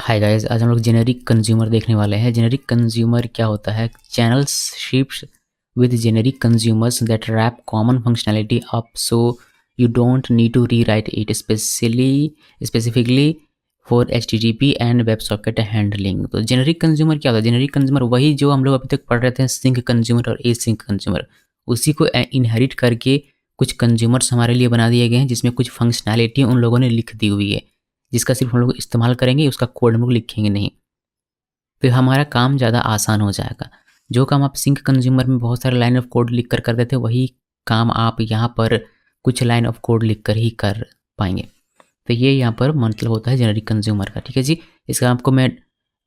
Hi guys, आज हम लोग जेनेरिक कंज्यूमर देखने वाले हैं। जेनेरिक कंज्यूमर क्या होता है? Channels ships with generic consumers that wrap common functionality up so you don't need to rewrite it specifically for HTTP and web socket handling. तो जेनेरिक कंज्यूमर क्या होता है? जेनेरिक कंज्यूमर वही जो हम लोग अभी तक पढ़ रहे थे, सिंक कंज्यूमर और एसिंक कंज्यूमर, उसी को इनहेरिट करके कुछ कंज्यूमर्स हमारे लिए बना दिए गए हैं, जिसमें कुछ फंक्शनैलिटी उन लोगों ने लिख दी हुई है, जिसका सिर्फ हम लोग इस्तेमाल करेंगे, उसका कोड हम लोग लिखेंगे नहीं। तो हमारा काम ज़्यादा आसान हो जाएगा। जो काम आप सिंक कंज्यूमर में बहुत सारे लाइन ऑफ कोड लिख कर करते थे, वही काम आप यहाँ पर कुछ लाइन ऑफ कोड लिख कर ही कर पाएंगे। तो ये यहाँ पर मतलब होता है जेनेरिक कंज्यूमर का। ठीक है जी, इसका आपको मैं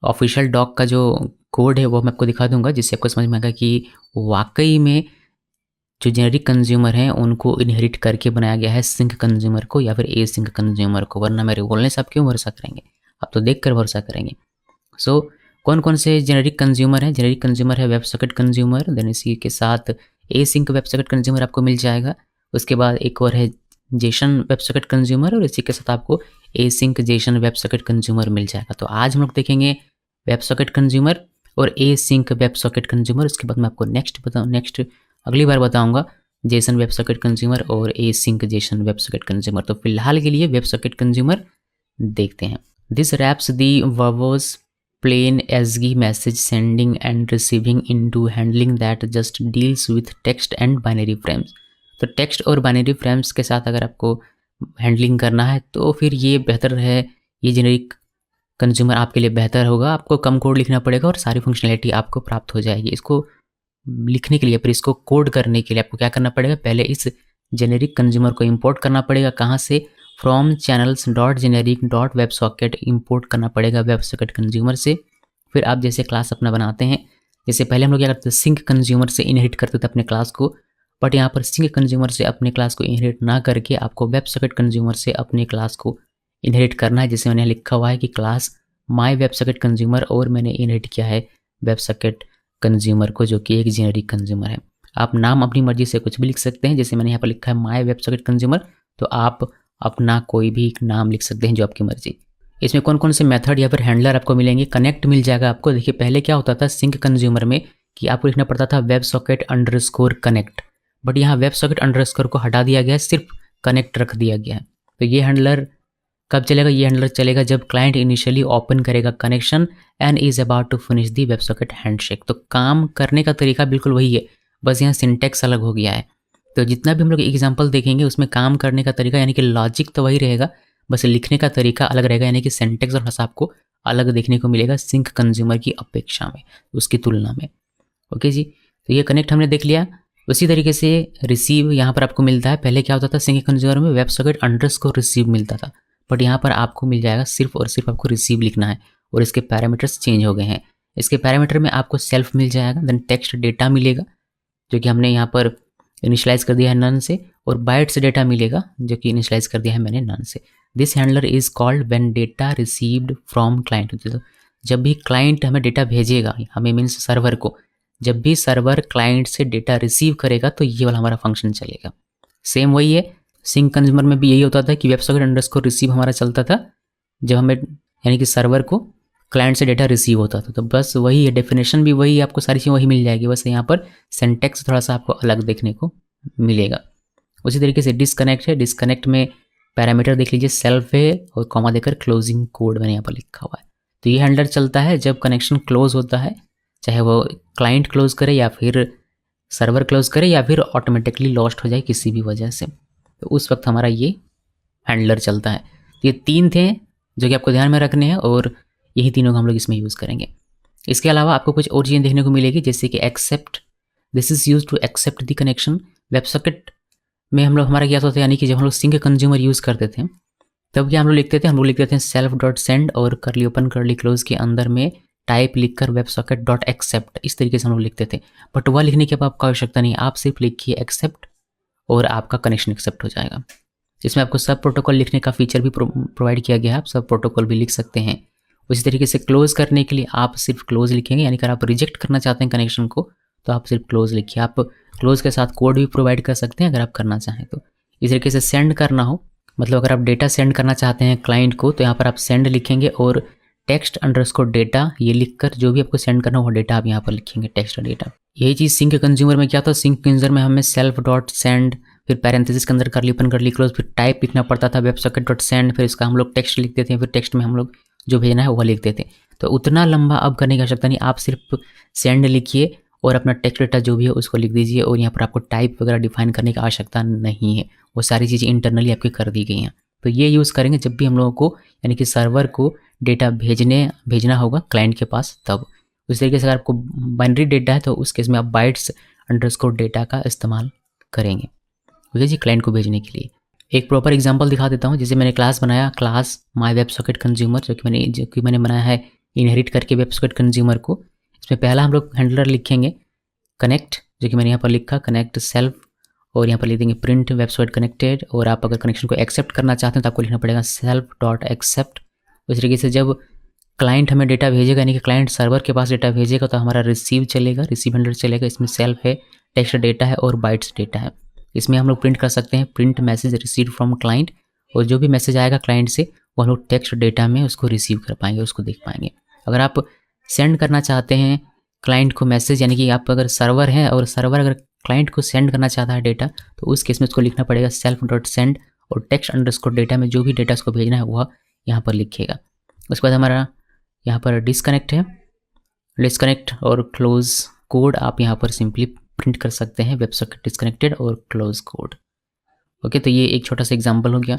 ऑफिशियल डॉक का जो कोड है वो मैं आपको दिखा दूंगा, जिससे आपको समझ में आएगा कि वाकई में जो जेनेरिक कंज्यूमर हैं उनको इनहेरिट करके बनाया गया है सिंक कंज्यूमर को या फिर ए सिंक कंज्यूमर को। वरना मेरे बोलने से आप क्यों भरोसा करेंगे? आप तो देख कर भरोसा करेंगे। सो कौन कौन से जेनेरिक कंज्यूमर हैं? जेनेरिक कंज्यूमर है वेब सॉकेट कंज्यूमर, देन इसी के साथ ए सिंक वेब सॉकेट कंज्यूमर आपको मिल जाएगा। उसके बाद एक और है जेसन वेब सॉकेट कंज्यूमर, और इसी के साथ आपको async JSON web socket consumer मिल जाएगा। तो आज हम लोग देखेंगे वेब सॉकेट कंज्यूमर और async web socket consumer. उसके बाद मैं आपको नेक्स्ट अगली बार बताऊंगा जेसन वेब सॉकेट कंज्यूमर और async JSON web socket consumer. तो फिलहाल के लिए वेब सॉकेट कंज्यूमर देखते हैं। This wraps the verbose plain ASCII message sending and receiving into handling that just deals with text and binary frames। तो text और binary frames के साथ अगर आपको हैंडलिंग करना है तो फिर ये बेहतर है, ये जेनेरिक कंज्यूमर आपके लिए बेहतर होगा। आपको कम कोड लिखना पड़ेगा और सारी फंक्शनैलिटी आपको प्राप्त हो जाएगी। इसको लिखने के लिए, फिर इसको कोड करने के लिए आपको क्या करना पड़ेगा? पहले इस जेनेरिक कंज्यूमर को इंपोर्ट करना पड़ेगा। कहाँ से? From channels dot generic dot web socket import करना पड़ेगा वेब सॉकेट कंज्यूमर से। फिर आप जैसे क्लास अपना बनाते हैं, जैसे पहले हम लोग क्या करते थे, सिंक कंज्यूमर से इनहेरिट करते थे अपने क्लास को, बट यहाँ पर सिंक कंज्यूमर से अपने क्लास को इनहेरिट ना करके आपको वेब सॉकेट कंज्यूमर से अपने क्लास को इनहेरिट करना है। जैसे मैंने लिखा हुआ है कि class my web socket consumer, और मैंने इनहेरिट किया है वेब सॉकेट कंज्यूमर को, जो कि एक जेनेरिक कंज्यूमर है। आप नाम अपनी मर्जी से कुछ भी लिख सकते हैं। जैसे मैंने यहाँ पर लिखा है माई वेब सॉकेट कंज्यूमर, तो आप अपना कोई भी नाम लिख सकते हैं, जो आपकी मर्जी। इसमें कौन कौन से मेथड या फिर हैंडलर आपको मिलेंगे? कनेक्ट मिल जाएगा आपको। देखिए पहले क्या होता था सिंक कंज्यूमर में कि आपको लिखना पड़ता था web socket underscore connect, but यहाँ वेब सॉकेट अंडरस्कोर को हटा दिया गया है, सिर्फ कनेक्ट रख दिया गया है। तो ये हैंडलर कब चलेगा? ये हैंडलर चलेगा जब क्लाइंट इनिशियली ओपन करेगा connection and is about to finish the web socket handshake. तो काम करने का तरीका बिल्कुल वही है, बस यहाँ सिंटेक्स अलग हो गया है। तो जितना भी हम लोग एग्जाम्पल देखेंगे उसमें काम करने का तरीका यानी कि लॉजिक तो वही रहेगा, बस लिखने का तरीका अलग रहेगा, यानी कि सिंटेक्स और भाषा आपको अलग देखने को मिलेगा सिंक कंज्यूमर की अपेक्षा में, उसकी तुलना में। ओके जी, तो ये कनेक्ट हमने देख लिया। उसी तरीके से रिसीव यहाँ पर आपको मिलता है। पहले क्या होता था सिंक कंज्यूमर में वेब सॉकेट अंडरस्कोर रिसीव मिलता था, बट यहाँ पर आपको मिल जाएगा सिर्फ और सिर्फ आपको रिसीव लिखना है, और इसके पैरामीटर्स चेंज हो गए हैं। इसके पैरामीटर में आपको सेल्फ मिल जाएगा, देन टेक्स्ट डेटा मिलेगा जो कि हमने यहाँ पर इनिशियलाइज कर दिया है नन से, और बाइट से डेटा मिलेगा जो कि इनिशियलाइज कर दिया है मैंने नन से। This handler is called when data received from client. तो जब भी क्लाइंट हमें डेटा भेजेगा, हमें मीन्स सर्वर को, जब भी सर्वर क्लाइंट से डेटा रिसीव करेगा तो ये वाला हमारा फंक्शन चलेगा। सेम वही है, सिंक कंज्यूमर में भी यही होता था कि वेब सॉकेट अंडरस्कोर रिसीव हमारा चलता था जब हमें, यानी कि सर्वर को क्लाइंट से डेटा रिसीव होता था। तो बस वही है, डेफिनेशन भी वही है, आपको सारी चीज़ें वही मिल जाएगी, बस यहाँ पर सिंटेक्स थोड़ा सा आपको अलग देखने को मिलेगा। उसी तरीके से डिस्कनेक्ट है। डिस्कनेक्ट में पैरामीटर देख लीजिए, सेल्फ है और कॉमा देकर क्लोजिंग कोड मैंने यहाँ पर लिखा हुआ है। तो ये हैंडलर चलता है जब कनेक्शन क्लोज होता है, चाहे वो क्लाइंट क्लोज करे या फिर सर्वर क्लोज करे या फिर ऑटोमेटिकली लॉस्ट हो जाए किसी भी वजह से, तो उस वक्त हमारा ये हैंडलर चलता है। ये तीन थे जो कि आपको ध्यान में रखने हैं, और यही तीनों को हम लोग इसमें यूज़ करेंगे। इसके अलावा आपको कुछ और चीज़ें देखने को मिलेगी, जैसे कि accept, this is use to accept the connection. Web socket में हम लोग हमारा क्या होता है, यानी कि जब हम लोग सिंक कंज्यूमर यूज़ करते थे तब क्या हम लोग लिखते थे, हम लोग लिखते थे सेल्फ डॉट सेंड और करली ओपन करली क्लोज के अंदर में टाइप लिखकर वेब सॉकेट डॉट एक्सेप्ट, इस तरीके से हम लोग लिखते थे। बट वह लिखने की अब आपको आवश्यकता नहीं, आप सिर्फ लिखिए एक्सेप्ट और आपका कनेक्शन एक्सेप्ट हो जाएगा। इसमें आपको सब प्रोटोकॉल लिखने का फीचर भी प्रोवाइड किया गया है, आप सब प्रोटोकॉल भी लिख सकते हैं। उसी तरीके से क्लोज करने के लिए आप सिर्फ क्लोज लिखेंगे, यानी कि आप रिजेक्ट करना चाहते हैं कनेक्शन को तो आप सिर्फ क्लोज लिखिए। आप क्लोज के साथ कोड भी प्रोवाइड कर सकते हैं अगर आप करना चाहें तो। इस तरीके से सेंड करना हो, मतलब अगर आप डेटा सेंड करना चाहते हैं क्लाइंट को, तो यहाँ पर आप सेंड लिखेंगे और टेक्स्ट अंडरस्कोर डेटा ये लिखकर जो भी आपको सेंड करना हो वो डेटा आप यहाँ पर लिखेंगे, टेक्स्ट डेटा। यही चीज़ सिंक कंज्यूमर में क्या था, सिंक कंज्यूमर में हमें सेल्फ डॉट सेंड, फिर पैरेंथेसिस के अंदर करली ओपन करली क्लोज, फिर टाइप लिखना पड़ता था, वेब सॉकेट डॉट सेंड, फिर इसका हम लोग टेक्स्ट लिख देते हैं, फिर टेक्स्ट में हम लोग जो भेजना है वो लिख देते हैं। तो उतना लंबा अब करने की आवश्यकता नहीं, आप सिर्फ सेंड लिखिए और अपना टेक्स्ट डेटा जो भी है उसको लिख दीजिए, और यहाँ पर आपको टाइप वगैरह डिफाइन करने की आवश्यकता नहीं है, वो सारी चीज़ें इंटरनली आपकी कर दी गई हैं। तो ये यूज़ करेंगे जब भी हम लोगों को यानी कि सर्वर को डेटा भेजना होगा क्लाइंट के पास तब। उस तरीके से अगर आपको बाइनरी डेटा है तो उस केस में आप बाइट्स अंडरस्कोर डेटा का इस्तेमाल करेंगे, ओके जी, क्लाइंट को भेजने के लिए। एक प्रॉपर एग्जांपल दिखा देता हूँ। जैसे मैंने क्लास बनाया, class my web socket consumer, जो कि मैंने बनाया है इनहेरिट करके वेब सॉकेट कंज्यूमर को। इसमें पहला हम लोग हैंडलर लिखेंगे कनेक्ट, जो कि मैंने यहाँ पर लिखा कनेक्ट सेल्फ, और यहाँ पर लिख देंगे प्रिंट वेब सॉकेट कनेक्टेड। और आप अगर कनेक्शन को एक्सेप्ट करना चाहते हैं तो आपको लिखना पड़ेगा सेल्फ डॉट एक्सेप्ट। उस तरीके से जब क्लाइंट हमें डेटा भेजेगा, यानी कि क्लाइंट सर्वर के पास डेटा भेजेगा, तो हमारा रिसीव चलेगा, रिसीव हैंडलर चलेगा। इसमें सेल्फ है, टेक्स्ट डेटा है और बाइट्स डेटा है। इसमें हम लोग प्रिंट कर सकते हैं print message received from client, और जो भी मैसेज आएगा क्लाइंट से वो हम लोग टेक्स्ट डेटा में उसको रिसीव कर पाएंगे, उसको देख पाएंगे। अगर आप सेंड करना चाहते हैं क्लाइंट को मैसेज, यानी कि आप अगर सर्वर हैं और सर्वर अगर क्लाइंट को सेंड करना चाहता है डेटा, तो उस केस में उसको लिखना पड़ेगा सेल्फ डॉट सेंड, और टेक्स्ट अंडरस्कोर डेटा में जो भी डेटा उसको भेजना है वह यहाँ पर लिखेगा। उसके बाद हमारा यहाँ पर डिस्कनेक्ट है, डिस्कनेक्ट और क्लोज कोड आप यहाँ पर सिंपली प्रिंट कर सकते हैं, वेब सॉकेट डिस्कनेक्टेड और क्लोज कोड। ओके, तो ये एक छोटा सा एग्जांपल हो गया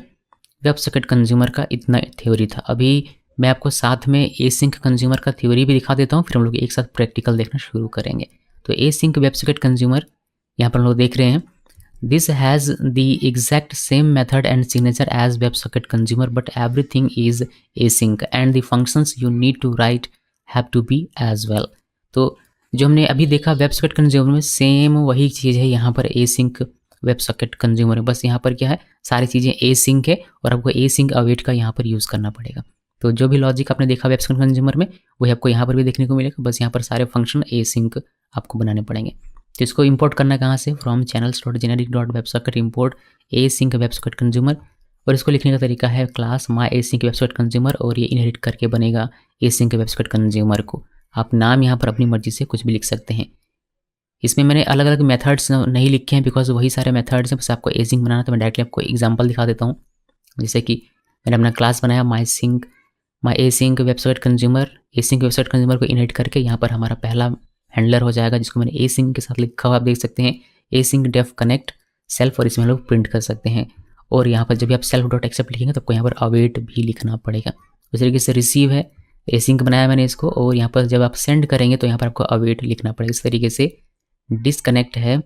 वेब सॉकेट कंज्यूमर का। इतना थ्योरी था। अभी मैं आपको साथ में एसिंक कंज्यूमर का थ्योरी भी दिखा देता हूँ, फिर हम लोग एक साथ प्रैक्टिकल देखना शुरू करेंगे। तो एसिंक वेब सॉकेट कंज्यूमर यहाँ पर हम लोग देख रहे हैं, this has the exact same method and signature as web socket consumer but everything is async and the functions you need to write have to be as well. तो जो हमने अभी देखा वेब सॉकेट कंज्यूमर में, same वही चीज़ है यहाँ पर एसिंक वेब सॉकेट कंज्यूमर है। बस यहाँ पर क्या है, सारी चीज़ें एसिंक है और आपको एसिंक अवेट का यहाँ पर यूज़ करना पड़ेगा। तो जो भी लॉजिक आपने देखा वेब सॉकेट कंज्यूमर में वही आपको यहाँ पर भी देखने को मिलेगा, बस यहाँ पर सारे फंक्शन एसिंक आपको बनाने पड़ेंगे। तो इसको इंपोर्ट करना कहाँ से, from channels dot generic dot web socket import async web socket consumer, और इसको लिखने का तरीका है class my async web socket consumer, और ये इनहेरिट करके बनेगा एसिंक वेब सॉकेट कंज्यूमर को। आप नाम यहाँ पर अपनी मर्जी से कुछ भी लिख सकते हैं। इसमें मैंने अलग अलग मेथड्स नहीं लिखे हैं बिकॉज वही सारे मेथड्स हैं, बस आपको एसिंक बनाना। तो मैं डायरेक्टली आपको एग्जांपल दिखा देता हूँ। जैसे कि मैंने अपना क्लास बनाया my async web socket consumer, async web socket consumer को इनहेरिट करके यहाँ पर हमारा पहला हैंडलर हो जाएगा, जिसको मैंने एसिंक के साथ लिखा हुआ आप देख सकते हैं, एसिंक डेफ कनेक्ट सेल्फ, और इसमें हम लोग प्रिंट कर सकते हैं। और यहाँ पर जब भी आप सेल्फ डॉट एक्सेप्ट लिखेंगे तो आपको यहाँ पर अवेट भी लिखना पड़ेगा। उस तरीके से रिसीव है, एसिंक बनाया मैंने इसको, और यहाँ पर जब आप सेंड करेंगे तो यहाँ पर आपको अवेट लिखना पड़ेगा। इस तरीके से डिस्कनेक्ट है,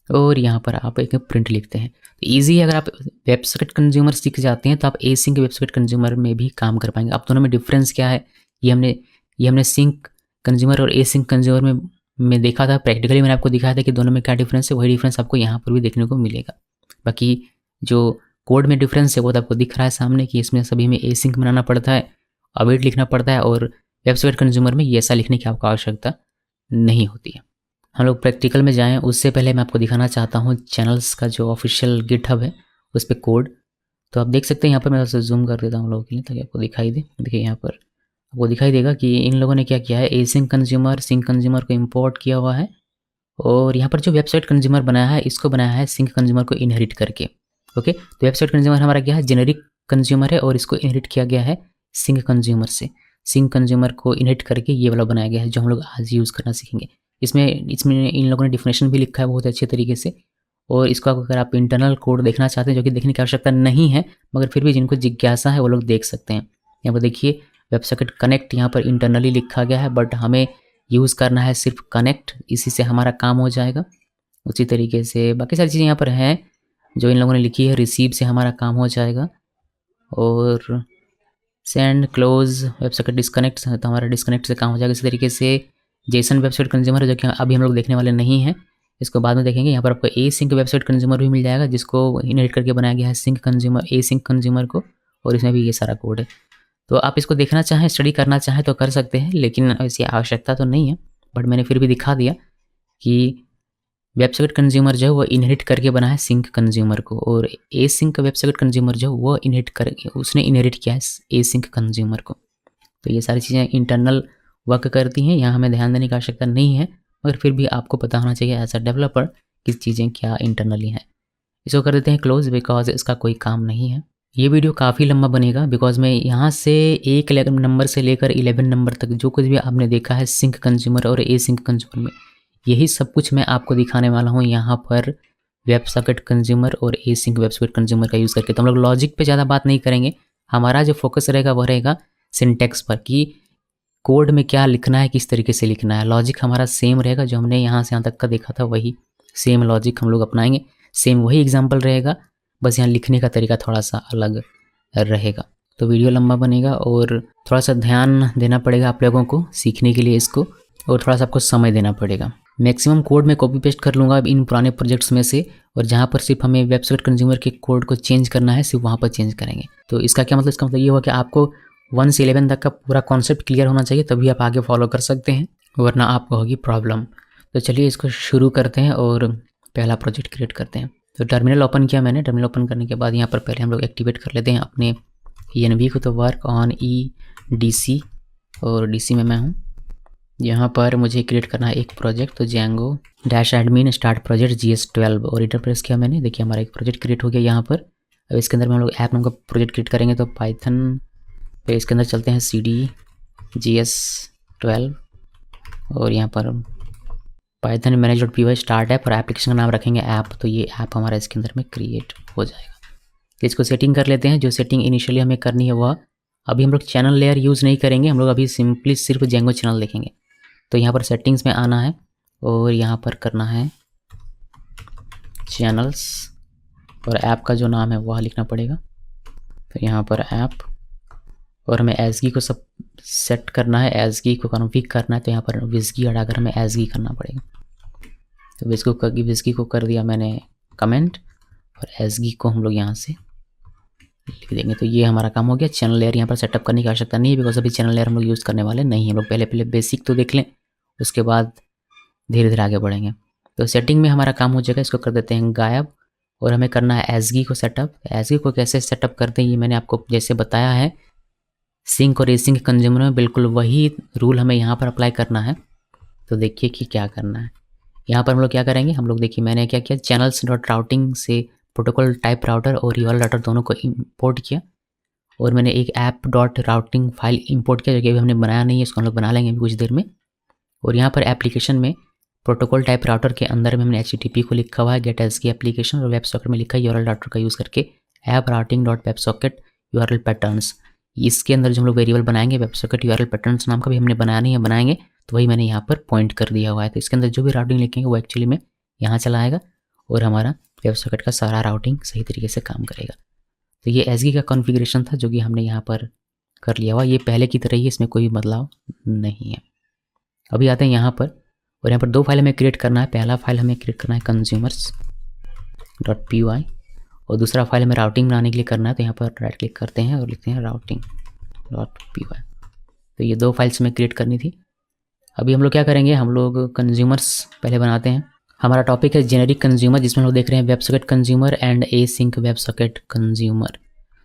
और यहाँ पर आप एक प्रिंट लिखते हैं। तो ईजी है, अगर आप वेब सॉकेट कंज्यूमर सीख जाते हैं तो आप एसिंक वेब सॉकेट कंज्यूमर में भी काम कर पाएंगे। अब दोनों में डिफरेंस क्या है, ये हमने सिंक कंज्यूमर और एसिंक कंज्यूमर में देखा था। प्रैक्टिकली मैंने आपको दिखाया था कि दोनों में क्या डिफरेंस है, वही डिफरेंस आपको यहाँ पर भी देखने को मिलेगा। बाकी जो कोड में डिफरेंस है वो तो आपको दिख रहा है सामने कि इसमें सभी में एसिंक बनाना पड़ता है, अवेट लिखना पड़ता है, और वेब सॉकेट कंज्यूमर में ये ऐसा लिखने की आपको आवश्यकता नहीं होती है। हम लोग प्रैक्टिकल में जाएँ उससे पहले मैं आपको दिखाना चाहता हूँ चैनल्स का जो ऑफिशियल गिटहब है उस पर कोड। तो आप देख सकते हैं यहाँ पर, मैं उसे जूम कर देता हूँ लोगों के लिए ताकि आपको दिखाई दे। देखिए यहाँ पर आपको दिखाई देगा कि इन लोगों ने क्या किया है, एसिंक कंज्यूमर सिंक कंज्यूमर को इंपोर्ट किया हुआ है, और यहाँ पर जो वेबसाइट कंज्यूमर बनाया है इसको बनाया है सिंक कंज्यूमर को इनहेरिट करके। ओके, तो वेबसाइट कंज्यूमर हमारा क्या है, जेनेरिक कंज्यूमर है, और इसको इनहेरिट किया गया है सिंक कंज्यूमर से। सिंक कंज्यूमर को इनहेरिट करके ये वाला बनाया गया है जो हम लोग आज यूज़ करना सीखेंगे। इसमें इन लोगों ने डिफिनेशन भी लिखा है बहुत अच्छे तरीके से, और इसको अगर आप इंटरनल कोड देखना चाहते हैं, जो कि देखने की आवश्यकता नहीं है मगर फिर भी जिनको जिज्ञासा है वो लोग देख सकते हैं। यहाँ पर देखिए वेब सॉकेट कनेक्ट यहाँ पर इंटरनली लिखा गया है, बट हमें यूज़ करना है सिर्फ कनेक्ट, इसी से हमारा काम हो जाएगा। उसी तरीके से बाकी सारी चीज़ें यहाँ पर हैं जो इन लोगों ने लिखी है, रिसीव से हमारा काम हो जाएगा, और send close web socket disconnect तो हमारा डिस्कनेक्ट से काम हो जाएगा। इसी तरीके से जेसन वेबसाइट कंज्यूमर है जो कि अभी हम लोग देखने वाले नहीं हैं, इसको बाद में देखेंगे। यहाँ पर आपको एसिंक वेबसाइट कंज्यूमर भी मिल जाएगा जिसको इनहेरिट करके बनाया गया है सिंक कंज्यूमर एसिंक कंज्यूमर को, और इसमें भी ये सारा कोड है। तो आप इसको देखना चाहें, स्टडी करना चाहें तो कर सकते हैं, लेकिन ऐसी आवश्यकता तो नहीं है, बट मैंने फिर भी दिखा दिया कि वेब सॉकेट कंज्यूमर जो है वो इनहेरिट करके बना है सिंक कंज्यूमर को, और एसिंक वेब सॉकेट कंज्यूमर जो वो उसने इनहेरिट किया है एसिंक कंज्यूमर को। तो ये सारी चीज़ें इंटरनल वर्क करती हैं, यहाँ हमें ध्यान देने की आवश्यकता नहीं है, मगर फिर भी आपको पता होना चाहिए एज अ डेवलपर कि चीज़ें क्या इंटरनली हैं। इसको कर देते हैं क्लोज बिकॉज इसका कोई काम नहीं है। ये वीडियो काफ़ी लंबा बनेगा बिकॉज मैं यहाँ से 1 नंबर से लेकर 11 नंबर तक जो कुछ भी आपने देखा है सिंक कंज्यूमर और ए सिंक कंज्यूमर में, यही सब कुछ मैं आपको दिखाने वाला हूँ यहाँ पर वेब सॉकेट कंज्यूमर और async web socket consumer का यूज़ करके। तो हम लोग लॉजिक पे ज़्यादा बात नहीं करेंगे, हमारा जो फोकस रहेगा वो रहेगा सिंटैक्स पर कि कोड में क्या लिखना है, किस तरीके से लिखना है। लॉजिक हमारा सेम रहेगा, जो हमने यहाँ से यहाँ तक का देखा था वही सेम लॉजिक हम लोग अपनाएंगे, सेम वही एग्जाम्पल रहेगा, बस यहाँ लिखने का तरीका थोड़ा सा अलग रहेगा। तो वीडियो लंबा बनेगा और थोड़ा सा ध्यान देना पड़ेगा आप लोगों को सीखने के लिए इसको, और थोड़ा सा आपको समय देना पड़ेगा। मैक्सिमम कोड में कॉपी पेस्ट कर लूँगा इन पुराने प्रोजेक्ट्स में से, और जहाँ पर सिर्फ हमें वेब सॉकेट कंज्यूमर के कोड को चेंज करना है सिर्फ वहाँ पर चेंज करेंगे। तो इसका क्या मतलब, इसका मतलब ये हुआ कि आपको 1 से 11 तक का पूरा कॉन्सेप्ट क्लियर होना चाहिए, तभी आप आगे फॉलो कर सकते हैं, वरना आपको होगी प्रॉब्लम। तो चलिए इसको शुरू करते हैं और पहला प्रोजेक्ट क्रिएट करते हैं। तो टर्मिनल ओपन किया मैंने। टर्मिनल ओपन करने के बाद यहाँ पर पहले हम लोग एक्टिवेट कर लेते हैं अपने ENV को। तो वर्क ऑन EDC, और DC में मैं हूँ। यहाँ पर मुझे क्रिएट करना है एक प्रोजेक्ट, तो Django -admin start project GS12 और इंटर प्रेस किया मैंने। देखिए हमारा एक प्रोजेक्ट क्रिएट हो गया यहाँ पर। अब इसके अंदर में हम लोग ऐप नाम का प्रोजेक्ट क्रिएट करेंगे, तो पाइथन पे इसके अंदर चलते हैं CD GS12 और यहाँ पर पाइथन manage.py स्टार्ट ऐप और एप्लीकेशन का नाम रखेंगे ऐप। तो ये ऐप हमारा इसके अंदर में क्रिएट हो जाएगा। तो इसको सेटिंग कर लेते हैं। जो सेटिंग इनिशियली हमें करनी है वह, अभी हम लोग चैनल लेयर यूज़ नहीं करेंगे, हम लोग अभी सिंपली सिर्फ Django चैनल देखेंगे। तो यहाँ पर सेटिंग्स में आना है और यहाँ पर करना है चैनल्स, और ऐप का जो नाम है वह लिखना पड़ेगा। तो यहाँ पर ऐप, और हमें एसगी को सब सेट करना है, एसगी को कॉन्फ़िग करना है। तो यहाँ पर विस्गी हटाकर हमें एसगी करना पड़ेगा। तो विस्गी को कर दिया मैंने कमेंट, और एसगी को हम लोग यहाँ से लिख देंगे। तो ये हमारा काम हो गया। चैनल लेयर यहाँ पर सेटअप करने की आवश्यकता नहीं है बिकॉज अभी चैनल लेयर हम लोग यूज़ करने वाले नहीं हैं। हम लोग पहले बेसिक तो देख लें, उसके बाद धीरे धीरे आगे बढ़ेंगे। तो सेटिंग में हमारा काम हो जाएगा। इसको कर देते हैं गायब, और हमें करना है एसगी को सेटअप। एसगी को कैसे सेटअप करते हैं ये मैंने आपको जैसे बताया है सिंक और एसिंक कंज्यूमर में, बिल्कुल वही रूल हमें यहाँ पर अप्लाई करना है। तो देखिए कि क्या करना है। यहाँ पर हम लोग क्या करेंगे, हम लोग देखिए मैंने क्या किया, channels.routing से प्रोटोकॉल टाइप राउटर और URL राउटर दोनों को इंपोर्ट किया, और मैंने एक app.routing फाइल इंपोर्ट किया जो कि अभी हमने बनाया नहीं है, इसको हम लोग बना लेंगे अभी कुछ देर में। और यहाँ पर एप्लीकेशन में प्रोटोकॉल टाइप राउटर के अंदर में हमने HTTP को लिखा हुआ है गेट एसगी एप्लीकेशन, और वेब सॉकेट में लिखा है URL राउटर का यूज़ करके app routing dot web socket URL patterns. इसके अंदर जो हम लोग वेरिएबल बनाएंगे वेब सॉकेट URL पैटर्न्स नाम का भी हमने बनाया नहीं है, बनाएंगे, तो वही मैंने यहाँ पर पॉइंट कर दिया हुआ है। तो इसके अंदर जो भी राउटिंग लिखेंगे वो एक्चुअली में यहाँ चला आएगा, और हमारा वेब सॉकेट का सारा राउटिंग सही तरीके से काम करेगा। तो ये एसगी का कॉन्फ़िगरेशन था जो कि हमने यहाँ पर कर लिया हुआ। ये पहले की तरह ही, इसमें कोई बदलाव नहीं है। अभी आते हैं यहाँ पर, और यहाँ पर 2 फाइल हमें क्रिएट करना है। पहला फाइल हमें क्रिएट करना है consumers.py, और दूसरा फाइल हमें राउटिंग बनाने के लिए करना है। तो यहाँ पर राइट क्लिक करते हैं और लिखते हैं routing.py। तो ये 2 फाइल्स हमें क्रिएट करनी थी। अभी हम लोग क्या करेंगे, हम लोग कंज्यूमर्स पहले बनाते हैं। हमारा टॉपिक है जेनेरिक कंज्यूमर, जिसमें हम लोग देख रहे हैं web socket consumer and async web socket consumer.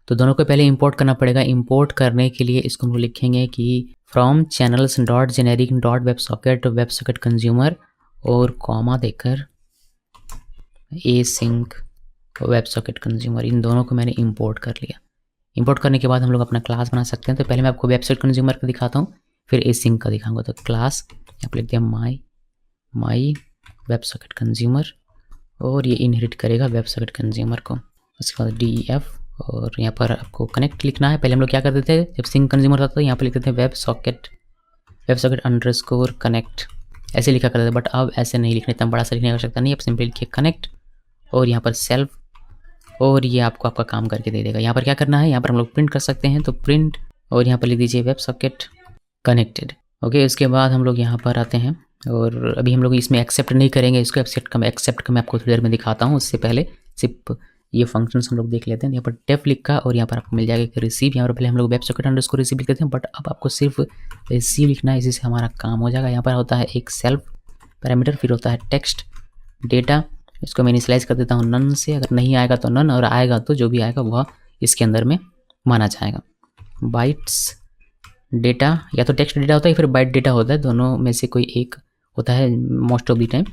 तो दोनों को पहले इंपोर्ट करना पड़ेगा। इंपोर्ट करने के लिए इसको हम लोग लिखेंगे कि from channels dot generic dot web socket consumer, और कॉमा देकर एसिंक वेब सॉकेट कंज्यूमर। इन दोनों को मैंने इंपोर्ट कर लिया। इंपोर्ट करने के बाद हम लोग अपना क्लास बना सकते हैं। तो पहले मैं आपको वेब सॉकेट कंज्यूमर का दिखाता हूँ, फिर एसिंक का दिखाऊंगा। तो क्लास यहाँ पर लिख दिया माई वेब सॉकेट कंज्यूमर, और ये इनहेरिट करेगा वेब सॉकेट कंज्यूमर को। उसके बाद DEF, और यहाँ पर आपको कनेक्ट लिखना है। पहले हम लोग क्या करते थे, जब सिंक कंज्यूमर था तो यहाँ पर लिखते थे वेब सॉकेट अंडरस्कोर कनेक्ट, ऐसे लिखा करते थे। बट अब ऐसे नहीं लिखने, इतना बड़ा सा लिखने की आवश्यकता नहीं है। अब सिंपली लिखिए कनेक्ट, और यहाँ पर सेल्फ, और ये आपको आपका काम करके दे देगा। यहाँ पर क्या करना है, यहाँ पर हम लोग प्रिंट कर सकते हैं। तो प्रिंट, और यहाँ पर लिख दीजिए वेब सॉकेट कनेक्टेड। ओके, उसके बाद हम लोग यहाँ पर आते हैं, और अभी हम लोग इसमें एक्सेप्ट नहीं करेंगे, इसको एक्सेप्ट का मैं आपको थोड़ी देर में दिखाता हूँ। उससे पहले सिर्फ ये फंक्शंस हम लोग देख लेते हैं। यहाँ पर डेफ लिखा, और यहाँ पर आपको मिल जाएगा कि रिसीव। यहाँ पर पहले हम लोग वेब सॉकेट अंडरस्कोर रिसीव लिखते थे, बट अब आपको सिर्फ रिसीव लिखना है, इसी से हमारा काम हो जाएगा। यहाँ पर होता है एक सेल्फ पैरामीटर, फिर होता है टेक्स्ट डेटा। इसको मैं इनिशियलाइज कर देता हूँ नन से। अगर नहीं आएगा तो नन, और आएगा तो जो भी आएगा वह इसके अंदर में माना जाएगा। बाइट्स डेटा या तो टेक्स्ट डेटा होता है या फिर बाइट डेटा होता है, दोनों में से कोई एक होता है मोस्ट ऑफ द टाइम।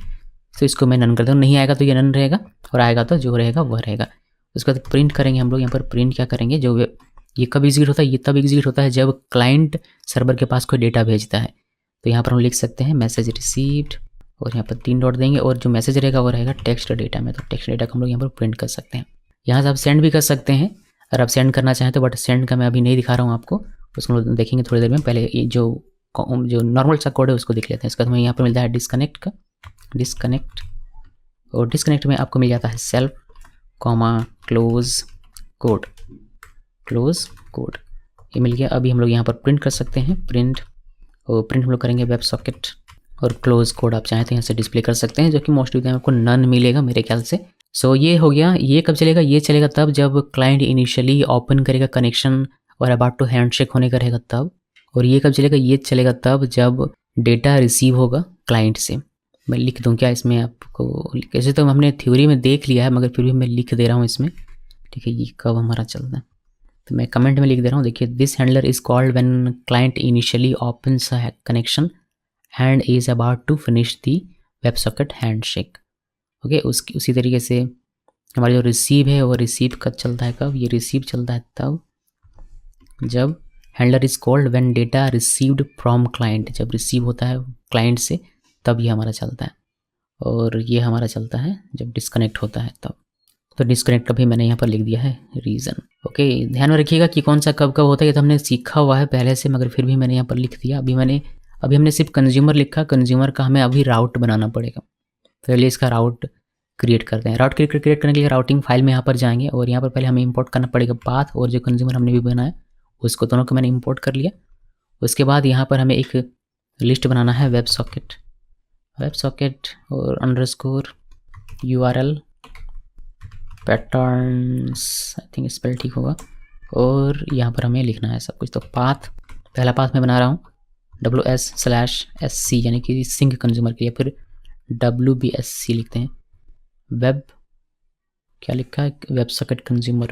तो इसको मैं नन करता हूँ, नहीं आएगा तो ये नन रहेगा और आएगा तो जो रहेगा वह रहेगा। उसके बाद प्रिंट करेंगे हम लोग। यहाँ पर प्रिंट क्या करेंगे, जो ये कब एग्जीक्यूट होता है, ये तब एग्जीक्यूट होता है जब क्लाइंट सर्वर के पास कोई डेटा भेजता है। तो यहाँ पर हम लिख सकते हैं मैसेज रिसीव्ड और यहाँ पर 3 डॉट देंगे और जो मैसेज रहेगा वो रहेगा टेक्स्ट डेटा में। तो टेक्स्ट डेटा को हम लोग यहाँ पर प्रिंट कर सकते हैं। यहाँ से आप सेंड भी कर सकते हैं अगर आप सेंड करना चाहें तो, बट सेंड का मैं अभी नहीं दिखा रहा हूँ आपको, उसको देखेंगे थोड़ी देर में। पहले ये जो नॉर्मल सा कोड है उसको देख लेते हैं। इसका हमें यहाँ पर मिलता है डिस्कनेक्ट का, डिस्कनेक्ट, और डिस्कनेक्ट में आपको मिल जाता है self comma close code, close code, ये मिल गया। अभी हम लोग यहाँ पर प्रिंट कर सकते हैं, प्रिंट, और प्रिंट हम लोग करेंगे वेब सॉकेट और क्लोज कोड आप चाहें तो यहाँ से डिस्प्ले कर सकते हैं, जो कि मोस्टली टाइम आपको नन मिलेगा मेरे ख्याल से। सो ये हो गया। ये कब चलेगा, ये चलेगा तब जब क्लाइंट इनिशियली ओपन करेगा कनेक्शन और अबाउट टू हैंडशेक होने का रहेगा तब। और ये कब चलेगा, ये चलेगा तब जब डेटा रिसीव होगा क्लाइंट से। मैं लिख दूँ क्या इसमें आपको, कैसे तो हमने थ्योरी में देख लिया है मगर फिर भी मैं लिख दे रहा हूँ इसमें, ठीक है। ये कब हमारा चलता है तो मैं कमेंट में लिख दे रहा हूँ, देखिए this handler is called when client initially opens a connection and is about to finish the web socket handshake. Okay, उसी तरीके से हमारा जो रिसीव है वो रिसीव कब चलता है, कब, ये रिसीव चलता है तब जब handler is called when data received from client, जब रिसीव होता है क्लाइंट से तब ये हमारा चलता है। और ये हमारा चलता है जब डिस्कनेक्ट होता है तब। तो डिस्कनेक्ट का भी मैंने यहाँ पर लिख दिया है रीज़न। ओके, ध्यान में रखिएगा कि कौन सा कब कब होता है, ये तो हमने सीखा हुआ है पहले से, मगर फिर भी मैंने यहाँ पर लिख दिया। अभी हमने सिर्फ कंज्यूमर लिखा, कंज्यूमर का हमें अभी राउट बनाना पड़ेगा। पहले इसका राउट क्रिएट करते हैं। राउट क्रिएट करने के लिए राउटिंग फाइल में यहाँ पर जाएंगे और यहाँ पर पहले हमें इंपोर्ट करना पड़ेगा पाथ और जो कंज्यूमर हमने भी बनाया उसको, दोनों को मैंने इंपोर्ट कर लिया। उसके बाद यहाँ पर हमें एक लिस्ट बनाना है वेब सॉकेट और underscore URL patterns, I think spell ठीक होगा, और यहाँ पर हमें लिखना है सब कुछ। तो पाथ, पहला पाथ मैं बना रहा हूँ WS/SC यानी कि सिंक कंज्यूमर के लिए, फिर WBSC लिखते हैं। वेब क्या लिखा है, वेब सॉकेट कंज्यूमर,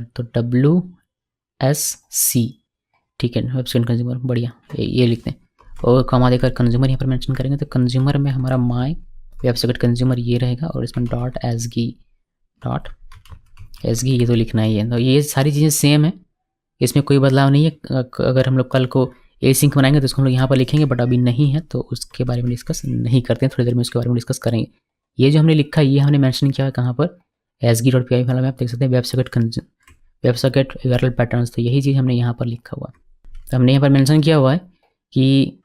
तो WSC, ठीक है, वेब सॉकेट कंज्यूमर, बढ़िया, ये लिखते हैं। और कॉमा देकर कंज्यूमर यहाँ पर मेंशन करेंगे तो कंज्यूमर में हमारा माई वेब सॉकेट कंज्यूमर ये रहेगा और इसमें .asgi ये तो लिखना ही है। तो ये सारी चीज़ें सेम है, इसमें कोई बदलाव नहीं है। अगर हम लोग कल को एसिंक बनाएंगे तो उसको हम लोग यहाँ पर लिखेंगे, बट अभी नहीं है तो उसके बारे में डिस्कस नहीं करते हैं, थोड़ी देर में उसके बारे में डिस्कस करेंगे। ये जो हमने लिखा है ये हमने मेंशन किया है कहाँ पर, asgi.py फाइल में आप देख सकते हैं वेब सॉकेट URL पैटर्न्स, तो यही चीज़ हमने यहाँ पर लिखा हुआ। तो हमने यहाँ पर मेंशन किया हुआ है कि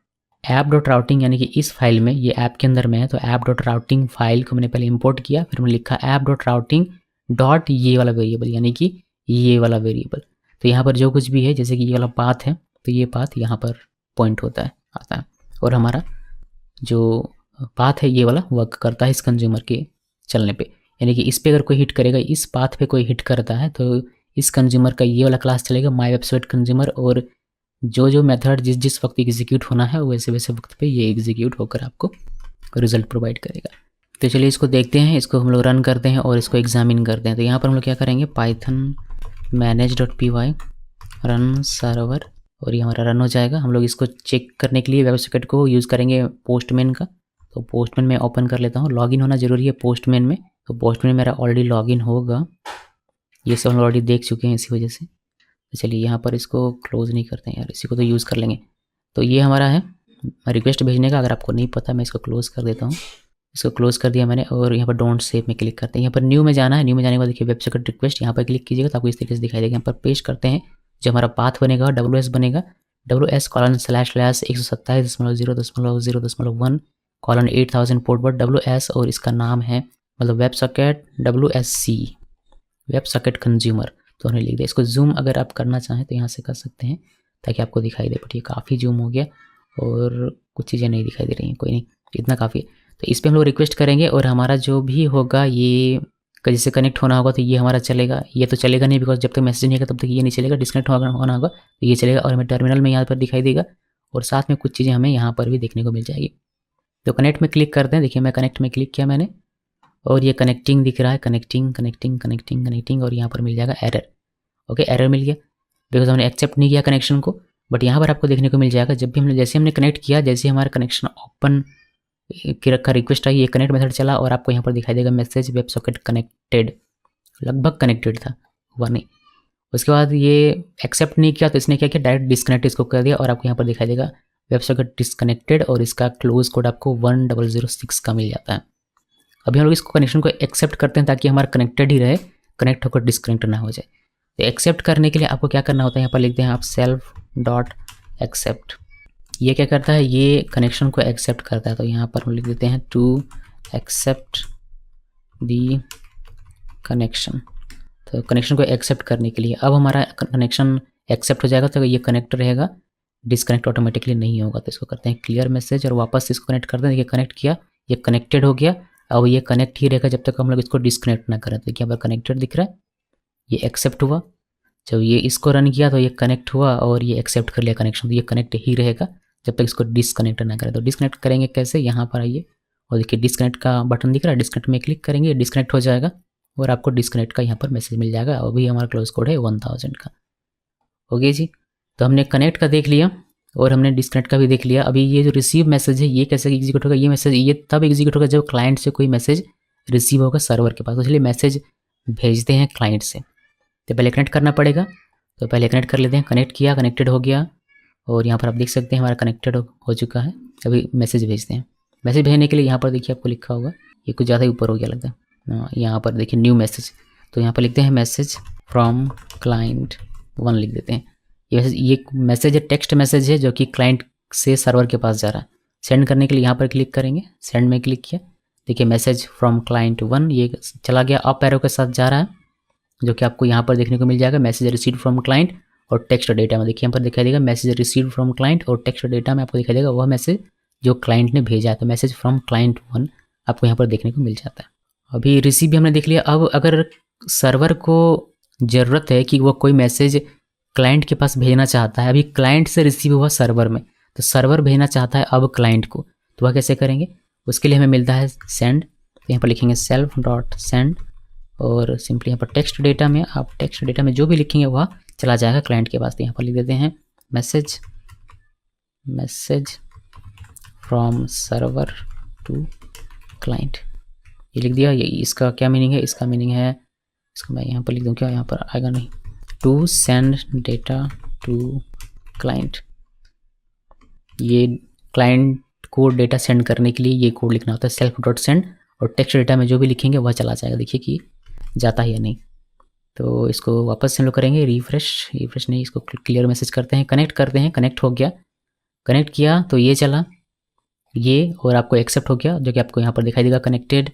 app.routing यानी कि इस फाइल में, ये ऐप के अंदर में है तो app.routing फाइल को मैंने पहले इंपोर्ट किया, फिर मैंने लिखा app.routing डॉट ये वाला वेरिएबल यानी कि ये वाला वेरिएबल। तो यहाँ पर जो कुछ भी है, जैसे कि ये वाला पाथ है तो ये पाथ यहाँ पर पॉइंट होता है, आता है, और हमारा जो पाथ है ये वाला वर्क करता है इस कंज्यूमर के चलने पे। यानी कि इस पर अगर कोई हिट करेगा, इस पाथ पे कोई हिट करता है तो इस कंज्यूमर का ये वाला क्लास चलेगा माई वेबसाइट कंज्यूमर, और जो मेथड जिस वक्त एग्जीक्यूट होना है वैसे वक्त पे ये एग्जीक्यूट होकर आपको रिजल्ट प्रोवाइड करेगा। तो चलिए इसको देखते हैं, इसको हम लोग रन करते हैं और इसको एग्जामिन करते हैं। तो यहाँ पर हम लोग क्या करेंगे, पाइथन manage.py रन सर्वर, और ये हमारा रन हो जाएगा। हम लोग इसको चेक करने के लिए वेब सॉकेट को यूज़ करेंगे पोस्टमैन का। तो पोस्टमैन में ओपन कर लेता हूँ, लॉगिन होना जरूरी है पोस्टमैन में, तो पोस्टमैन मेरा ऑलरेडी लॉगिन होगा, ये सब हम ऑलरेडी देख चुके हैं इसी वजह से। तो चलिए यहाँ पर इसको क्लोज नहीं करते हैं यार, इसी को तो यूज़ कर लेंगे। तो ये हमारा है रिक्वेस्ट भेजने का, अगर आपको नहीं पता मैं इसको क्लोज कर देता हूँ। इसको क्लोज कर दिया मैंने और यहाँ पर डोंट सेव में क्लिक करते हैं। यहाँ पर न्यू में जाना है, न्यू में जाने के बाद देखिए वेब सॉकेट रिक्वेस्ट, यहाँ पर क्लिक कीजिएगा तो आपको इस तरीके से दिखाई देगा। यहाँ पर पेस्ट करते हैं, जो हमारा पाथ बनेगा WS बनेगा WS://100.0.0.1:8000 पोर्ट पर WS, और इसका नाम है मतलब web socket WSC web socket consumer, तो हमने लिख दिया। इसको जूम अगर आप करना चाहें तो यहाँ से कर सकते हैं ताकि आपको दिखाई दे, बट ये काफ़ी जूम हो गया और कुछ चीज़ें नहीं दिखाई दे रही हैं, कोई नहीं, इतना काफ़ी है। तो इस पर हम लोग रिक्वेस्ट करेंगे और हमारा जो भी होगा ये जैसे कनेक्ट होना होगा तो ये हमारा चलेगा, ये तो चलेगा नहीं बिकॉज जब तक मैसेज नहीं आएगा तब तक ये नहीं चलेगा। डिस्कनेक्ट होना होगा तो ये चलेगा और हमें टर्मिनल में यहाँ पर दिखाई देगा और साथ में कुछ चीज़ें हमें यहाँ पर भी देखने को मिल जाएगी। तो कनेक्ट में क्लिक करते हैं, देखिए मैं कनेक्ट में क्लिक किया मैंने और ये कनेक्टिंग दिख रहा है, कनेक्टिंग, और यहाँ पर मिल जाएगा एरर। ओके, एरर मिल गया। बिकॉज हमने एक्सेप्ट नहीं किया कनेक्शन को। बट यहाँ पर आपको देखने को मिल जाएगा जब भी हमने जैसे हमने कनेक्ट किया, जैसे हमारा कनेक्शन ओपन का रिक्वेस्ट आई, ये कनेक्ट मेथड चला और आपको यहाँ पर दिखाई देगा मैसेज वेब सॉकेट कनेक्टेड, लगभग कनेक्टेड था, हुआ नहीं। उसके बाद ये एक्सेप्ट नहीं किया तो इसने क्या किया, डायरेक्ट डिस्कनेक्ट इसको कर दिया और आपको यहाँ पर दिखाई देगा वेब सॉकेट डिस्कनेक्टेड और इसका क्लोज कोड आपको 1006 का मिल जाता है। अभी हम लोग इसको कनेक्शन को एक्सेप्ट करते हैं ताकि हमारा कनेक्टेड ही रहे, कनेक्ट होकर डिस्कनेक्ट ना हो जाए। तो एक्सेप्ट करने के लिए आपको क्या करना होता है, यहाँ पर लिखते हैं आप सेल्फ डॉट एक्सेप्ट। ये क्या करता है, ये कनेक्शन को एक्सेप्ट करता है। तो यहाँ पर हम लिख देते हैं टू एक्सेप्ट दी कनेक्शन। तो कनेक्शन को एक्सेप्ट करने के लिए अब हमारा कनेक्शन एक्सेप्ट हो जाएगा तो ये कनेक्ट रहेगा, डिस्कनेक्ट ऑटोमेटिकली नहीं होगा। तो इसको करते हैं क्लियर मैसेज और वापस इसको कनेक्ट करते हैं। देखिए कनेक्ट किया, ये कनेक्टेड हो गया। अब ये कनेक्ट ही रहेगा जब तक हम लोग इसको डिस्कनेक्ट ना करें। देखिए यहाँ पर कनेक्टेड दिख रहा है, ये एक्सेप्ट हुआ। जब ये इसको रन किया तो ये कनेक्ट हुआ और ये एक्सेप्ट कर लिया कनेक्शन, तो ये कनेक्ट ही रहेगा जब तक इसको डिस्कनेक्ट ना करें। तो डिस्कनेक्ट करेंगे कैसे, यहाँ पर आइए और देखिए डिस्कनेक्ट का बटन दिख रहा है, डिस्कनेक्ट में क्लिक करेंगे, डिस्कनेक्ट हो जाएगा और आपको डिस्कनेक्ट का यहाँ पर मैसेज मिल जाएगा। अभी हमारा क्लोज कोड है 1000 का। ओके जी, तो हमने कनेक्ट का देख लिया और हमने डिस्कनेक्ट का भी देख लिया। अभी ये जो रिसीव मैसेज है ये कैसे एग्जीक्यूट होगा, ये मैसेज ये तब एग्जीक्यूट होगा जब क्लाइंट से कोई मैसेज रिसीव होगा सर्वर के पास, तो इसलिए मैसेज भेजते हैं क्लाइंट से। तो पहले कनेक्ट करना पड़ेगा, तो पहले कनेक्ट कर लेते हैं। कनेक्ट किया, कनेक्टेड हो गया और यहाँ पर आप देख सकते हैं हमारा कनेक्टेड हो चुका है। अभी मैसेज भेजते हैं। मैसेज भेजने के लिए यहाँ पर देखिए आपको लिखा होगा, ये कुछ ज़्यादा ही ऊपर हो गया लगता है। यहाँ पर देखिए न्यू मैसेज, तो यहाँ पर लिखते हैं मैसेज फ्रॉम क्लाइंट 1 लिख देते हैं। ये मैसेज है, टेक्स्ट मैसेज है जो कि क्लाइंट से सर्वर के पास जा रहा है। सेंड करने के लिए यहाँ पर क्लिक करेंगे, सेंड में क्लिक किया, देखिए मैसेज फ्रॉम क्लाइंट 1 ये चला गया, अप एरो के साथ जा रहा है जो कि आपको यहाँ पर देखने को मिल जाएगा। मैसेज रिसीव्ड फ्रॉम क्लाइंट और टेक्स्ट डेटा में देखिए यहाँ पर दिखाई देगा मैसेज रिसीव्ड फ्रॉम क्लाइंट और टेक्स्ट डेटा में आपको दिखाई देगा वह मैसेज जो क्लाइंट ने भेजा है। तो मैसेज फ्रॉम क्लाइंट 1 आपको यहाँ पर देखने को मिल जाता है। अभी रिसीव भी हमने देख लिया। अब अगर सर्वर को ज़रूरत है कि वो कोई मैसेज क्लाइंट के पास भेजना चाहता है, अभी क्लाइंट से रिसीव हुआ सर्वर में, तो सर्वर भेजना चाहता है अब क्लाइंट को, तो वह कैसे करेंगे, उसके लिए हमें मिलता है सेंड। तो यहाँ पर लिखेंगे सेल्फ डॉट सेंड और सिंपली यहाँ पर टेक्स्ट डेटा में आप टेक्स्ट डेटा में जो भी लिखेंगे वह चला जाएगा क्लाइंट के पास। तो यहाँ पर लिख देते हैं message from server to client, ये लिख दिया। ये इसका क्या मीनिंग है, इसका मीनिंग है, इसको मैं यहाँ पर लिख दूँ क्या, यहाँ पर आएगा नहीं, to send data to client. ये क्लाइंट को डेटा सेंड करने के लिए ये कोड लिखना होता है सेल्फ डॉट सेंड और टेक्स्ट डेटा में जो भी लिखेंगे वह चला जाएगा। देखिए कि जाता है या नहीं। तो इसको वापस से हम लोग करेंगे रिफ्रेश नहीं, इसको क्लियर मैसेज करते हैं, कनेक्ट करते हैं। कनेक्ट हो गया, कनेक्ट किया तो ये चला ये और आपको एक्सेप्ट हो गया जो कि आपको यहाँ पर दिखाई देगा कनेक्टेड।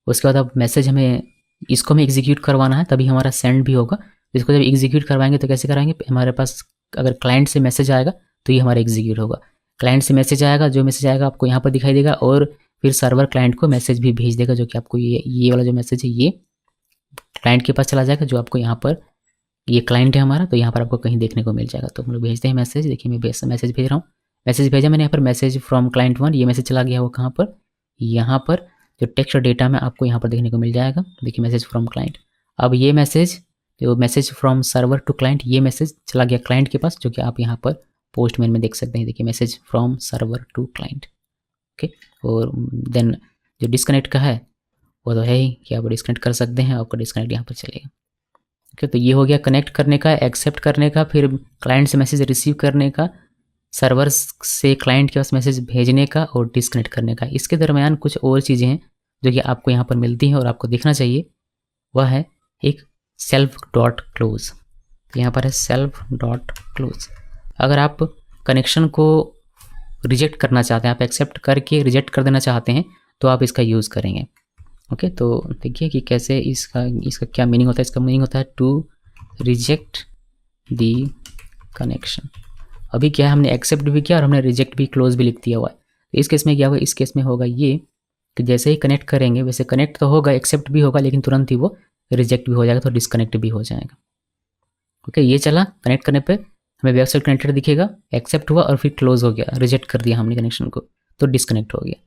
उसके बाद अब मैसेज हमें इसको हमें एग्जीक्यूट करवाना है तभी हमारा सेंड भी होगा। इसको जब एग्जीक्यूट करवाएंगे तो कैसे कराएंगे, हमारे पास अगर क्लाइंट से मैसेज आएगा तो ये हमारा एग्जीक्यूट होगा। क्लाइंट से मैसेज आएगा, जो मैसेज आएगा आपको यहाँ पर दिखाई देगा और फिर सर्वर क्लाइंट को मैसेज भी भेज देगा जो कि आपको ये वाला जो मैसेज है ये क्लाइंट के पास चला जाएगा, जो आपको यहाँ पर ये क्लाइंट है हमारा, तो यहाँ पर आपको कहीं देखने को मिल जाएगा। तो हम लोग भेजते हैं मैसेज। देखिए मैं मैसेज भेज रहा हूँ, मैसेज भेजा मैंने यहाँ पर मैसेज फ्रॉम क्लाइंट 1, ये मैसेज चला गया वो कहाँ पर, यहाँ पर जो टेक्स्ट डेटा में आपको यहाँ पर देखने को मिल जाएगा। देखिए मैसेज फ्रॉम क्लाइंट। अब ये मैसेज जो message from server to client, ये मैसेज चला गया क्लाइंट के पास जो कि आप यहाँ पर पोस्टमैन में देख सकते हैं। देखिए message from server to client. Okay, और देन जो डिस्कनेक्ट का है वो तो है ही कि आप डिस्कनेक्ट कर सकते हैं, आपका डिस्कनेक्ट यहाँ पर चलेगा। ओके, तो ये हो गया कनेक्ट करने का, एक्सेप्ट करने का, फिर क्लाइंट से मैसेज रिसीव करने का, सर्वर से क्लाइंट के पास मैसेज भेजने का और डिस्कनेक्ट करने का। इसके दरमियान कुछ और चीज़ें हैं जो कि आपको यहाँ पर मिलती हैं और आपको दिखना चाहिए, वह है एक सेल्फ डॉट क्लोज। यहाँ पर है सेल्फ डॉट क्लोज। अगर आप कनेक्शन को रिजेक्ट करना चाहते हैं, आप एक्सेप्ट करके रिजेक्ट कर देना चाहते हैं तो आप इसका यूज़ करेंगे। ओके, तो देखिए कि कैसे इसका क्या मीनिंग होता है। इसका मीनिंग होता है टू रिजेक्ट दी कनेक्शन। अभी क्या है, हमने एक्सेप्ट भी किया और हमने रिजेक्ट भी क्लोज भी लिख दिया हुआ है। तो इस केस में क्या होगा, इस केस में होगा ये कि जैसे ही कनेक्ट करेंगे वैसे कनेक्ट तो होगा, एक्सेप्ट भी होगा, लेकिन तुरंत ही वो रिजेक्ट भी हो जाएगा, तो डिस्कनेक्ट भी हो जाएगा। ओके, ये चला, कनेक्ट करने पे हमें वेबसाइट कनेक्टेड दिखेगा, एक्सेप्ट हुआ और फिर क्लोज हो गया, रिजेक्ट कर दिया हमने कनेक्शन को तो डिस्कनेक्ट हो गया।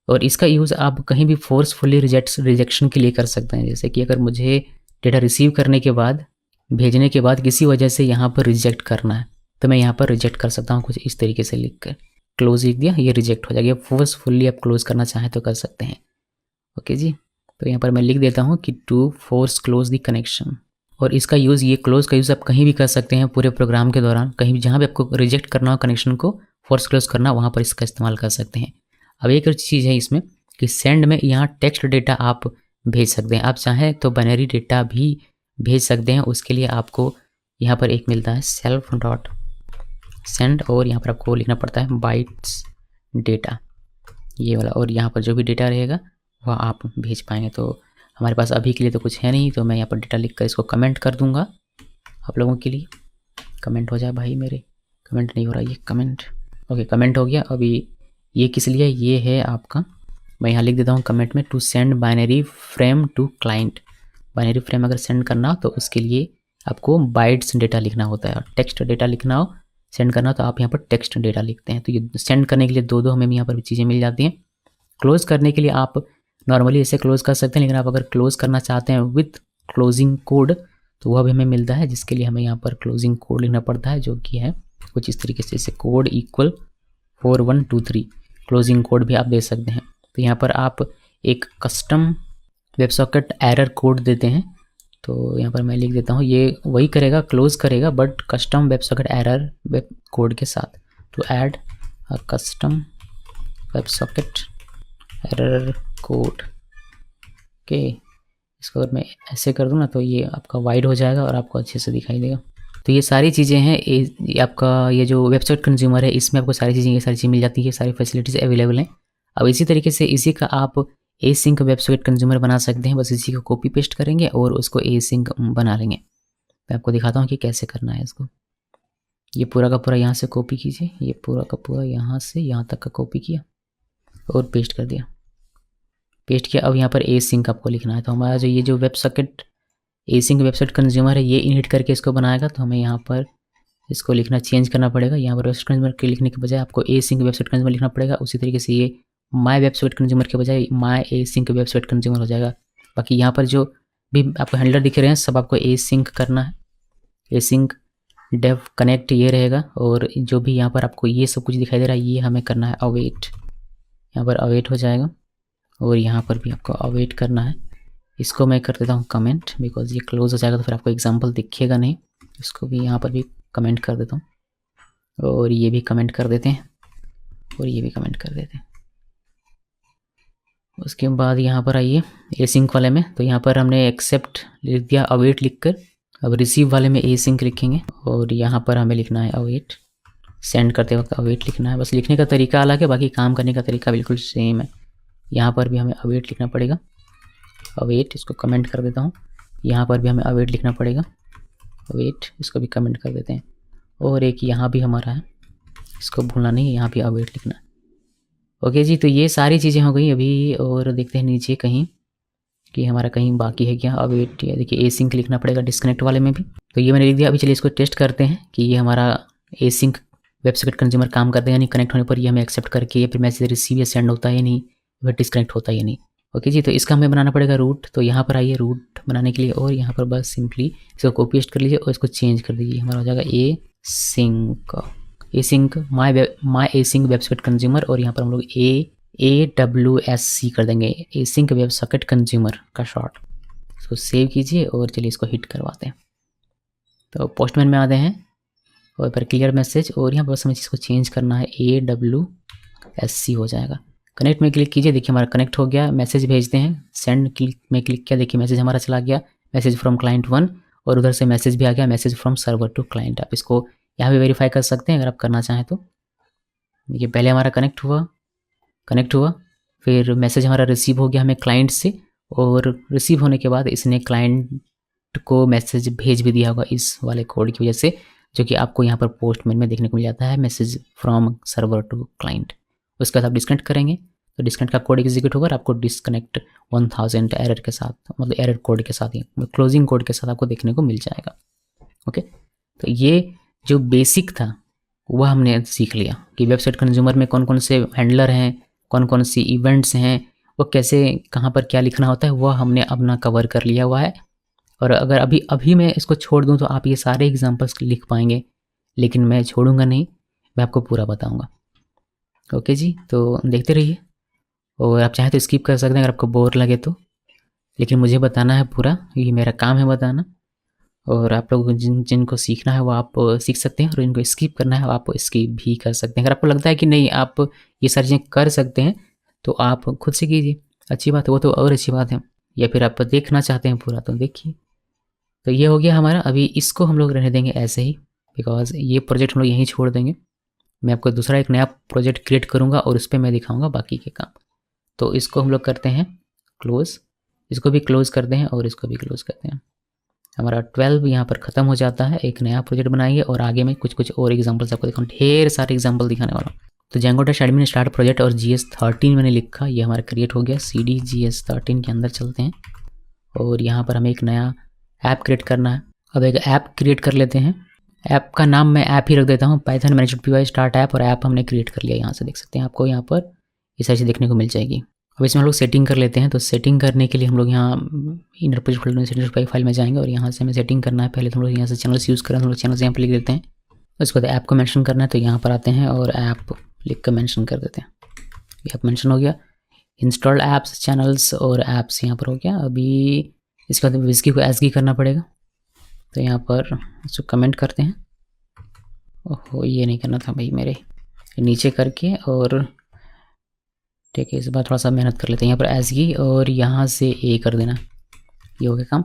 और इसका यूज़ आप कहीं भी फोर्सफुली रिजेक्शन के लिए कर सकते हैं। जैसे कि अगर मुझे डेटा रिसीव करने के बाद भेजने के बाद किसी वजह से यहाँ पर रिजेक्ट करना है, तो मैं यहाँ पर रिजेक्ट कर सकता हूँ कुछ इस तरीके से लिख कर। क्लोज लिख दिया, ये रिजेक्ट हो जाएगा। फोर्सफुली आप क्लोज करना चाहें तो कर सकते हैं। ओके जी, तो यहाँ पर मैं लिख देता हूँ कि to force close the connection. और इसका यूज़, ये क्लोज का यूज़ आप कहीं भी कर सकते हैं पूरे प्रोग्राम के दौरान। कहीं भी जहाँ भी आपको रिजेक्ट करना हो कनेक्शन को, फोर्स क्लोज करना, वहाँ पर इसका इस्तेमाल कर सकते हैं। अब एक और चीज़ है इसमें कि सेंड में यहाँ टेक्स्ट डेटा आप भेज सकते हैं। आप चाहें तो बाइनरी डेटा भी भेज सकते हैं। उसके लिए आपको यहाँ पर एक मिलता है सेल्फ डॉट सेंड, और यहाँ पर आपको लिखना पड़ता है बाइट्स डेटा, ये वाला। और यहाँ पर जो भी डेटा रहेगा वह आप भेज पाएंगे। तो हमारे पास अभी के लिए तो कुछ है नहीं, तो मैं यहाँ पर डेटा लिख कर इसको कमेंट कर दूंगा आप लोगों के लिए। कमेंट हो जाए भाई, मेरे कमेंट नहीं हो रहा, ये कमेंट। ओके, कमेंट हो गया। अभी ये किस लिए, ये है आपका, मैं यहाँ लिख देता हूँ कमेंट में, to send binary frame to client. Binary frame अगर सेंड करना हो तो उसके लिए आपको बाइट्स डेटा लिखना होता है। और टेक्स्ट डेटा लिखना हो, सेंड करना हो, तो आप यहाँ पर टेक्स्ट डेटा लिखते हैं। तो ये सेंड करने के लिए दो हमें यहाँ पर चीज़ें मिल जाती हैं। क्लोज करने के लिए आप नॉर्मली इसे क्लोज कर सकते हैं, लेकिन आप अगर क्लोज करना चाहते हैं विथ क्लोजिंग कोड तो वह भी हमें मिलता है, जिसके लिए हमें यहाँ पर क्लोजिंग कोड लिखना पड़ता है, जो कि है कुछ इस तरीके से, इसे कोड इक्वल 4123। क्लोजिंग कोड भी आप दे सकते हैं। तो यहाँ पर आप एक कस्टम वेबसॉकेट एरर कोड देते हैं। तो यहाँ पर मैं लिख देता हूँ, ये वही करेगा, क्लोज करेगा, but custom websocket error web code के साथ। To add a custom websocket error code के, इसको अगर मैं ऐसे कर दूँ ना तो ये आपका वाइड हो जाएगा और आपको अच्छे से दिखाई देगा। तो ये सारी चीज़ें हैं, ये आपका ये जो वेबसाइट कंज्यूमर है, इसमें आपको सारी चीज़ें मिल जाती है, सारी फैसिलिटीज़ अवेलेबल हैं। अब इसी तरीके से इसी का आप एसिंक वेबसाइट कंज्यूमर बना सकते हैं। बस इसी को कॉपी पेस्ट करेंगे और उसको एसिंक बना लेंगे। मैं आपको दिखाता हूँ कि कैसे करना है इसको। ये पूरा का पूरा यहाँ से कॉपी कीजिए, ये पूरा का पूरा यहाँ से यहाँ तक का कॉपी किया और पेस्ट कर दिया। पेस्ट किया। अब यहाँ पर एसिंक आपको लिखना है। तो हमारा जो ये जो वेबसॉकेट एसिंक वेबसाइट कंज्यूमर है, ये इनहिट करके इसको बनाएगा। तो हमें यहाँ पर इसको लिखना चेंज करना पड़ेगा। यहाँ पर वेबसाइट कंज्यूमर के लिखने के बजाय आपको एसिंक वेबसाइट कंज्यूमर लिखना पड़ेगा। उसी तरीके से ये माय वेबसाइट कंज्यूमर के बजाय माय एसिंक वेबसाइट कंज्यूमर हो जाएगा। बाकी यहाँ पर जो भी आपको हैंडलर दिख रहे हैं सब आपको एसिंक करना है। एसिंक डेव कनेक्ट ये रहेगा, और जो भी यहाँ पर आपको ये सब कुछ दिखाई दे रहा है ये हमें करना है अवेट। यहाँ पर अवेट हो जाएगा और यहाँ पर भी आपको अवेट करना है। इसको मैं कर देता हूँ कमेंट, बिकॉज ये क्लोज हो जाएगा तो फिर आपको एग्जाम्पल दिखेगा नहीं। इसको भी यहाँ पर भी कमेंट कर देता हूँ और ये भी कमेंट कर देते हैं और ये भी कमेंट कर देते हैं। उसके बाद यहाँ पर आइए एसिंक वाले में। तो यहाँ पर हमने एक्सेप्ट लिख दिया अवेट लिखकर। अब रिसीव वाले में एसिंक लिखेंगे और यहाँ पर हमें लिखना है अवेट। सेंड करते वक्त अवेट लिखना है। बस लिखने का तरीका अलग है, बाकी काम करने का तरीका बिल्कुल सेम है। यहाँ पर भी हमें अवेट लिखना पड़ेगा, अवेट। इसको कमेंट कर देता हूँ। यहाँ पर भी हमें अवेट लिखना पड़ेगा, अवेट। इसको भी कमेंट कर देते हैं। और एक यहाँ भी हमारा है, इसको भूलना नहीं है, यहाँ भी अवेट लिखना है। ओके जी, तो ये सारी चीज़ें हो गई अभी। और देखते हैं नीचे कहीं कि हमारा कहीं बाकी है क्या। अवेट, देखिए एसिंक लिखना पड़ेगा डिस्कनेक्ट वाले में भी। तो ये मैंने लिख दिया। अभी चलिए इसको टेस्ट करते हैं कि ये हमारा एसिंक वेबसाइट कंज्यूमर काम करता है या नहीं। कनेक्ट होने पर ये हमें एक्सेप्ट करके या फिर मैसेज रिसीव या सेंड होता है या नहीं, फिर डिस्कनेक्ट होता है या नहीं। ओके जी, तो इसका हमें बनाना पड़ेगा रूट। तो यहाँ पर आइए रूट बनाने के लिए, और यहाँ पर बस सिंपली इसको कॉपी पेस्ट कर लीजिए और इसको चेंज कर दीजिए। हमारा हो जाएगा async my async website consumer, और यहाँ पर हम लोग AWSC कर देंगे, एसिंक वेब सॉकेट कंज्यूमर का शॉर्ट। इसको सेव कीजिए और चलिए इसको हिट करवाते हैं। तो पोस्टमैन में आते हैं और पर क्लियर मैसेज, और यहाँ पर बस हमें इसको चेंज करना है, AWSC हो जाएगा। कनेक्ट में क्लिक कीजिए, देखिए हमारा कनेक्ट हो गया। मैसेज भेजते हैं, सेंड में क्लिक किया, देखिए मैसेज हमारा चला गया, मैसेज फ्रॉम क्लाइंट 1, और उधर से मैसेज भी आ गया, message from server to client. आप इसको यहाँ भी वेरीफाई कर सकते हैं अगर आप करना चाहें तो। देखिए पहले हमारा कनेक्ट हुआ, फिर मैसेज हमारा रिसीव हो गया हमें क्लाइंट से, और रिसीव होने के बाद इसने क्लाइंट को मैसेज भेज भी दिया होगा इस वाले कोड की वजह से, जो कि आपको यहाँ पर पोस्टमैन में देखने को मिल जाता है, message from server to client. उसके बाद आप डिस्कनेक्ट करेंगे तो डिस्कनेक्ट का कोड एग्जीक्यूट होगा और आपको डिस्कनेक्ट 1000 एरर के साथ, मतलब एरर कोड के साथ, क्लोजिंग कोड के साथ आपको देखने को मिल जाएगा। ओके, तो ये जो बेसिक था वह हमने सीख लिया कि वेबसाइट कंज्यूमर में कौन कौन से हैंडलर हैं, कौन कौन सी इवेंट्स हैं, वो कैसे कहाँ पर क्या लिखना होता है, वह हमने अपना कवर कर लिया हुआ है। और अगर अभी अभी मैं इसको छोड़ दूँ तो आप ये सारे एग्जाम्पल्स लिख पाएंगे, लेकिन मैं छोड़ूंगा नहीं, मैं आपको पूरा बताऊंगा। ओके जी, तो देखते रहिए, और आप चाहें तो स्किप कर सकते हैं अगर आपको बोर लगे तो, लेकिन मुझे बताना है पूरा, ये मेरा काम है बताना। और आप लोग जिनको सीखना है वो आप सीख सकते हैं, और इनको स्किप करना है आप स्किप भी कर सकते हैं। अगर आपको लगता है कि नहीं आप ये सारी चीज़ें कर सकते हैं तो आप खुद से कीजिए, अच्छी बात है, वो तो और अच्छी बात है। या फिर आप देखना चाहते हैं पूरा तो देखिए। तो ये हो गया हमारा, अभी इसको हम लोग रहने देंगे ऐसे ही, बिकॉज ये प्रोजेक्ट हम लोग यहीं छोड़ देंगे। मैं आपको दूसरा एक नया प्रोजेक्ट क्रिएट करूँगा और उस पर मैं दिखाऊँगा बाकी के काम। तो इसको हम लोग करते हैं क्लोज़, इसको भी क्लोज़ करते हैं और इसको भी क्लोज़ करते हैं। हमारा 12 यहाँ पर ख़त्म हो जाता है। एक नया प्रोजेक्ट बनाएंगे और आगे में कुछ और एग्जांपल्स आपको दिखाऊँ, ढेर सारे एग्जांपल दिखाने वाला हूँ। तो Django dash admin start project और GS13 मैंने लिखा, ये हमारा क्रिएट हो गया। CD GS13 के अंदर चलते हैं और यहाँ पर हमें एक नया ऐप क्रिएट करना है। अब एक ऐप क्रिएट कर लेते हैं, ऐप का नाम मैं ऐप ही रख देता हूँ, पाइथन मैनेज.py स्टार्ट ऐप, और ऐप हमने क्रिएट कर लिया। यहाँ से देख सकते हैं, आपको यहाँ पर ये सारी चीज़ देखने को मिल जाएगी। अब इसमें हम लोग सेटिंग कर लेते हैं। तो सेटिंग करने के लिए हम लोग यहाँ इनर प्रोजेक्ट फोल्डर में सेटिंग फाइल में जाएंगे और यहाँ से हमें सेटिंग करना है। पहले तो हम लोग यहाँ से चैनल्स यूज़ करें, हम लोग चैनल्स यहाँ पर लिख देते हैं। उसके बाद ऐप को मेंशन करना है, तो यहाँ पर आते हैं और ऐप लिख कर मेंशन कर देते हैं। ऐप मेंशन हो गया। इंस्टॉल्ड ऐप्स, चैनल्स और ऐप्स यहाँ पर हो गया। अभी इसके बाद विस्की को एसगी करना पड़ेगा, तो यहाँ पर इसको कमेंट करते हैं। ओहो, ये नहीं करना था भाई मेरे, नीचे करके, और ठीक है इस बार थोड़ा सा मेहनत कर लेते हैं। यहाँ पर एसगी और यहाँ से ए कर देना, ये हो गया काम।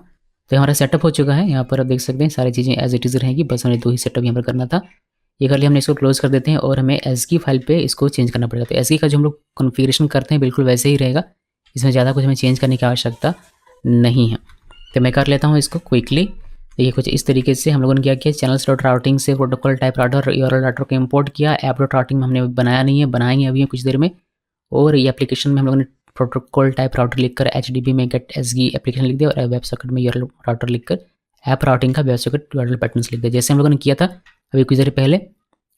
तो हमारा सेटअप हो चुका है। यहाँ पर आप देख सकते हैं सारी चीज़ें एज इट इज़ रहेंगी, बस हमें 2 ही सेटअप यहाँ पर करना था। ये कर लिया हमने, इसको क्लोज कर देते हैं और हमें एसगी फाइल पे इसको चेंज करना पड़ेगा। तो एसगी का जो हम लोग कॉन्फ़िगरेशन करते हैं बिल्कुल वैसे ही रहेगा, इसमें ज़्यादा कुछ हमें चेंज करने की आवश्यकता नहीं है। तो मैं कर लेता हूँ इसको क्विकली। देखिए कुछ इस तरीके से हम लोगों ने क्या किया, चैनल्स डॉट राउटिंग से protocol type router URL router को इम्पोर्ट किया। ऐप डॉट राउटिंग में हमने बनाया नहीं है, बनाएंगे अभी कुछ देर में। और ये एप्लीकेशन में हम लोगों ने प्रोटोकॉल टाइप राउटर लिखकर HDB में गेट एसगी एप्लीकेशन लिख दिया, और वेब सॉकेट में URL राउटर लिखकर ऐप राउटिंग का वेब सॉकेट URL पैटर्न्स लिख दिया, जैसे हम लोगों ने किया था अभी कुछ देर पहले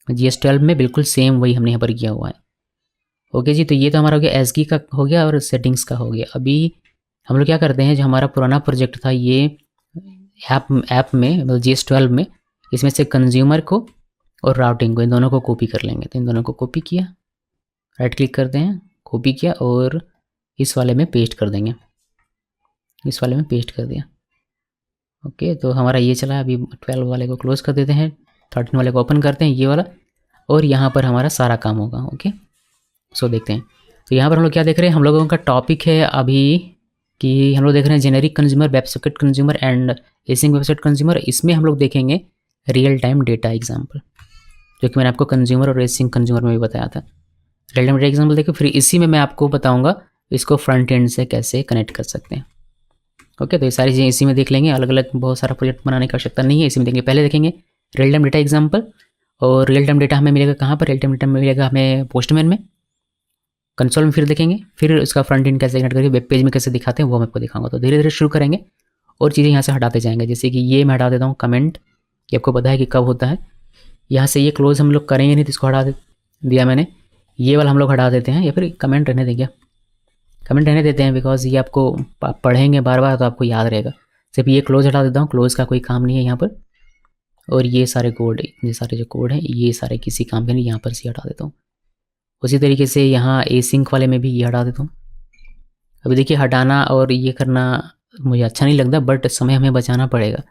GS12 में। बिल्कुल सेम वही हमने यहाँ पर किया हुआ है। ओके जी, तो ये तो हमारा हो गया एसगी का हो गया और सेटिंग्स का हो गया। अभी हम लोग क्या करते हैं, जो हमारा पुराना प्रोजेक्ट था ये ऐप में मतलब GS12 में, इसमें से कंज्यूमर को और राउटिंग को, इन दोनों को कॉपी कर लेंगे। तो इन दोनों को कॉपी किया, राइट क्लिक करते हैं, कॉपी किया और इस वाले में पेस्ट कर देंगे, इस वाले में पेस्ट कर दिया। ओके, तो हमारा ये चला। अभी 12 वाले को क्लोज कर देते हैं, 13 वाले को ओपन करते हैं, ये वाला, और यहाँ पर हमारा सारा काम होगा। ओके, सो देखते हैं। तो यहाँ पर हम लोग क्या देख रहे हैं, हम लोगों का टॉपिक है अभी कि हम लोग देख रहे हैं generic consumer, web socket consumer and async website consumer. इसमें हम लोग देखेंगे रियल टाइम डेटा एग्जाम्पल, जो कि मैंने आपको कंज्यूमर और एसिंक कंज्यूमर में भी बताया था। रियल टाइम डेटा एग्जाम्पल देखो, फिर इसी में मैं आपको बताऊंगा इसको फ्रंट एंड से कैसे कनेक्ट कर सकते हैं। ओके, तो ये सारी चीज़ें इसी में देख लेंगे, अलग अलग बहुत सारा प्रोजेक्ट बनाने की आवश्यकता नहीं है, इसी में देखेंगे। पहले देखेंगे रियल टाइम डेटा एग्जाम्पल, और रियल टाइम डेटा हमें मिलेगा कहाँ पर, रियल टाइम डेटा मिलेगा हमें पोस्टमैन में, कंसोल में फिर देखेंगे, फिर उसका फ्रंट एंड कैसे कनेक्ट करके वेब पेज में कैसे दिखाते हैं वो मैं आपको दिखाऊंगा। तो धीरे धीरे शुरू करेंगे और चीज़ें यहाँ से हटाते जाएंगे, जैसे कि ये मैं हटा देता हूँ कमेंट, ये आपको पता है कि कब होता है। यहाँ से ये क्लोज हम लोग करेंगे नहीं, तो इसको हटा दिया मैंने। ये वाला हम लोग हटा देते हैं, या फिर कमेंट रहने देंगे, कमेंट रहने देते हैं, बिकॉज ये आपको पढ़ेंगे बार बार तो आपको याद रहेगा। सिर्फ ये क्लोज हटा देता हूँ, क्लोज का कोई काम नहीं है यहाँ पर। और ये सारे कोड, ये सारे जो कोड हैं ये सारे किसी काम के नहीं, यहाँ पर से हटा देता हूँ। उसी तरीके से यहाँ एसिंक वाले में भी ये हटा देता हूँ। अभी देखिए हटाना और ये करना मुझे अच्छा नहीं लगता, बट समय हमें बचाना पड़ेगा।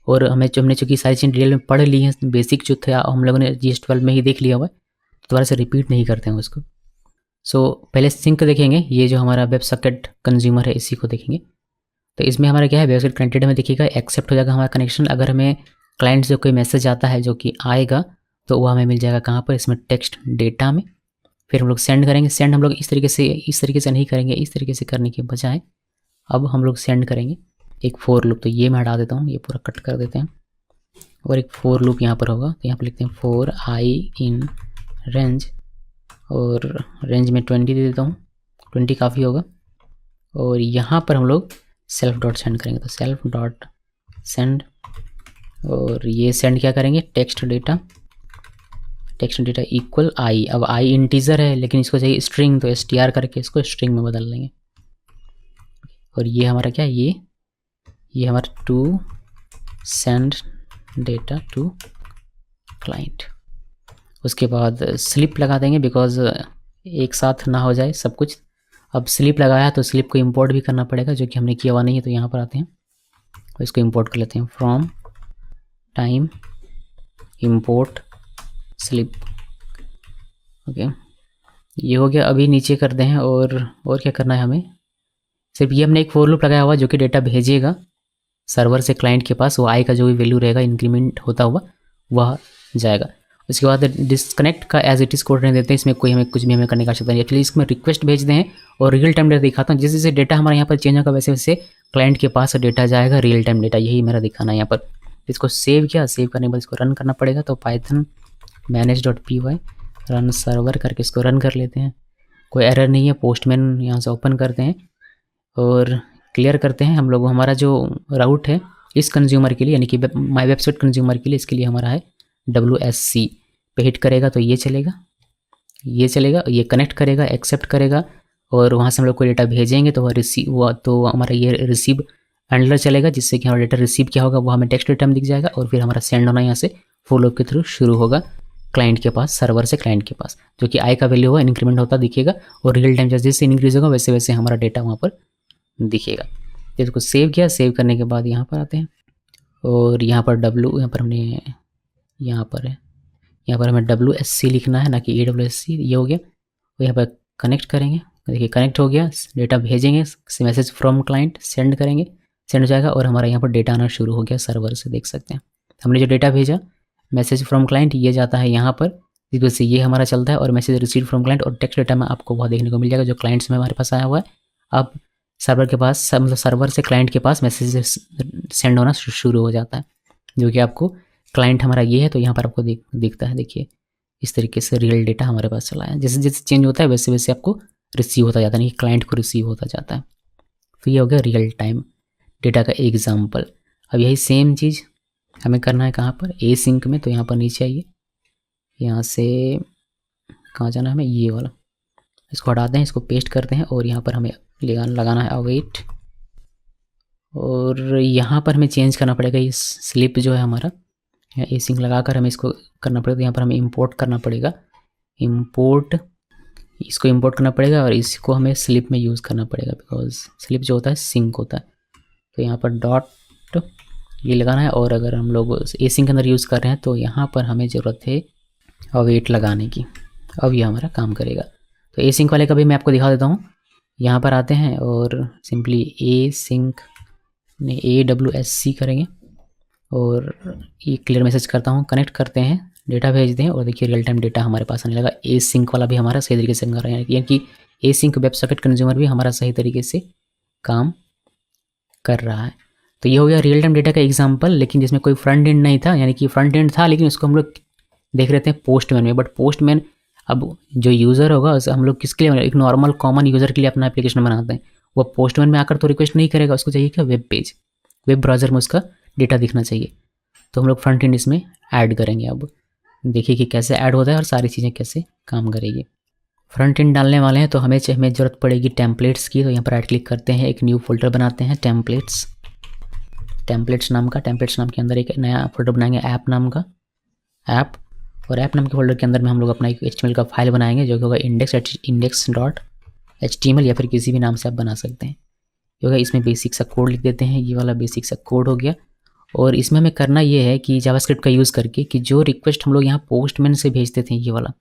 और हमने चूँकि सारी चीज़ें डिटेल में पढ़ ली हैं, बेसिक जो था हम लोगों ने GS12 में ही देख लिया हुआ है, दोबारा से रिपीट नहीं करते हैं उसको। सो पहले सिंक देखेंगे, ये जो हमारा वेब सॉकेट कंज्यूमर है इसी को देखेंगे। तो इसमें हमारा क्या है, वेब सॉकेट कनेक्टेड में देखिएगा एक्सेप्ट हो जाएगा हमारा कनेक्शन। अगर हमें क्लाइंट से कोई मैसेज आता है जो कि आएगा, तो वो हमें मिल जाएगा कहाँ पर, इसमें टेक्स्ट डेटा में। फिर हम लोग सेंड करेंगे। सेंड हम लोग इस तरीके से नहीं करेंगे, इस तरीके से करने के बजाय अब हम लोग सेंड करेंगे एक फॉर लूप। तो ये मैं हटा देता हूँ, ये पूरा कट कर देते हैं, और एक फॉर लूप यहाँ पर होगा। तो यहाँ पर लिखते हैं फॉर आई इन रेंज, और रेंज में 20 दे देता हूँ, 20 काफ़ी होगा। और यहाँ पर हम लोग सेल्फ डॉट सेंड करेंगे, तो सेल्फ डॉट सेंड, और ये सेंड क्या करेंगे, टेक्स्ट डेटा इक्वल आई। अब आई इंटीजर है लेकिन इसको चाहिए स्ट्रिंग, तो str करके इसको स्ट्रिंग में बदल लेंगे। और ये हमारा क्या है, ये हमारा to send data to client. उसके बाद स्लिप लगा देंगे बिकॉज एक साथ ना हो जाए सब कुछ। अब स्लिप लगाया तो स्लिप को इंपोर्ट भी करना पड़ेगा, जो कि हमने किया हुआ नहीं है। तो यहाँ पर आते हैं और इसको इंपोर्ट कर लेते हैं, from time import slip. Okay, ये हो गया। अभी नीचे कर दें और क्या करना है हमें, सिर्फ ये हमने एक फॉर लूप लगाया हुआ जो कि डेटा भेजेगा सर्वर से क्लाइंट के पास। वो आई का जो भी वैल्यू रहेगा इंक्रीमेंट होता हुआ वह जाएगा। उसके बाद डिस्कनेक्ट का एज इट इज़ कोड रहने देते हैं, इसमें कोई हमें कुछ भी हमें करने का आवश्यकता नहीं। एक्चुअली इसमें रिक्वेस्ट भेजते हैं और रियल टाइम डेटा दिखाता हूँ। जैसे जैसे डेटा हमारे यहाँ पर चेंज होगा वैसे वैसे क्लाइंट के पास डेटा जाएगा, रियल टाइम डेटा। यही मेरा दिखाना है यहाँ पर। इसको सेव किया, सेव करने के बाद इसको रन करना पड़ेगा। तो पाइथन manage.py रन सर्वर करके इसको रन कर लेते हैं। कोई एरर नहीं है। पोस्टमैन यहाँ से ओपन करते हैं और क्लियर करते हैं। हम लोग हमारा जो राउट है इस कंज्यूमर के लिए, यानी कि माई वेबसाइट कंज्यूमर के लिए, इसके लिए हमारा है WSC पे हिट करेगा तो ये चलेगा, ये चलेगा, ये कनेक्ट करेगा, एक्सेप्ट करेगा और वहाँ से हम लोग कोई डेटा भेजेंगे तो वह हमारा ये रिसीव हैंडलर चलेगा, जिससे कि हमारा डेटा रिसीव क्या होगा वो हमें टेक्स्ट डेटा में दिख जाएगा और फिर हमारा सेंड होना यहाँ से फॉलो के थ्रू शुरू होगा क्लाइंट के पास, सर्वर से क्लाइंट के पास, जो कि आई का वैल्यू होगा इंक्रीमेंट होता दिखेगा और रियल टाइम जैसे जैसे इंक्रीज होगा वैसे वैसे हमारा डेटा वहाँ पर दिखेगा। तो इसको सेव किया, सेव करने के बाद यहाँ पर आते हैं और यहाँ पर यहाँ पर हमें WSC लिखना है, ना कि AWSC। ये हो गया। और यहाँ पर कनेक्ट करेंगे, देखिए कनेक्ट हो गया। डेटा भेजेंगे, मैसेज फ्रॉम क्लाइंट सेंड करेंगे, सेंड हो जाएगा और हमारा यहाँ पर डेटा आना शुरू हो गया सर्वर से। देख सकते हैं हमने जो डेटा भेजा मैसेज फ्रॉम क्लाइंट, ये जाता है यहाँ पर, इस वजह से ये हमारा चलता है। और मैसेज रिसीव फ्रॉम क्लाइंट और टेक्स्ट डेटा में आपको वह देखने को मिल जाएगा जो क्लाइंट्स में हमारे पास आया हुआ है। अब सर्वर के पास, मतलब सर्वर से क्लाइंट के पास मैसेज सेंड होना शुरू हो जाता है, जो कि आपको क्लाइंट हमारा ये है। तो यहाँ पर आपको दिखता है, देखिए इस तरीके से रियल डेटा हमारे पास चला है। जैसे जैसे चेंज होता है वैसे वैसे आपको रिसीव होता जाता है, यानी क्लाइंट को रिसीव होता जाता है। तो ये हो गया रियल टाइम डेटा का एग्जाम्पल। अब यही सेम चीज़ हमें करना है कहाँ पर, ए सिंक में। तो यहाँ पर नीचे आइए, यहाँ से कहाँ जाना है हमें, ये वाला, इसको हटाते हैं, इसको पेस्ट करते हैं और यहाँ पर हमें लगाना है अवेट। और यहाँ पर हमें चेंज करना पड़ेगा ये स्लिप जो है हमारा, ए सिंक लगाकर हमें इसको करना पड़ेगा। यहाँ पर हमें इंपोर्ट करना पड़ेगा, इसको इंपोर्ट करना पड़ेगा और इसको हमें स्लिप में यूज़ करना पड़ेगा बिकॉज स्लिप जो होता है सिंक होता है। तो यहाँ पर डॉट ये लगाना है। और अगर हम लोग ए सिंक के अंदर यूज़ कर रहे हैं तो यहाँ पर हमें ज़रूरत है अवेट लगाने की। अब ये हमारा काम करेगा। तो ए सिंक वाले का भी मैं आपको दिखा देता हूँ। यहाँ पर आते हैं और सिंपली ए सिंक में AWSC करेंगे और ये क्लियर मैसेज करता हूँ, कनेक्ट करते हैं, डेटा भेजते हैं और देखिए रियल टाइम डेटा हमारे पास आने लगा। ए सिंक वाला भी हमारा सही तरीके से कर रहा है, यानी कि ए सिंक वेब सॉकेट कंज्यूमर भी हमारा सही तरीके से काम कर रहा है। तो ये हो गया रियल टाइम डेटा का एग्जांपल, लेकिन जिसमें कोई फ्रंट एंड नहीं था, यानी कि फ्रंट एंड था लेकिन उसको हम लोग देख रहे थे पोस्टमैन में। बट पोस्टमैन अब जो यूज़र होगा हम लोग किसके लिए, एक नॉर्मल कॉमन यूज़र के लिए अपना एप्लीकेशन बनाते हैं। वो पोस्टमैन में आकर तो रिक्वेस्ट नहीं करेगा, उसको चाहिए क्या, वेब पेज, वेब ब्राउज़र में उसका डेटा दिखना चाहिए। तो हम लोग फ्रंट एंड इसमें ऐड करेंगे। अब देखिए कि कैसे ऐड होता है और सारी चीज़ें कैसे काम करेगी। फ्रंट एंड डालने वाले हैं तो हमें ज़रूरत पड़ेगी टेम्पलेट्स की। तो यहाँ पर राइट क्लिक करते हैं, एक न्यू फोल्डर बनाते हैं टेम्पलेट्स नाम का। टेम्पलेट्स नाम के अंदर एक नया फोल्डर बनाएंगे ऐप नाम का, ऐप। और ऐप नाम के फोल्डर के अंदर में हम लोग अपना एक HTML का फाइल बनाएंगे जो कि होगा index.html या फिर किसी भी नाम से आप बना सकते हैं। क्योंकि इसमें बेसिक सा कोड लिख देते हैं, ये वाला बेसिक सा कोड हो गया। और इसमें हमें करना ये है कि जावास्क्रिप्ट का यूज़ करके कि जो रिक्वेस्ट हम लोग यहाँ पोस्टमैन से भेजते थे ये वाला,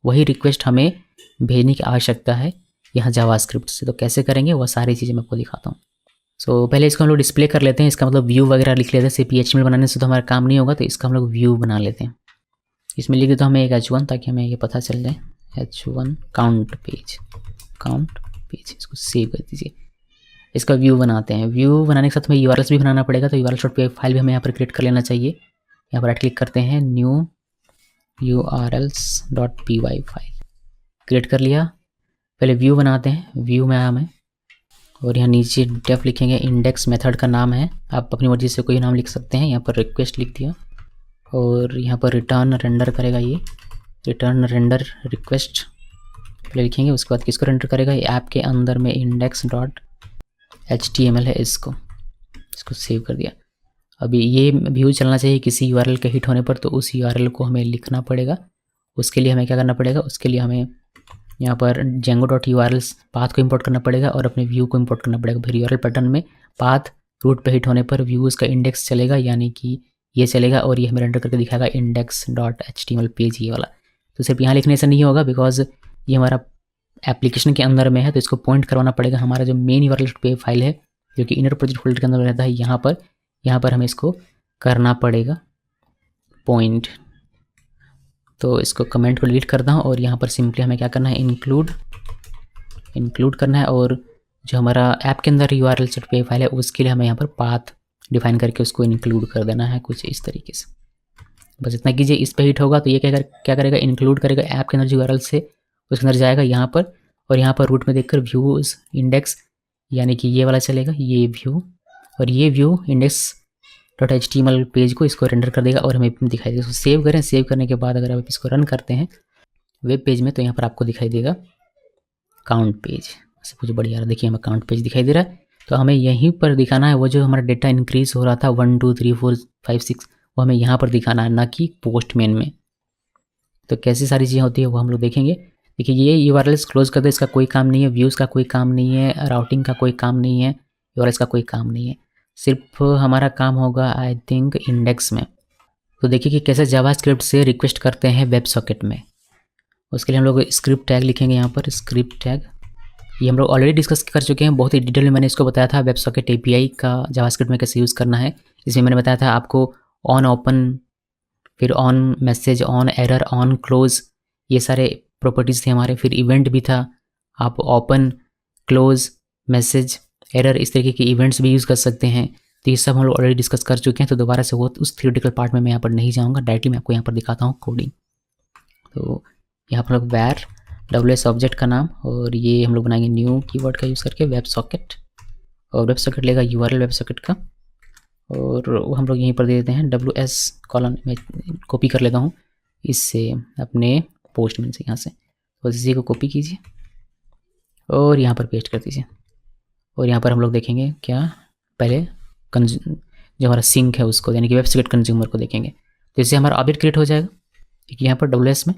वही रिक्वेस्ट हमें भेजने की आवश्यकता है यहाँ जावास्क्रिप्ट से। तो कैसे करेंगे वह सारी चीज़ें मैं आपको दिखाता हूँ। सो पहले इसको हम लोग डिस्प्ले कर लेते हैं, इसका मतलब व्यू वगैरह लिख लेते हैं। सिर्फ HTML बनाने से तो हमारा काम नहीं होगा, तो इसका हम लोग व्यू बना लेते हैं। इसमें लिख देता हूँ हमें एक H1 ताकि हमें ये पता चल जाए, H1 काउंट पेज, इसको सेव कर दीजिए। इसका व्यू बनाते हैं। व्यू बनाने के साथ हमें URLs भी बनाना पड़ेगा, तो urls.py फाइल भी हमें यहाँ पर क्रिएट कर लेना चाहिए। यहाँ पर राइट क्लिक करते हैं, न्यू urls.py फाइल क्रिएट कर लिया। पहले व्यू बनाते हैं, व्यू में आया हमें और यहाँ नीचे डेफ लिखेंगे, इंडेक्स मेथड का नाम है, आप अपनी मर्जी से कोई नाम लिख सकते हैं। यहाँ पर रिक्वेस्ट लिख दिया और यहाँ पर रिटर्न रेंडर करेगा, ये रिटर्न रेंडर रिक्वेस्ट पहले लिखेंगे। उसके बाद किसको रेंडर करेगा, ये ऐप के अंदर में index.html है, इसको इसको सेव कर दिया। अभी ये व्यू चलना चाहिए किसी यूआरएल के हिट होने पर, तो उस यूआरएल को हमें लिखना पड़ेगा। उसके लिए हमें क्या करना पड़ेगा, उसके लिए हमें यहाँ पर django.urls पाथ को इंपोर्ट करना पड़ेगा और अपने व्यू को इंपोर्ट करना पड़ेगा। फिर यूआरएल पैटर्न में पाथ रूट पे हिट होने पर व्यूज़ का इंडेक्स चलेगा, यानी कि ये चलेगा और ये हमें रेंडर करके दिखाएगा index.html पेज ये वाला। तो सिर्फ यहाँ लिखने से नहीं होगा, बिकॉज ये हमारा एप्लीकेशन के अंदर में है, तो इसको पॉइंट करवाना पड़ेगा हमारा जो मेन यूआरएल पे फाइल है जो कि इनर प्रोजेक्ट फोल्डर के अंदर रहता है, यहाँ पर हमें इसको करना पड़ेगा पॉइंट। तो इसको कमेंट को डिलीट करता हूँ और यहाँ पर सिंपली हमें क्या करना है, इंक्लूड करना है। और जो हमारा ऐप के अंदर यूआरएल सेट पे फाइल है उसके लिए हमें यहाँ पर पाथ डिफाइन करके उसको इंक्लूड कर देना है कुछ इस तरीके से। बस इतना कीजिए। इस पे हिट होगा तो ये क्या करेगा, इंक्लूड करेगा ऐप के अंदर जो यूआरएल से उसके अंदर जाएगा यहाँ पर, और यहाँ पर रूट में देखकर व्यूज इंडेक्स यानी कि ये वाला चलेगा, ये व्यू, और ये व्यू index.html पेज को इसको रेंडर कर देगा और हमें दिखाई देगा। इसको सेव करें। सेव करने के बाद अगर आप इसको रन करते हैं वेब पेज में, तो यहाँ पर आपको दिखाई देगा काउंट पेज। ऐसे कुछ बढ़िया देखिए हमें काउंट पेज दिखाई दे रहा है। तो हमें यहीं पर दिखाना है वो जो हमारा डेटा इंक्रीज हो रहा था 1 2 3 4 5 6, वो हमें यहाँ पर दिखाना है, ना कि पोस्टमैन में। तो कैसी सारी चीज़ें होती है वो हम लोग देखेंगे। देखिए ये यूआरएल्स क्लोज कर दे, इसका कोई काम नहीं है, व्यूज़ का कोई काम नहीं है, राउटिंग का कोई काम नहीं है, यूआरएल्स का कोई काम नहीं है। सिर्फ हमारा काम होगा आई थिंक इंडेक्स में। तो देखिए कि कैसे जावास्क्रिप्ट से रिक्वेस्ट करते हैं वेब सॉकेट में। उसके लिए हम लोग स्क्रिप्ट टैग लिखेंगे यहाँ पर, स्क्रिप्ट टैग। ये हम लोग ऑलरेडी डिस्कस कर चुके हैं, बहुत ही डिटेल में मैंने इसको बताया था वेब सॉकेट एपीआई का जावास्क्रिप्ट में कैसे यूज़ करना है। इसमें मैंने बताया था आपको ऑन ओपन, फिर on message, on error, on close, ये सारे प्रॉपर्टीज़ थे हमारे। फिर इवेंट भी था, आप ओपन, क्लोज, मैसेज, एरर इस तरीके के इवेंट्स भी यूज़ कर सकते हैं। तो ये सब हम लोग ऑलरेडी डिस्कस कर चुके हैं, तो दोबारा से वो उस थ्योरेटिकल पार्ट में मैं यहाँ पर नहीं जाऊँगा, डायरेक्टली मैं आपको यहाँ पर दिखाता हूँ कोडिंग। तो यहाँ पर लोग वैर WS ऑब्जेक्ट का नाम, और ये हम लोग बनाएंगे न्यू कीवर्ड का यूज़ करके वेब सॉकेट, और वेब सॉकेट लेगा यूआरएल वेब सॉकेट का, और वो हम लोग यहीं पर दे देते हैं WS कॉलन में कॉपी कर लेता हूँ इससे अपने पोस्टमैन से यहाँ से। तो इसी को कॉपी कीजिए और यहाँ पर पेस्ट कर दीजिए। और यहाँ पर हम लोग देखेंगे क्या, पहले जो हमारा सिंक है उसको, यानी कि वेब सॉकेट कंज्यूमर को देखेंगे। तो इससे हमारा ऑब्जेक्ट क्रिएट हो जाएगा ठीक है यहाँ पर WS में।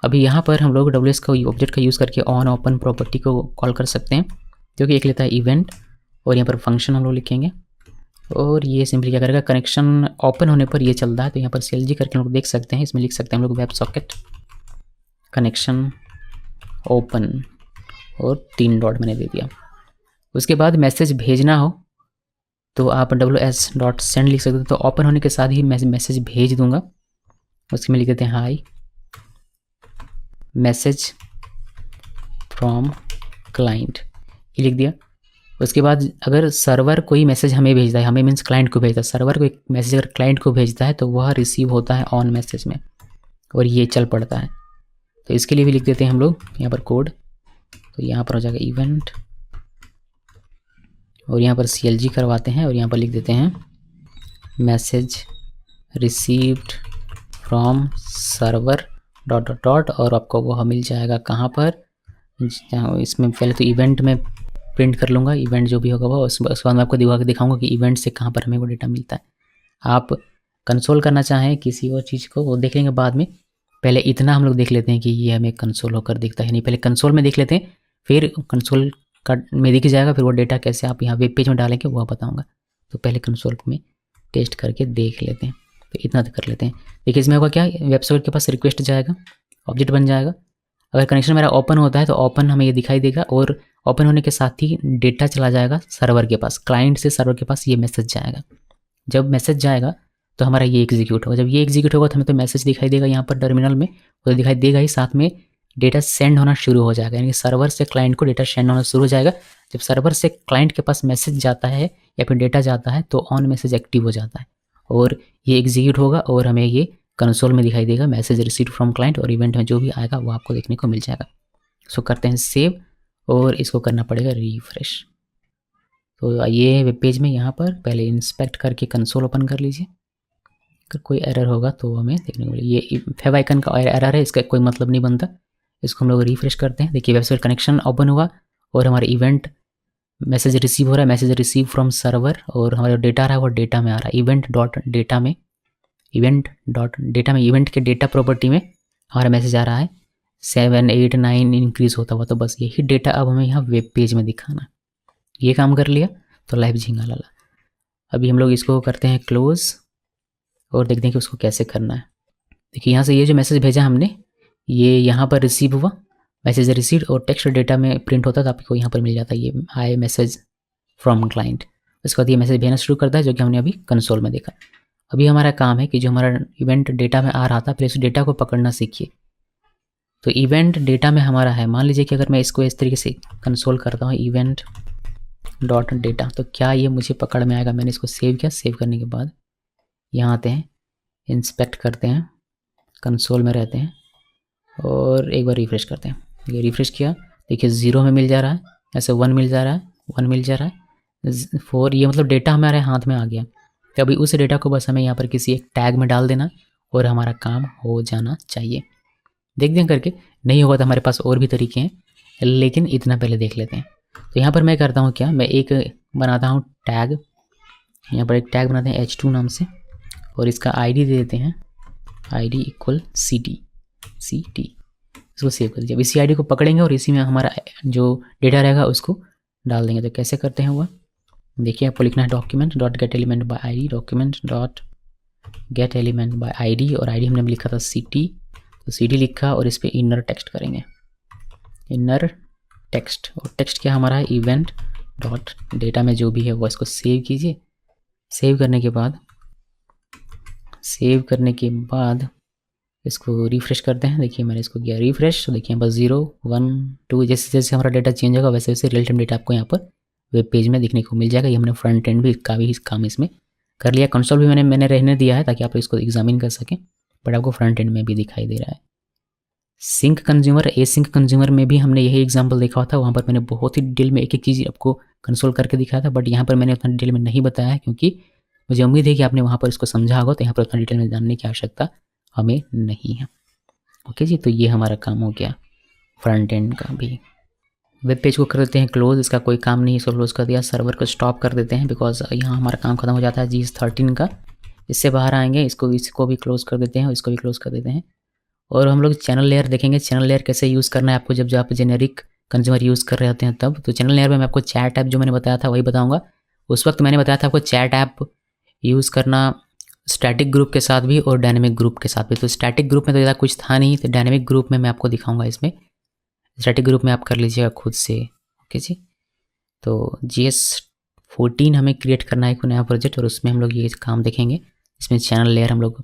अभी यहाँ पर हम लोग WS का ऑब्जेक्ट का यूज़ करके ऑन ओपन प्रॉपर्टी को कॉल कर सकते हैं, जो कि एक लेता है इवेंट, और यहाँ पर फंक्शन हम लोग लिखेंगे। और ये सिंपली क्या करेगा, कनेक्शन ओपन होने पर ये चलता है, तो यहाँ पर CLG करके हम लोग देख सकते हैं। इसमें लिख सकते हैं हम लोग वेब सॉकेट कनेक्शन ओपन, और 3 डॉट मैंने दे दिया। उसके बाद मैसेज भेजना हो तो आप WS.send लिख सकते हो। तो ओपन होने के साथ ही मैं मैसेज भेज दूंगा। उसके में लिख देते हैं हाई मैसेज फ्रॉम क्लाइंट, ये लिख दिया। उसके बाद अगर सर्वर कोई मैसेज हमें भेजता है, हमें मीन्स क्लाइंट को भेजता है, सर्वर को एक मैसेज अगर क्लाइंट को भेजता है तो वह रिसीव होता है ऑन मैसेज में, और ये चल पड़ता है। तो इसके लिए भी लिख देते हैं हम लोग यहाँ पर कोड। तो यहाँ पर हो जाएगा इवेंट, और यहाँ पर CLG करवाते हैं, और यहाँ पर लिख देते हैं message received from server dot dot dot, और आपको वह मिल जाएगा कहाँ पर, इसमें पहले तो इवेंट में प्रिंट कर लूँगा इवेंट जो भी होगा वो। उसके बाद मैं आपको दिखाऊंगा कि इवेंट से कहाँ पर हमें वो डेटा मिलता है। आप कंसोल करना चाहें किसी और चीज़ को, वो देख लेंगे बाद में। पहले इतना हम लोग देख लेते हैं कि ये हमें कंसोल होकर दिखता है नहीं, पहले कंसोल में देख लेते हैं, फिर कंसोल का में दिख जाएगा, फिर वो डेटा कैसे आप यहाँ वेब पेज में डालेंगे वो बताऊँगा। तो पहले कंसोल में टेस्ट करके देख लेते हैं। तो इतना तो कर लेते हैं। देखिए इसमें होगा क्या, वेब सॉकेट के पास रिक्वेस्ट जाएगा, ऑब्जेक्ट बन जाएगा। अगर कनेक्शन मेरा ओपन होता है तो ओपन हमें ये दिखाई देगा, और ओपन होने के साथ ही डेटा चला जाएगा सर्वर के पास, क्लाइंट से सर्वर के पास ये मैसेज जाएगा। जब मैसेज जाएगा तो हमारा ये एग्जीक्यूट होगा। जब ये एग्जीक्यूट होगा तो हमें तो मैसेज दिखाई देगा यहाँ पर टर्मिनल में, तो दिखाई देगा ही, साथ में डेटा सेंड होना शुरू हो जाएगा, यानी कि सर्वर से क्लाइंट को डेटा सेंड होना शुरू हो जाएगा। जब सर्वर से क्लाइंट के पास मैसेज जाता है या फिर डेटा जाता है तो ऑन मैसेज एक्टिव हो जाता है, और ये एग्जीक्यूट होगा, और हमें ये कंसोल में दिखाई देगा मैसेज रिसीव्ड फ्रॉम क्लाइंट, और इवेंट में जो भी आएगा वो आपको देखने को मिल जाएगा। सो करते हैं सेव, और इसको करना पड़ेगा रिफ्रेश। तो ये वेब पेज में यहाँ पर पहले इंस्पेक्ट करके कंसोल ओपन कर लीजिए। अगर कोई एरर होगा तो हमें देखने को मिले। ये फेव आइकन का एरर है, इसका कोई मतलब नहीं बनता। इसको हम लोग रिफ्रेश करते हैं। देखिए वेबसाइट कनेक्शन ओपन हुआ और हमारे इवेंट मैसेज रिसीव हो रहा है, मैसेज रिसीव फ्रॉम सर्वर, और हमारा डेटा आ रहा है वो डेटा में आ रहा है, इवेंट डॉट डेटा में इवेंट के डेटा प्रॉपर्टी में हमारा मैसेज आ रहा है 7 8 9 इंक्रीज होता हुआ। तो बस यही डेटा अब हमें यहाँ वेब पेज में दिखाना है। ये काम कर लिया तो लाइव झींगा लाला। अभी हम लोग इसको करते हैं क्लोज और देखते हैं कि उसको कैसे करना है। देखिए यहाँ से ये जो मैसेज भेजा हमने ये यहाँ पर रिसीव हुआ, मैसेज रिसीव्ड, और टेक्स्ट डेटा में प्रिंट होता है तो आपको यहाँ पर मिल जाता है ये आई मैसेज फ्रॉम क्लाइंट। उसके बाद ये मैसेज भेजना शुरू करता है जो कि हमने अभी कंसोल में देखा। अभी हमारा काम है कि जो हमारा इवेंट डेटा में आ रहा था पहले उस डेटा को पकड़ना सीखिए। तो इवेंट डेटा में हमारा है, मान लीजिए कि अगर मैं इसको इस तरीके से कंसोल करता हूँ इवेंट डॉट डेटा, तो क्या ये मुझे पकड़ में आएगा। मैंने इसको सेव किया, सेव करने के बाद यहाँ आते हैं, इंस्पेक्ट करते हैं, कंसोल में रहते हैं और एक बार रिफ्रेश करते हैं। ये रिफ्रेश किया, देखिए 0 में मिल जा रहा है, ऐसे 1 मिल जा रहा है, 1 मिल जा रहा है, 4, ये मतलब डेटा हमारे हाथ में आ गया। तो अभी उस डेटा को बस हमें यहाँ पर किसी एक टैग में डाल देना और हमारा काम हो जाना चाहिए। देख दें करके, नहीं होगा तो हमारे पास और भी तरीके हैं, लेकिन इतना पहले देख लेते हैं। तो यहाँ पर मैं करता हूँ क्या, मैं एक बनाता हूँ टैग, यहाँ पर एक टैग बनाते हैं h2 नाम से, और इसका ID दे देते हैं ID इक्वल ct, इसको सेव कर दीजिए। अब इसी ID को पकड़ेंगे और इसी में हमारा जो डेटा रहेगा उसको डाल देंगे। तो कैसे करते हैं वह देखिए, आपको लिखना है document dot gate element by ID, document dot gate element by ID, और ID हमने लिखा था ct, तो ct लिखा और इस पर इनर टेक्स्ट करेंगे, इनर टेक्स्ट, और टेक्स्ट क्या हमारा है इवेंट डॉट डेटा में जो भी है वो इसको सेव कीजिए। सेव करने के बाद इसको रिफ्रेश करते हैं। देखिए मैंने इसको किया रिफ्रेश, तो देखिए बस 0 1 2 जैसे जैसे हमारा डेटा चेंज होगा वैसे वैसे रियल टाइम डेटा आपको यहाँ पर वेब पेज में दिखने को मिल जाएगा। ये हमने फ्रंट एंड भी का भी काम इसमें कर लिया, कंसोल भी मैंने रहने दिया है ताकि आप इसको एग्जामिन कर सकें, बट आपको फ्रंट एंड में भी दिखाई दे रहा है। सिंक कंज्यूमर, एसिंक कंज्यूमर में भी हमने यही एग्जाम्पल देखा था, वहाँ पर मैंने बहुत ही डिटेल में एक एक चीज़ आपको कंसोल करके दिखाया था, बट यहाँ पर मैंने उतना डिटेल में नहीं बताया है क्योंकि मुझे उम्मीद है कि आपने वहाँ पर इसको समझा होगा, तो यहाँ पर उतना डिटेल में जानने की आवश्यकता हमें नहीं है। ओके जी, तो ये हमारा काम हो गया फ्रंट एंड का भी। वेब पेज को कर देते हैं क्लोज, इसका कोई काम नहीं, इसको क्लोज कर दिया। सर्वर को स्टॉप कर देते हैं बिकॉज यहाँ हमारा काम खत्म हो जाता है GS13 का, इससे बाहर आएंगे, इसको भी क्लोज कर देते हैं और इसको भी क्लोज कर देते हैं। और हम लोग चैनल लेयर देखेंगे, चैनल लेयर कैसे यूज़ करना है आपको जब आप जेनेरिक कंज्यूमर यूज़ कर रहे होते हैं तब। तो चैनल लेयर में मैं आपको चैट ऐप जो मैंने बताया था वही बताऊँगा। उस वक्त मैंने बताया था आपको चैट ऐप यूज़ करना स्टैटिक ग्रुप के साथ भी और डायनेमिक ग्रुप के साथ भी। तो स्टैटिक ग्रुप में तो ज़्यादा कुछ था नहीं, तो डायनेमिक ग्रुप में मैं आपको दिखाऊंगा। इसमें स्टैटिक ग्रुप में आप कर लीजिएगा खुद से। ओके जी, तो GS14 हमें क्रिएट करना है एक नया प्रोजेक्ट और उसमें हम लोग ये काम देखेंगे। इसमें चैनल लेयर हम लोग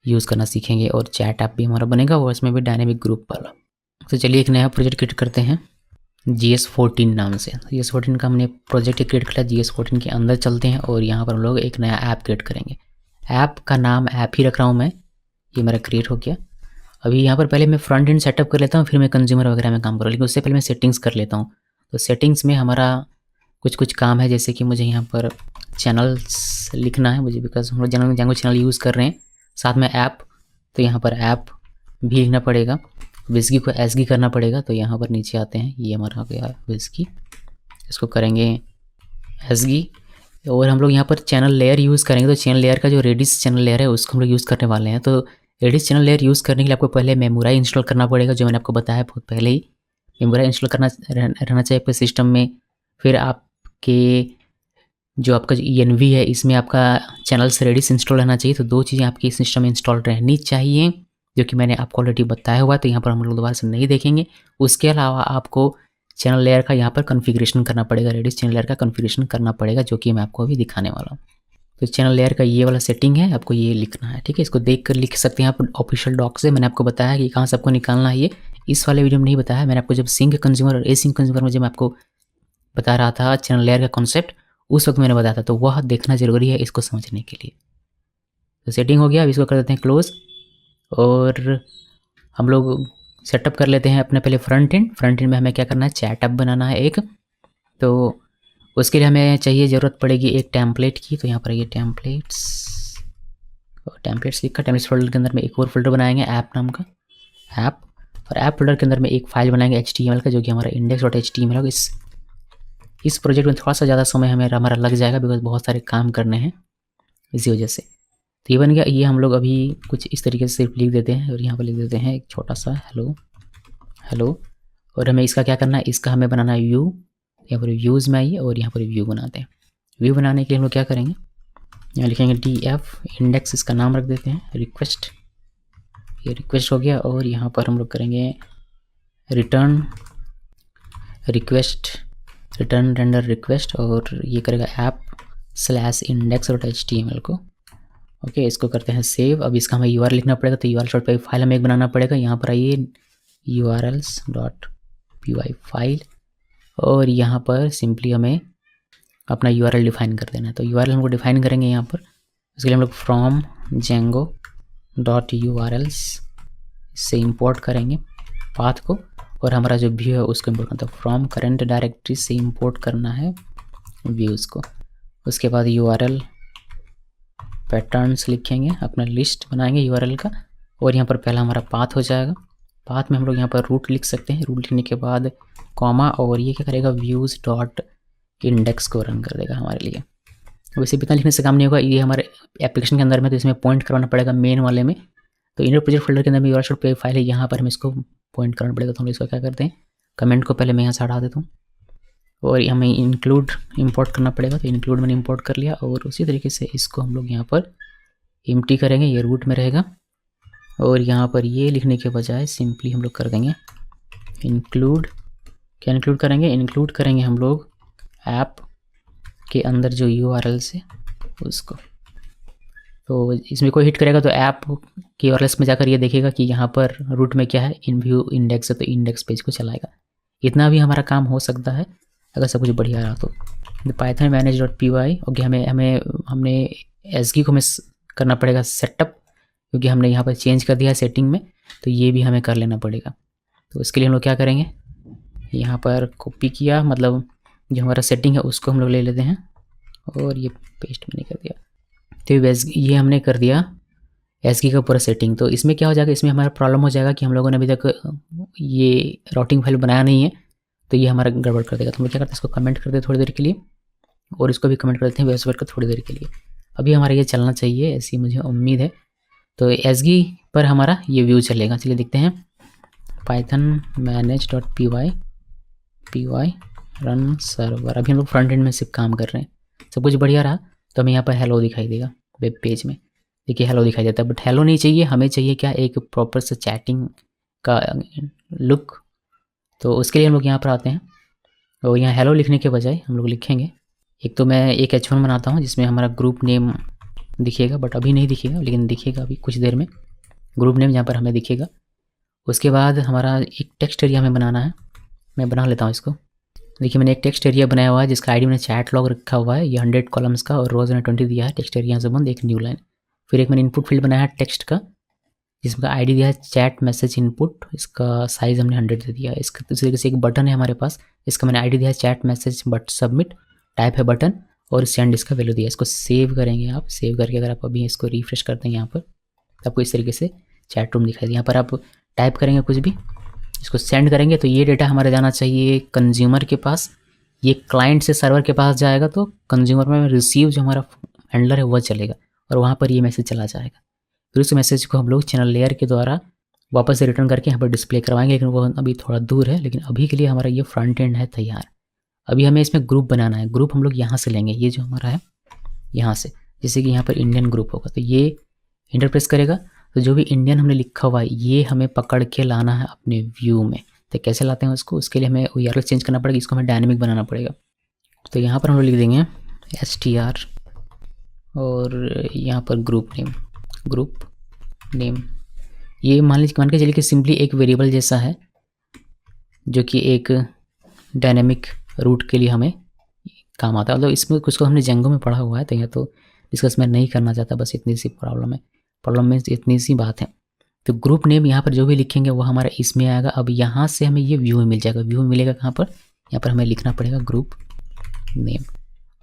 यूज़ करना सीखेंगे और चैट ऐप भी हमारा बनेगा और इसमें भी डायनेमिक ग्रुप वाला। तो चलिए एक नया प्रोजेक्ट क्रिएट करते हैं GS14 नाम से। GS14 का हमने प्रोजेक्ट क्रिएट किया, GS14 के अंदर चलते हैं और यहाँ पर हम लोग एक नया ऐप क्रिएट करेंगे। ऐप का नाम ऐप ही रख रहा हूँ मैं, ये मेरा क्रिएट हो गया। अभी यहाँ पर पहले मैं फ्रंट एंड सेटअप कर लेता हूँ, फिर मैं कंज्यूमर वगैरह में काम करूँ, लेकिन उससे पहले मैं सेटिंग्स कर लेता हूँ। तो सेटिंग्स में हमारा कुछ काम है, जैसे कि मुझे यहाँ पर चैनल्स लिखना है मुझे, बिकॉज हम लोग Django चैनल यूज़ कर रहे हैं, साथ में ऐप, तो यहाँ पर ऐप भी लिखना पड़ेगा। विस्की को एसगी करना पड़ेगा, तो यहाँ पर नीचे आते हैं, ये हमारा हो गया विस्की, इसको करेंगे एसगी। और हम लोग यहाँ पर चैनल लेयर यूज़ करेंगे, तो चैनल लेयर का जो रेडिस चैनल लेयर है उसको हम लोग यूज़ करने वाले हैं। तो रेडिस चैनल लेयर यूज़ करने के लिए आपको पहले मेमोराई इंस्टॉल करना पड़ेगा, जो मैंने आपको बताया बहुत पहले ही। मेमोराई इंस्टॉल करना रहना चाहिए आपके सिस्टम में। फिर आपके जो आपका ENV है इसमें आपका चैनल्स रेडिस इंस्टॉल रहना चाहिए। तो दो चीज़ें आपकी सिस्टम में इंस्टॉल रहनी चाहिए, जो कि मैंने आपको ऑलरेडी बताया हुआ, तो यहाँ पर हम लोग दोबारा से नहीं देखेंगे। उसके अलावा आपको चैनल लेयर का यहाँ पर कॉन्फ़िगरेशन करना पड़ेगा, रेडिस चैनल लेयर का कॉन्फ़िगरेशन करना पड़ेगा, जो कि मैं आपको अभी दिखाने वाला हूँ। तो चैनल लेयर का ये वाला सेटिंग है, आपको ये लिखना है, ठीक है। इसको देख कर लिख सकते हैं आप ऑफिशियल डॉक से। मैंने आपको बताया कि कहाँ से आपको निकालना है, ये इस वाले वीडियो में नहीं बताया। मैंने आपको जब सिंक कंज्यूमर और एसिंक कंज्यूमर में जब मैं आपको बता रहा था चैनल लेयर का कॉन्सेप्ट, उस वक्त मैंने बताया था, तो वह देखना जरूरी है इसको समझने के लिए। तो सेटिंग हो गया, अब इसको कर देते हैं क्लोज और हम लोग सेटअप कर लेते हैं अपने पहले फ्रंट एंड में हमें क्या करना है, चैट ऐप बनाना है एक। तो उसके लिए हमें चाहिए, ज़रूरत पड़ेगी एक टेम्पलेट की। तो यहाँ पर ये टेम्पलेट्स लिखा, टेम्पलेट्स फोल्डर के अंदर में एक और फोल्डर बनाएंगे ऐप नाम का, ऐप। और ऐप फोल्डर के अंदर में एक फाइल बनाएंगे HTML का, जो कि हमारा index.html होगा। इस इस प्रोजेक्ट में थोड़ा सा ज़्यादा समय हमारा लग जाएगा, बिकॉज बहुत सारे काम करने हैं इसी वजह से। तो ये बन गया। ये हम लोग अभी कुछ इस तरीके से सिर्फ लिख देते हैं और यहाँ पर लिख देते हैं एक छोटा सा हेलो। और हमें इसका क्या करना है, इसका हमें बनाना है व्यू। यहाँ पर व्यूज़ में आइए और यहाँ पर व्यू बनाते हैं। व्यू बनाने के लिए हम लोग क्या करेंगे, यहाँ लिखेंगे df इंडेक्स, इसका नाम रख देते हैं रिक्वेस्ट। ये रिक्वेस्ट हो गया। और यहाँ पर हम लोग करेंगे return request, return render request, और ये करेगा app/index.html को। ओके, इसको करते हैं सेव। अब इसका हमें URL लिखना पड़ेगा, तो url.py फाइल हमें एक बनाना पड़ेगा। यहाँ पर आइए urls.py फाइल, और यहाँ पर सिंपली हमें अपना URL डिफाइन कर देना है। तो URL हमको डिफाइन करेंगे यहाँ पर। इसके लिए हम लोग फ्रॉम django.urls से इंपोर्ट करेंगे पाथ को, और हमारा जो व्यू है उसको इंपोर्ट करना है। फ्रॉम करंट डायरेक्टरी से इंपोर्ट करना है व्यूज़ को। उसके बाद URL पैटर्न्स लिखेंगे, अपना लिस्ट बनाएंगे URL का, और यहाँ पर पहला हमारा पाथ हो जाएगा। पाथ में हम लोग यहाँ पर रूट लिख सकते हैं। रूट लिखने के बाद कॉमा, और ये क्या करेगा, व्यूज़ डॉट इंडेक्स को रन कर देगा हमारे लिए। वैसे भी इतना लिखने से काम नहीं होगा, ये हमारे एप्लीकेशन के अंदर में, तो इसमें पॉइंट करवाना पड़ेगा मेन वाले में। तो इनर प्रोजेक्ट फोल्डर के अंदर में url.py फाइल है, यहाँ पर हमें इसको पॉइंट करना पड़ेगा। तो हम इसको क्या करते हैं, कमेंट को पहले मैं यहाँ से हटा देता हूँ, और हमें इंक्लूड इंपोर्ट करना पड़ेगा। तो इंक्लूड मैंने इंपोर्ट कर लिया, और उसी तरीके से इसको हम लोग यहाँ पर एम्प्टी करेंगे, ये रूट में रहेगा। और यहाँ पर ये लिखने के बजाय सिंपली हम लोग कर देंगे इंक्लूड। क्या इंक्लूड करेंगे, इंक्लूड करेंगे हम लोग ऐप के अंदर जो URLs है उसको। तो इसमें कोई हिट करेगा तो ऐप के URLs में जाकर ये देखेगा कि यहाँ पर रूट में क्या है, इन व्यू इंडेक्स है, तो इंडेक्स पेज को चलाएगा। इतना भी हमारा काम हो सकता है अगर सब कुछ बढ़िया रहा तो। python manage.py ओके, हमने एसगी को हमें करना पड़ेगा सेटअप, क्योंकि हमने यहाँ पर चेंज कर दिया है सेटिंग में, तो ये भी हमें कर लेना पड़ेगा। तो इसके लिए हम लोग क्या करेंगे, यहाँ पर कॉपी किया, मतलब जो हमारा सेटिंग है उसको हम लोग ले लेते हैं, और ये पेस्ट मैंने कर दिया। तो ये हमने कर दिया एसगी का पूरा सेटिंग। तो इसमें क्या हो जाएगा, इसमें हमारा प्रॉब्लम हो जाएगा कि हम लोगों ने अभी तक ये राउटिंग फाइल बनाया नहीं है, तो ये हमारा गड़बड़ कर देगा। तो हम लोग क्या करते हैं, इसको कमेंट करते हैं थोड़ी देर के लिए, और इसको भी कमेंट कर देते हैं वेबसाइट का थोड़ी देर के लिए। अभी हमारा ये चलना चाहिए, ऐसी मुझे उम्मीद है। तो एसगी पर हमारा ये व्यू चलेगा। चलिए देखते हैं, python manage.py रन सर्वर। अभी हम लोग फ्रंट एंड में सिर्फ काम कर रहे हैं, सब कुछ बढ़िया रहा तो हमें यहाँ पर हेलो दिखाई देगा वेब पेज में। देखिए हेलो दिखाई देता है, बट हेलो नहीं चाहिए, हमें चाहिए क्या, एक प्रॉपर से चैटिंग का लुक। तो उसके लिए हम लोग यहाँ पर आते हैं, और यहाँ हेलो लिखने के बजाय हम लोग लिखेंगे, एक तो मैं एक H1 बनाता हूँ जिसमें हमारा ग्रुप नेम दिखेगा, बट अभी नहीं दिखेगा, लेकिन दिखेगा अभी कुछ देर में ग्रुप नेम यहाँ पर हमें दिखेगा। उसके बाद हमारा एक टेक्स्ट एरिया हमें बनाना है, मैं बना लेता हूँ इसको। देखिए मैंने एक टेक्स्ट एरिया बनाया हुआ है जिसका आईडी मैंने चैट लॉग रखा हुआ है, ये 100 कॉलम्स का, और रोज़ मैंने 20 दिया है। टेक्स्ट एरिया से बंद एक न्यू लाइन। फिर एक मैंने इनपुट फील्ड बनाया है टेक्स्ट का, जिसका आईडी दिया है चैट मैसेज इनपुट, इसका साइज़ हमने 100 दे दिया है। इसका इस तरीके से एक बटन है हमारे पास, इसका मैंने आईडी दिया है chat message but submit, type है बटन, और सेंड इसका वैल्यू दिया है। इसको सेव करेंगे आप, सेव करके अगर आप अभी इसको रिफ्रेश करते हैं यहाँ पर, तो आपको इस तरीके से चैट रूम दिखाई दे। यहाँ पर आप टाइप करेंगे कुछ भी, इसको सेंड करेंगे, तो ये डेटा हमारे जाना चाहिए कंज्यूमर के पास, ये क्लाइंट से सर्वर के पास जाएगा, तो कंज्यूमर में रिसीव जो हमारा हैंडलर है वह चलेगा, और वहाँ पर ये मैसेज चला जाएगा। फिर उस मैसेज को हम लोग चैनल लेयर के द्वारा वापस से रिटर्न करके यहाँ पर डिस्प्ले करवाएंगे, लेकिन वो अभी थोड़ा दूर है। लेकिन अभी के लिए हमारा ये फ्रंट एंड है तैयार। अभी हमें इसमें ग्रुप बनाना है। ग्रुप हम लोग यहाँ से लेंगे, ये जो हमारा है यहाँ से, जैसे कि यहाँ पर इंडियन ग्रुप होगा, तो ये इंटर प्रेस करेगा, तो जो भी इंडियन हमने लिखा हुआ है ये हमें पकड़ के लाना है अपने व्यू में। तो कैसे लाते हैं उसको, उसके लिए हमें URL चेंज करना पड़ेगा, इसको हमें डायनेमिक बनाना पड़ेगा। तो यहाँ पर हम लोग लिख देंगे str, और यहाँ पर ग्रुप नेम ये मान के चलिए कि सिंपली एक वेरिएबल जैसा है, जो कि एक डायनेमिक रूट के लिए हमें काम आता है। मतलब इसमें कुछ को हमने जेंगो में पढ़ा हुआ है, तो यह तो डिस्कस मैं नहीं करना चाहता, बस इतनी सी प्रॉब्लम में इतनी सी बात है। तो ग्रुप नेम यहाँ पर जो भी लिखेंगे वो हमारा इसमें आएगा। अब यहाँ से हमें ये व्यू में मिल जाएगा। व्यू में मिलेगा कहाँ पर, यहाँ पर हमें लिखना पड़ेगा ग्रुप नेम।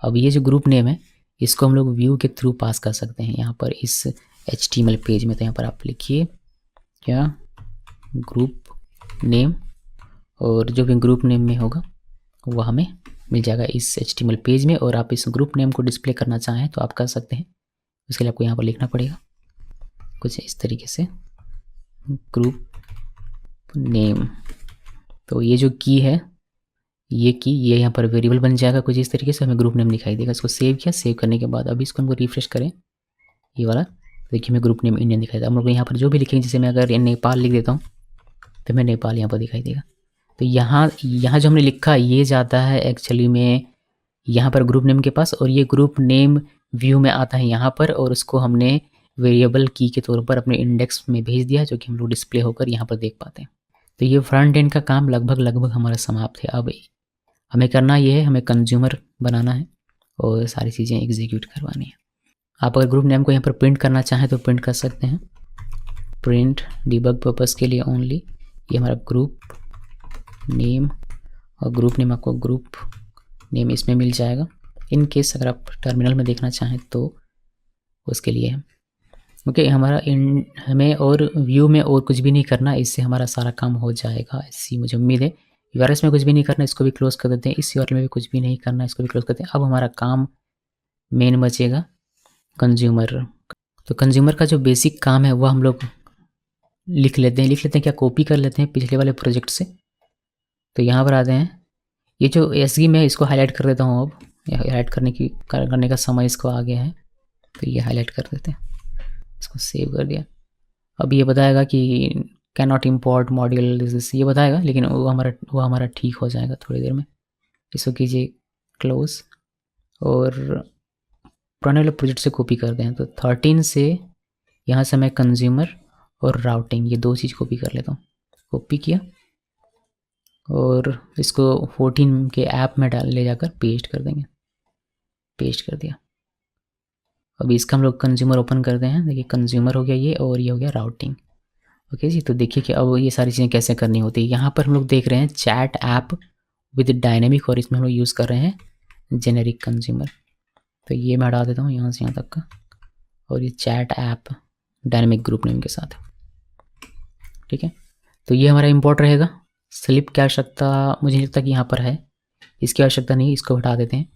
अब ये जो ग्रुप नेम है इसको हम लोग व्यू के थ्रू पास कर सकते हैं यहाँ पर इस HTML पेज में। तो यहाँ पर आप लिखिए क्या, ग्रुप नेम, और जो भी ग्रुप नेम में होगा वो हमें मिल जाएगा इस HTML पेज में। और आप इस ग्रुप नेम को डिस्प्ले करना चाहें तो आप कर सकते हैं। उसके लिए आपको यहाँ पर लिखना पड़ेगा कुछ इस तरीके से, ग्रुप नेम। तो ये जो की है, ये की ये यहाँ पर वेरिएबल बन जाएगा कुछ इस तरीके से, हमें ग्रुप नेम दिखाई देगा। इसको सेव किया, सेव करने के बाद अभी इसको हमको रिफ्रेश करें, ये वाला देखिए हमें ग्रुप नेम इंडियन दिखाई देगा। हम लोग यहाँ पर जो भी लिखेंगे, जैसे मैं अगर नेपाल लिख देता हूँ तो मैं नेपाल यहाँ पर दिखाई देगा। तो यहाँ जो हमने लिखा ये जाता है एक्चुअली में यहाँ पर ग्रुप नेम के पास, और ये ग्रुप नेम व्यू में आता है यहाँ पर, और उसको हमने वेरिएबल की के तौर पर अपने इंडेक्स में भेज दिया, जो कि हम लोग डिस्प्ले होकर यहाँ पर देख पाते हैं। तो ये फ्रंट एंड का काम लगभग हमारा समाप्त है। अब हमें करना ये है, हमें कंज्यूमर बनाना है और सारी चीज़ें एग्जीक्यूट करवानी है। आप अगर ग्रुप नेम को यहाँ पर प्रिंट करना चाहें तो प्रिंट कर सकते हैं, प्रिंट डिबग पर्पस के लिए ओनली। ये हमारा ग्रुप नेम, और ग्रुप नेम आपको ग्रुप नेम इसमें मिल जाएगा। इन केस अगर आप टर्मिनल में देखना चाहें तो उसके लिए है। ओके, हमें और व्यू में और कुछ भी नहीं करना, इससे हमारा सारा काम हो जाएगा ऐसी मुझे उम्मीद है। यूआरएल में कुछ भी नहीं करना, इसको भी क्लोज कर देते हैं। इस यूआरएल में भी कुछ भी नहीं करना, इसको भी क्लोज करते हैं। अब हमारा काम मेन बचेगा कंज्यूमर। तो कंज्यूमर का जो बेसिक काम है वह हम लोग लिख लेते हैं क्या, कॉपी कर लेते हैं पिछले वाले प्रोजेक्ट से। तो यहाँ पर आते हैं, ये जो एसगी है इसको हाईलाइट कर देता हूँ। अब हाईलाइट करने का समय इसको आ गया है, तो ये हाईलाइट कर देते हैं, इसको सेव कर दिया। अब ये बताएगा कि can not import module this, ये बताएगा, लेकिन वो हमारा ठीक हो जाएगा थोड़ी देर में। इसको कीजिए क्लोज, और पुराने वाले प्रोजेक्ट से कॉपी करते हैं। तो 13 से यहाँ से मैं कंज्यूमर और राउटिंग ये दो चीज़ कॉपी कर लेता हूँ। कॉपी किया और इसको 14 के ऐप में ले जाकर पेस्ट कर देंगे, पेस्ट कर दिया। अभी इसका हम लोग कंज्यूमर ओपन करते हैं। देखिए कंज्यूमर हो गया ये, और ये हो गया राउटिंग। ओके जी, तो देखिए कि अब ये सारी चीज़ें कैसे करनी होती है। यहाँ पर हम लोग देख रहे हैं चैट ऐप विद डायनेमिक, और इसमें हम लोग यूज़ कर रहे हैं जेनेरिक कंज्यूमर। तो ये मैं हटा देता हूँ यहाँ से यहाँ तक का, और ये chat app dynamic group name के साथ, ठीक है। तो ये हमारा इंपोर्ट रहेगा। स्लिप की आवश्यकता मुझे नहीं लगता कि यहाँ पर है, इसकी आवश्यकता नहीं, इसको हटा देते हैं।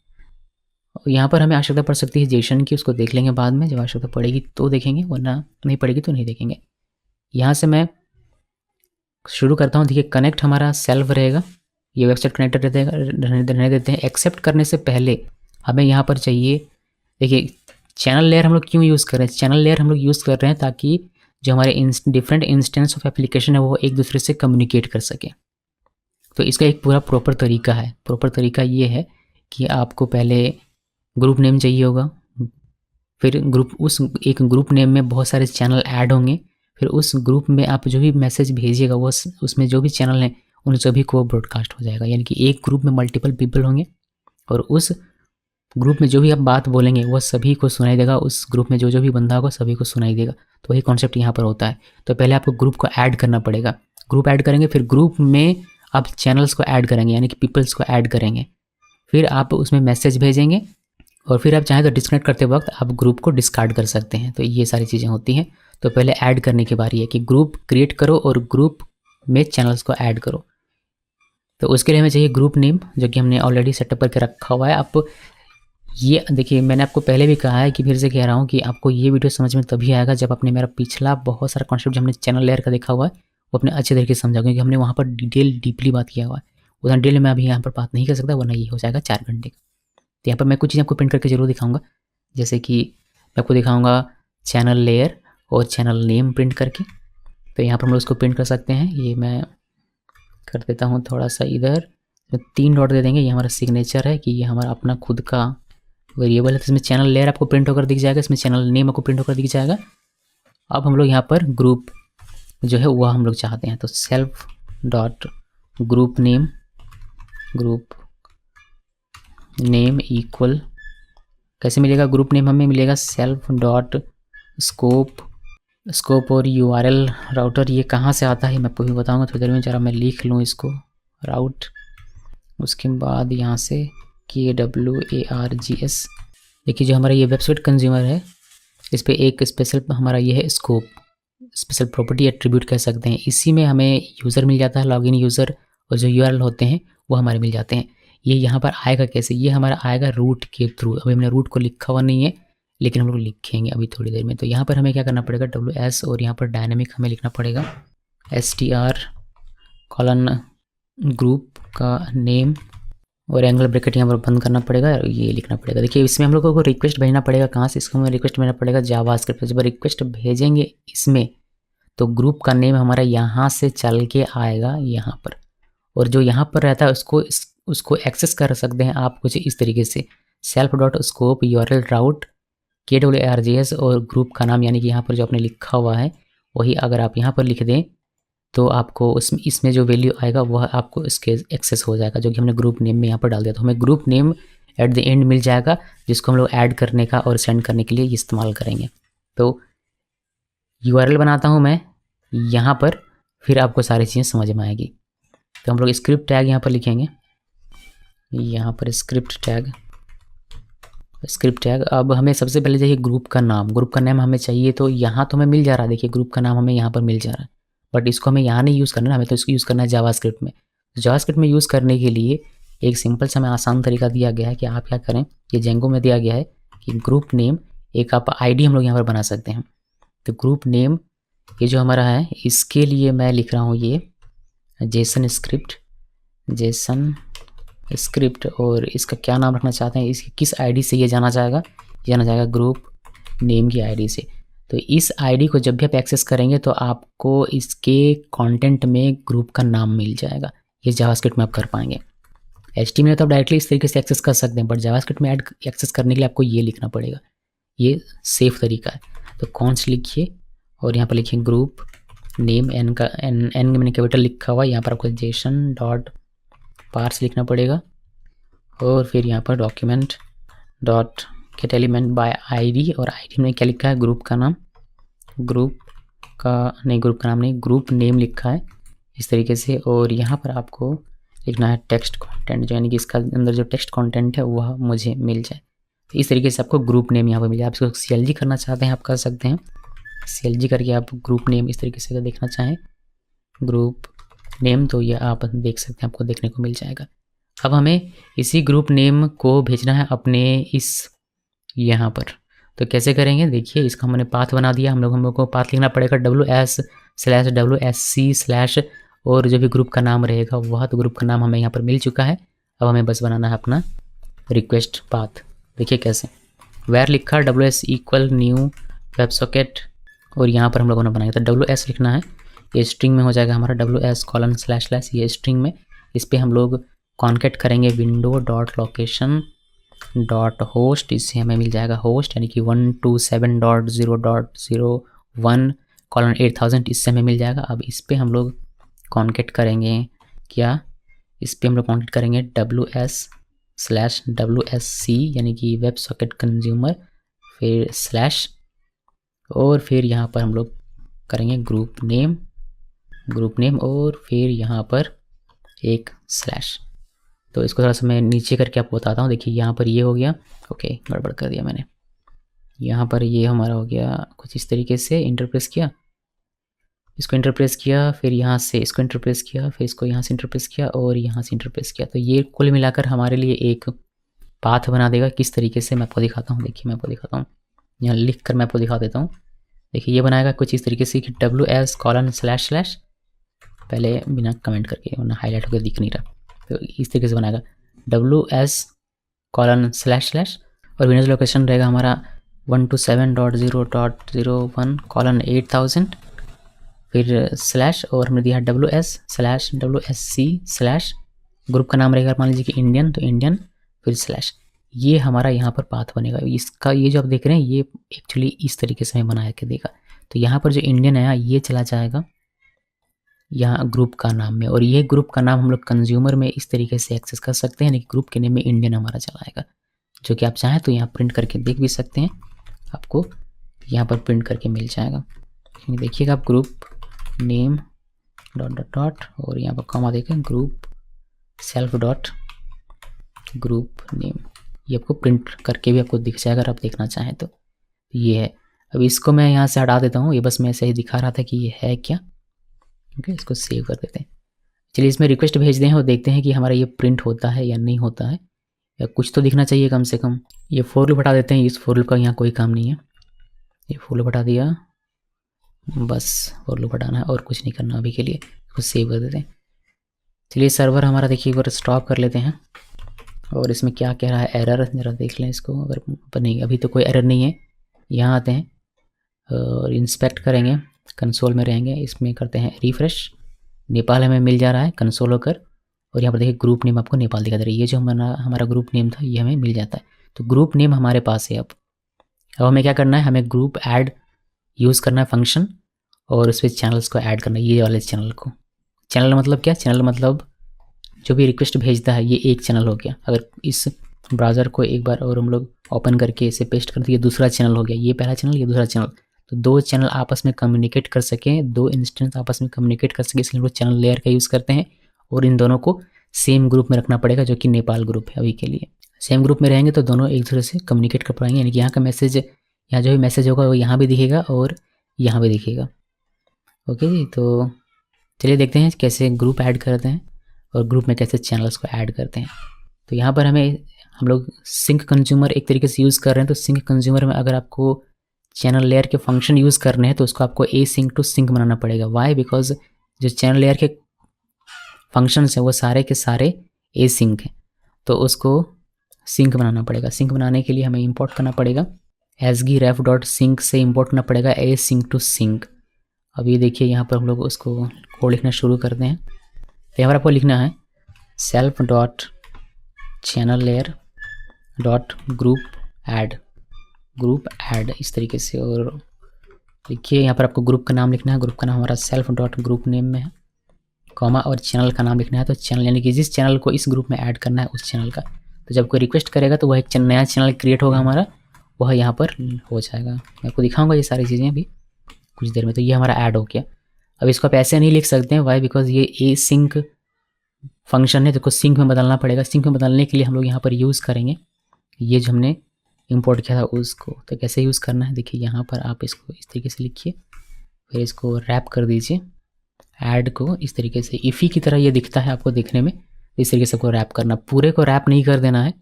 यहाँ पर हमें आवश्यकता पड़ सकती है जेसन की, उसको देख लेंगे बाद में, जब आवश्यकता पड़ेगी तो देखेंगे, वरना नहीं पड़ेगी तो नहीं देखेंगे। यहाँ से मैं शुरू करता हूँ। देखिए कनेक्ट हमारा सेल्फ रहेगा, ये वेबसाइट कनेक्टेड रहने देते हैं। एक्सेप्ट करने से पहले हमें यहाँ पर चाहिए, देखिए चैनल लेयर हम लोग क्यों यूज़ कर रहे हैं, चैनल लेयर हम लोग यूज़ कर रहे हैं ताकि जो हमारे डिफरेंट इंस्टेंस ऑफ एप्लीकेशन है वो एक दूसरे से कम्युनिकेट कर सके। तो इसका एक पूरा प्रॉपर तरीका है। प्रॉपर तरीका ये है कि आपको पहले ग्रुप नेम चाहिए होगा, फिर उस एक ग्रुप नेम में बहुत सारे चैनल ऐड होंगे, फिर उस ग्रुप में आप जो भी मैसेज भेजिएगा वो उसमें जो भी चैनल हैं उन सभी को ब्रॉडकास्ट हो जाएगा। यानी कि एक ग्रुप में मल्टीपल पीपल होंगे, और उस ग्रुप में जो भी आप बात बोलेंगे वो सभी को सुनाई देगा, उस ग्रुप में जो भी बंदा होगा सभी को सुनाई देगा। तो वही कॉन्सेप्ट यहाँ पर होता है। तो पहले आपको ग्रुप को ऐड करना पड़ेगा, ग्रुप ऐड करेंगे, फिर ग्रुप में आप चैनल्स को ऐड करेंगे, यानी कि पीपल्स को ऐड करेंगे, फिर आप उसमें मैसेज भेजेंगे, और फिर आप चाहें तो डिस्कनेक्ट करते वक्त आप ग्रुप को डिस्कार्ड कर सकते हैं। तो ये सारी चीज़ें होती हैं। तो पहले ऐड करने की बारी है कि ग्रुप क्रिएट करो और ग्रुप में चैनल्स को ऐड करो। तो उसके लिए हमें चाहिए ग्रुप नेम, जो कि हमने ऑलरेडी सेटअप करके रखा हुआ है। आप ये देखिए, मैंने आपको पहले भी कहा है कि फिर से कह रहा हूँ कि आपको ये वीडियो समझ में तभी आएगा जब आपने मेरा पिछला बहुत सारा कॉन्सेप्ट जो हमने चैनल लेयर का देखा हुआ है वो अपने अच्छे तरीके से समझा, क्योंकि हमने वहाँ पर डीपली बात किया हुआ है। उतना डिटेल में अभी यहाँ पर बात नहीं कर सकता, वरना ये हो जाएगा 4 घंटे का। तो यहाँ पर मैं कुछ चीज़ें आपको प्रिंट करके जरूर दिखाऊंगा, जैसे कि मैं आपको दिखाऊंगा चैनल लेयर और चैनल नेम प्रिंट करके। तो यहाँ पर हम लोग उसको प्रिंट कर सकते हैं। ये मैं कर देता हूँ थोड़ा सा इधर, 3 डॉट दे देंगे। ये हमारा सिग्नेचर है कि ये हमारा अपना खुद का वेरिएबल है। तो इसमें चैनल लेयर आपको प्रिंट होकर दिख जाएगा, इसमें चैनल नेम आपको प्रिंट होकर दिख जाएगा। अब हम लोग यहाँ पर ग्रुप जो है वह हम लोग चाहते हैं, तो self dot group name equal कैसे मिलेगा, ग्रुप नेम हमें मिलेगा सेल्फ डॉट स्कोप और यूआरएल राउटर। ये कहाँ से आता है मैं आपको भी बताऊंगा थोड़ी देर में। जरा मैं लिख लूँ इसको, राउट, उसके बाद यहाँ से KWARGS। देखिए जो हमारा ये वेबसाइट कंज्यूमर है, इस पर एक स्पेशल हमारा ये है स्कोप, स्पेशल प्रॉपर्टी एट्रीब्यूट कह सकते हैं। इसी में हमें यूज़र मिल जाता है, लॉगिन यूज़र, और जो यूआरएल होते हैं वो हमारे मिल जाते हैं। ये यहाँ पर आएगा कैसे, ये हमारा आएगा रूट के थ्रू। अभी हमने रूट को लिखा हुआ नहीं है, लेकिन हम लोग लिखेंगे अभी थोड़ी देर में। तो यहाँ पर हमें क्या करना पड़ेगा, WS और यहाँ पर डायनेमिक हमें लिखना पड़ेगा str कॉलन ग्रुप का नेम और एंगल ब्रैकेट यहाँ पर बंद करना पड़ेगा और ये लिखना पड़ेगा। देखिए इसमें हम लोगों को रिक्वेस्ट भेजना पड़ेगा, कहाँ से, इसको हमें रिक्वेस्ट भेजना पड़ेगा जावास्क्रिप्ट। जब रिक्वेस्ट भेजेंगे इसमें तो ग्रुप का नेम हमारा यहाँ से चल के आएगा यहाँ पर, और जो यहाँ पर रहता है उसको एक्सेस कर सकते हैं आप कुछ इस तरीके से, self.scope url route KWRJS और ग्रुप का नाम, यानी कि यहाँ पर जो आपने लिखा हुआ है वही अगर आप यहाँ पर लिख दें तो आपको इसमें जो वैल्यू आएगा वह आपको इसके एक्सेस हो जाएगा, जो कि हमने ग्रुप नेम में यहाँ पर डाल दिया। तो हमें group name at the end मिल जाएगा, जिसको हम लोग ऐड करने का और सेंड करने के लिए इस्तेमाल करेंगे। तो URL बनाता हूँ मैं यहाँ पर, फिर आपको सारी चीज़ें समझ में आएगी। तो हम लोग स्क्रिप्ट टैग यहाँ पर लिखेंगे, यहाँ पर स्क्रिप्ट टैग। अब हमें सबसे पहले चाहिए ग्रुप का नाम हमें चाहिए। तो यहाँ तो हमें मिल जा रहा है, देखिए ग्रुप का नाम हमें यहाँ पर मिल जा रहा है, बट इसको हमें यहाँ नहीं यूज़ करना है, हमें तो इसको यूज़ करना है जावास्क्रिप्ट में। जावास्क्रिप्ट में यूज़ करने के लिए एक सिंपल सा हमें आसान तरीका दिया गया है कि आप क्या करें, ये जेंगो में दिया गया है कि ग्रुप नेम एक आप ID हम लोग यहाँ पर बना सकते हैं। तो ग्रुप नेम ये जो हमारा है, इसके लिए मैं लिख रहा हूँ ये जेसन स्क्रिप्ट, और इसका क्या नाम रखना चाहते हैं, इसकी किस ID से ये जाना जाएगा ग्रुप नेम की ID से। तो इस ID को जब भी आप एक्सेस करेंगे तो आपको इसके कंटेंट में ग्रुप का नाम मिल जाएगा। ये जावास्क्रिप्ट में आप कर पाएंगे। HTML में तो आप डायरेक्टली इस तरीके से एक्सेस कर सकते हैं, बट जावास्क्रिप्ट में एक्सेस करने के लिए आपको ये लिखना पड़ेगा, ये सेफ तरीका है। तो कॉन्स्ट लिखिए और यहाँ पर लिखिए ग्रुप नेम, एन में मैंने कैपिटल लिखा हुआ है, यहाँ पर आपको जेसन डॉट पार्स लिखना पड़ेगा, और फिर यहाँ पर document dot gate element by ID, और ID में क्या लिखा है, ग्रुप नेम लिखा है इस तरीके से। और यहाँ पर आपको लिखना है टेक्स्ट कंटेंट, जो यानी कि इसका अंदर जो टेक्स्ट कंटेंट है वह मुझे मिल जाए। तो इस तरीके से आपको ग्रुप नेम यहाँ पर मिल जाए। आप इसको CLG करना चाहते हैं आप कर सकते हैं, CLG करके आप ग्रुप नेम इस तरीके से अगर देखना चाहें ग्रुप नेम, तो ये आप देख सकते हैं, आपको देखने को मिल जाएगा। अब हमें इसी ग्रुप नेम को भेजना है अपने इस यहाँ पर, तो कैसे करेंगे, देखिए इसका हमने पाथ बना दिया। हम लोग को पाथ लिखना पड़ेगा WS/WSC/ और जो भी ग्रुप का नाम रहेगा वह तो ग्रुप का नाम हमें यहाँ पर मिल चुका है। अब हमें बस बनाना है अपना रिक्वेस्ट पाथ। देखिए कैसे, वेर लिखा WS इक्वल न्यू वेबसॉकेट, और यहाँ पर हम लोगों ने बनाया था WS लिखना है, ये स्ट्रिंग में हो जाएगा हमारा WS:// ये स्ट्रिंग में। इस पर हम लोग कॉन्केट करेंगे window.location.host, इससे हमें मिल जाएगा होस्ट, यानी कि 127.0.0.1:8000 इससे हमें मिल जाएगा। अब इस पर हम लोग कॉन्केट करेंगे क्या, इस पर हम लोग कॉन्केट करेंगे WS/WSC, यानी कि वेब सॉकेट कंज्यूमर, फिर स्लैश, और फिर यहाँ पर हम लोग करेंगे ग्रुप नेम, और फिर यहाँ पर एक स्लैश। तो इसको थोड़ा सा मैं नीचे करके आपको बताता हूँ। देखिए यहाँ पर ये हो गया, ओके गड़बड़ कर दिया मैंने, यहाँ पर ये हमारा हो गया कुछ इस तरीके से, इंटरप्रेस किया, इसको इंटरप्रेस किया, फिर यहाँ से इसको इंटरप्रेस किया, फिर इसको यहाँ से इंटरप्रेस किया और यहाँ से इंटरप्रेस किया। तो ये कुल मिलाकर हमारे लिए एक पाथ बना देगा। किस तरीके से मैं आपको दिखाता हूँ, देखिए मैं आपको दिखाता हूँ, यहाँ लिख कर मैं आपको दिखा देता हूँ। देखिए ये बनाएगा कुछ इस तरीके से कि WS:// पहले बिना कमेंट करके, वरना हाईलाइट होकर दिख नहीं रहा, तो इस तरीके से बनाएगा WS:// और विंडोज लोकेशन रहेगा हमारा 127.0.0.1:8000, फिर स्लैश, और हमने दिया WS/WSC/ ग्रुप का नाम रहेगा मान लीजिए कि इंडियन, तो इंडियन, फिर स्लैश। ये हमारा यहाँ पर पाथ बनेगा। इसका ये जो आप देख रहे हैं ये एक्चुअली इस तरीके से हमें बना के देगा। तो यहाँ पर जो इंडियन है ये चला जाएगा यहाँ ग्रुप का नाम में, और ये ग्रुप का नाम हम लोग कंज्यूमर में इस तरीके से एक्सेस कर सकते हैं, यानी कि ग्रुप के नेम में इंडियन हमारा चला आएगा, जो कि आप चाहें तो यहाँ प्रिंट करके देख भी सकते हैं, आपको यहाँ पर प्रिंट करके मिल जाएगा। देखिएगा आप ग्रुप नेम डॉट और यहाँ पर कॉमा देखें group self dot group name, ये आपको प्रिंट करके भी आपको दिख जाएगा अगर आप देखना चाहें तो। ये है, अब इसको मैं यहाँ से हटा देता हूँ, ये बस मैं ऐसे ही दिखा रहा था कि ये है क्या। ओके, इसको सेव कर देते हैं। चलिए इसमें रिक्वेस्ट भेज दें और देखते हैं कि हमारा ये प्रिंट होता है या नहीं होता है, या कुछ तो दिखना चाहिए कम से कम। ये फोर लूप हटा देते हैं, इस फोर लूप का यहाँ कोई काम नहीं है। ये फोर लूप हटा दिया, बस फोर लूप हटाना है और कुछ नहीं करना अभी के लिए। इसको सेव कर देते हैं। चलिए सर्वर हमारा देखिए एक बार स्टॉप कर लेते हैं और इसमें क्या कह रहा है, एरर ज़रा देख लें इसको। अगर पर नहीं, अभी तो कोई एरर नहीं है। यहाँ आते हैं और इंस्पेक्ट करेंगे, कंसोल में रहेंगे, इसमें करते हैं रिफ्रेश। नेपाल हमें मिल जा रहा है कंसोल होकर, और यहाँ पर देखिए ग्रुप नेम आपको नेपाल दिखा दे रहा है। ये जो हमारा ग्रुप नेम था ये हमें मिल जाता है। तो ग्रुप नेम हमारे पास है। अब हमें क्या करना है, हमें ग्रुप ऐड यूज़ करना है फंक्शन, और उस पर चैनल्स को ऐड करना है। ये वाले चैनल को, चैनल मतलब क्या, चैनल मतलब जो भी रिक्वेस्ट भेजता है ये एक चैनल हो गया। अगर इस ब्राउज़र को एक बार और हम लोग ओपन करके इसे पेस्ट कर दिए, दूसरा चैनल हो गया। ये पहला चैनल, ये दूसरा चैनल। तो दो चैनल आपस में कम्युनिकेट कर सकें, दो इंस्टेंस आपस में कम्युनिकेट कर सकें, इसलिए हम लोग चैनल लेयर का यूज़ करते हैं। और इन दोनों को सेम ग्रुप में रखना पड़ेगा, जो कि नेपाल ग्रुप है अभी के लिए। सेम ग्रुप में रहेंगे तो दोनों एक दूसरे से कम्युनिकेट कर पाएंगे, यानी कि यहाँ का मैसेज, यहाँ जो भी मैसेज होगा वो यहाँ भी दिखेगा और यहाँ भी दिखेगा। ओके जी, तो चलिए देखते हैं कैसे ग्रुप ऐड करते हैं और ग्रुप में कैसे चैनल्स को ऐड करते हैं। तो यहाँ पर हम लोग सिंक कंज्यूमर एक तरीके से यूज़ कर रहे हैं। तो सिंक कंज्यूमर में अगर आपको चैनल लेयर के फंक्शन यूज़ करने हैं तो उसको आपको ए सिंक टू सिंक बनाना पड़ेगा। वाई? बिकॉज जो चैनल लेयर के फंक्शंस हैं वो सारे के सारे ए सिंक हैं, तो उसको सिंक बनाना पड़ेगा। सिंक बनाने के लिए हमें इंपोर्ट करना पड़ेगा, asgi_ref.sync से इंपोर्ट करना पड़ेगा ए सिंक टू सिंक। अब ये देखिए यहाँ पर हम लोग उसको कोड लिखना शुरू करते हैं। तो यहाँ पर आपको लिखना है self.channel_layer.group add इस तरीके से। और देखिए यहाँ पर आपको ग्रुप का नाम लिखना है। ग्रुप का नाम हमारा self.group नेम में है, कॉमा, और चैनल का नाम लिखना है। तो चैनल यानी कि जिस चैनल को इस ग्रुप में ऐड करना है उस चैनल का। तो जब कोई रिक्वेस्ट करेगा तो वह एक नया चैनल क्रिएट होगा हमारा, वह यहाँ पर हो जाएगा। मैं आपको दिखाऊंगा ये सारी चीज़ें अभी कुछ देर में। तो ये हमारा ऐड हो गया। अब इसको आप ऐसे नहीं लिख सकते हैं, वाई? बिकॉज ये ए सिंक फंक्शन है, तो इसको सिंक में बदलना पड़ेगा। सिंक में बदलने के लिए हम लोग यहाँ पर यूज़ करेंगे ये जो हमने इंपोर्ट किया था उसको। तो कैसे यूज़ करना है, देखिए यहाँ पर आप इसको इस तरीके से लिखिए, फिर इसको रैप कर दीजिए ऐड को इस तरीके से। इफ़ी की तरह ये दिखता है आपको देखने में, इस तरीके से आपको रैप करना। पूरे को रैप नहीं कर देना है,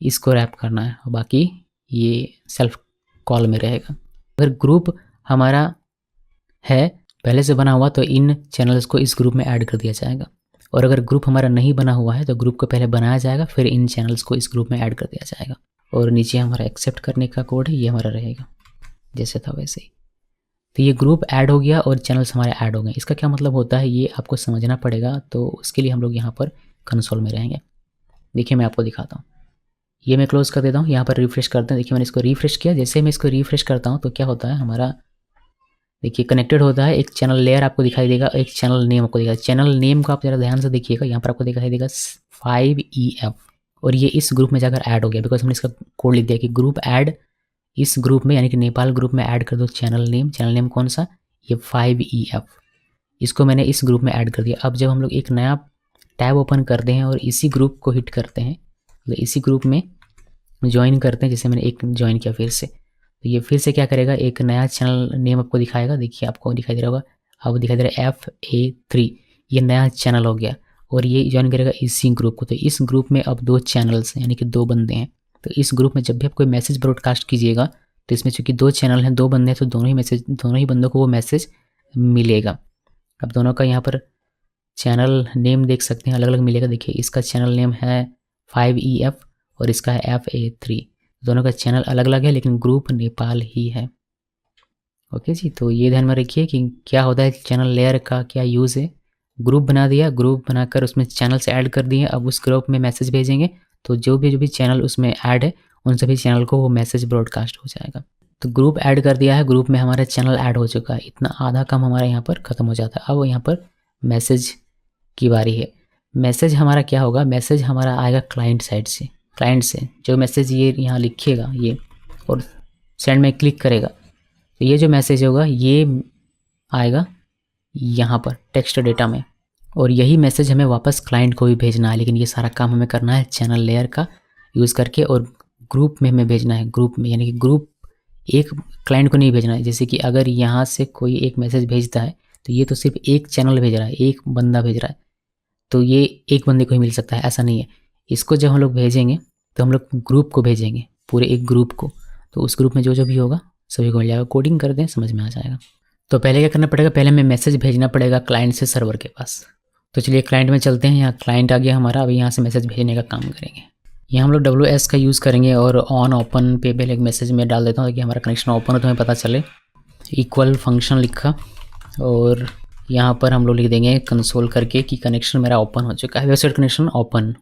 इसको रैप करना है, और बाकी ये सेल्फ कॉल में रहेगा। अगर ग्रुप हमारा है पहले से बना हुआ तो इन चैनल्स को इस ग्रुप में ऐड कर दिया जाएगा, और अगर ग्रुप हमारा नहीं बना हुआ है तो ग्रुप को पहले बनाया जाएगा, फिर इन चैनल्स को इस ग्रुप में ऐड कर दिया जाएगा। और नीचे हमारा एक्सेप्ट करने का कोड है, ये हमारा रहेगा जैसे था वैसे ही। तो ये ग्रुप ऐड हो गया और चैनल्स हमारे ऐड हो गए। इसका क्या मतलब होता है ये आपको समझना पड़ेगा, तो उसके लिए हम लोग यहाँ पर कंसोल में रहेंगे। देखिए मैं आपको दिखाता हूँ, ये मैं क्लोज कर देता हूँ। यहाँ पर रिफ्रेश करते हैं। देखिए मैंने इसको रिफ्रेश किया। जैसे मैं इसको रिफ्रेश करता हूँ तो क्या होता है, हमारा देखिए कनेक्टेड होता है। एक चैनल लेयर आपको दिखाई देगा, एक चैनल नेम आपको दिखाई। चैनल नेम को आप ज़रा ध्यान से देखिएगा, यहाँ पर आपको दिखाई देगा 5EF, और ये इस ग्रुप में जाकर ऐड हो गया बिकॉज हमने इसका कोड लिख दिया कि ग्रुप ऐड इस ग्रुप में, यानी कि नेपाल ग्रुप में ऐड कर दो चैनल नेम। चैनल नेम कौन सा, ये 5EF, इसको मैंने इस ग्रुप में ऐड कर दिया। अब जब हम लोग एक नया टैब ओपन करते हैं और इसी ग्रुप को हिट करते हैं, तो इसी ग्रुप में ज्वाइन करते हैं, जैसे मैंने एक ज्वाइन किया फिर से, तो ये फिर से क्या करेगा, एक नया चैनल नेम आपको दिखाएगा। देखिए आपको दिखाई दे रहा होगा, अब दिखाई दे रहा है FA3, ये नया चैनल हो गया, और ये ज्वाइन करेगा इसी ग्रुप को। तो इस ग्रुप में अब 2 चैनल्स हैं, यानी कि 2 बंदे हैं। तो इस ग्रुप में जब भी आप कोई मैसेज ब्रॉडकास्ट कीजिएगा तो इसमें चूंकि 2 चैनल हैं, 2 बंदे हैं, तो दोनों ही बंदों को वो मैसेज मिलेगा। अब दोनों का यहाँ पर चैनल नेम देख सकते हैं, अलग अलग मिलेगा। देखिए इसका चैनल नेम है 5EF और इसका है FA3। दोनों का चैनल अलग अलग है लेकिन ग्रुप नेपाल ही है। ओके जी, तो ये ध्यान में रखिए कि क्या होता है, चैनल लेयर का क्या यूज़ है। ग्रुप बना दिया, ग्रुप बनाकर उसमें चैनल से ऐड कर दिए। अब उस ग्रुप में मैसेज भेजेंगे तो जो भी चैनल उसमें ऐड है उन सभी चैनल को वो मैसेज ब्रॉडकास्ट हो जाएगा। तो ग्रुप ऐड कर दिया है, ग्रुप में हमारा चैनल ऐड हो चुका है। इतना आधा काम हमारा यहाँ पर ख़त्म हो जाता है। अब यहाँ पर मैसेज की बारी है। मैसेज हमारा क्या होगा, मैसेज हमारा आएगा क्लाइंट साइड से। क्लाइंट से जो मैसेज ये यहाँ लिखेगा ये, और सेंड में क्लिक करेगा, तो ये जो मैसेज होगा ये आएगा यहाँ पर टेक्स्ट डेटा में, और यही मैसेज हमें वापस क्लाइंट को भी भेजना है। लेकिन ये सारा काम हमें करना है चैनल लेयर का यूज़ करके, और ग्रुप में हमें भेजना है। ग्रुप में यानी कि ग्रुप एक क्लाइंट को नहीं भेजना है। जैसे कि अगर यहाँ से कोई एक मैसेज भेजता है तो ये तो सिर्फ एक चैनल भेज रहा है, एक बंदा भेज रहा है। तो ये एक बंदे को ही मिल सकता है, ऐसा नहीं है। इसको जब हम लोग भेजेंगे तो हम लोग ग्रुप को भेजेंगे, पूरे एक ग्रुप को, तो उस ग्रुप में जो जो भी होगा सभी को मिल जाएगा। कोडिंग कर दें, समझ में आ जाएगा। तो पहले क्या करना पड़ेगा, पहले हमें मैसेज भेजना पड़ेगा क्लाइंट से सर्वर के पास। तो चलिए क्लाइंट में चलते हैं। यहाँ क्लाइंट आ गया हमारा। अभी यहाँ से मैसेज भेजने का काम करेंगे। यहाँ हम लोग WS का यूज़ करेंगे और ऑन ओपन पे पहले एक मैसेज में डाल देता हूँ ताकि हमारा कनेक्शन ओपन हो तो हमें पता चले। इक्वल फंक्शन लिखा और यहाँ पर हम लोग लिख देंगे कंसोल करके कि कनेक्शन मेरा ओपन हो चुका है, वेबसाइट कनेक्शन ओपन।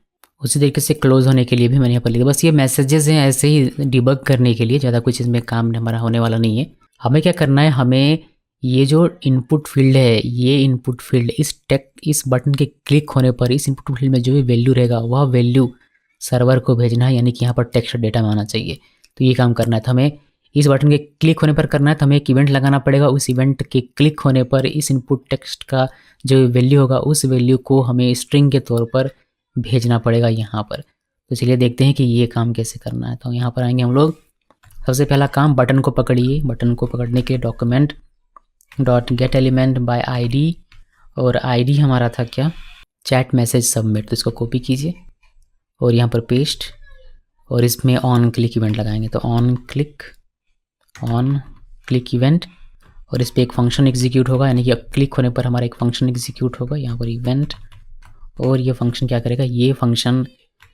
उसी तरीके से क्लोज होने के लिए भी मैंने यहाँ पर लिखा। बस ये मैसेजेस हैं ऐसे ही डिबग करने के लिए, ज़्यादा कुछ इसमें काम हमारा होने वाला नहीं है। हमें क्या करना है, हमें ये जो इनपुट फील्ड है, ये इनपुट फील्ड इस बटन के क्लिक होने पर इस इनपुट फील्ड में जो भी वैल्यू रहेगा वह वैल्यू सर्वर को भेजना है, यानी कि यहाँ पर टेक्स्ट डेटा में आना चाहिए। तो ये काम करना है। तो हमें इस बटन के क्लिक होने पर करना है, तो हमें एक इवेंट लगाना पड़ेगा। उस इवेंट के क्लिक होने पर इस इनपुट टेक्स्ट का जो वैल्यू होगा उस वैल्यू को हमें स्ट्रिंग के तौर पर भेजना पड़ेगा यहाँ पर। तो चलिए देखते हैं कि ये काम कैसे करना है। तो यहाँ पर आएंगे हम लोग। सबसे पहला काम, बटन को पकड़िए। बटन को पकड़ने के लिए document dot gate element by ID, और ID हमारा था क्या, चैट मैसेज सबमिट। तो इसको कॉपी कीजिए और यहाँ पर पेस्ट, और इसमें ऑन क्लिक इवेंट लगाएंगे। तो ऑन क्लिक इवेंट, और इस पर एक फंक्शन एग्जीक्यूट होगा, यानी कि क्लिक होने पर हमारा एक फंक्शन एग्जीक्यूट होगा। यहाँ पर इवेंट, और ये फंक्शन क्या करेगा, ये फंक्शन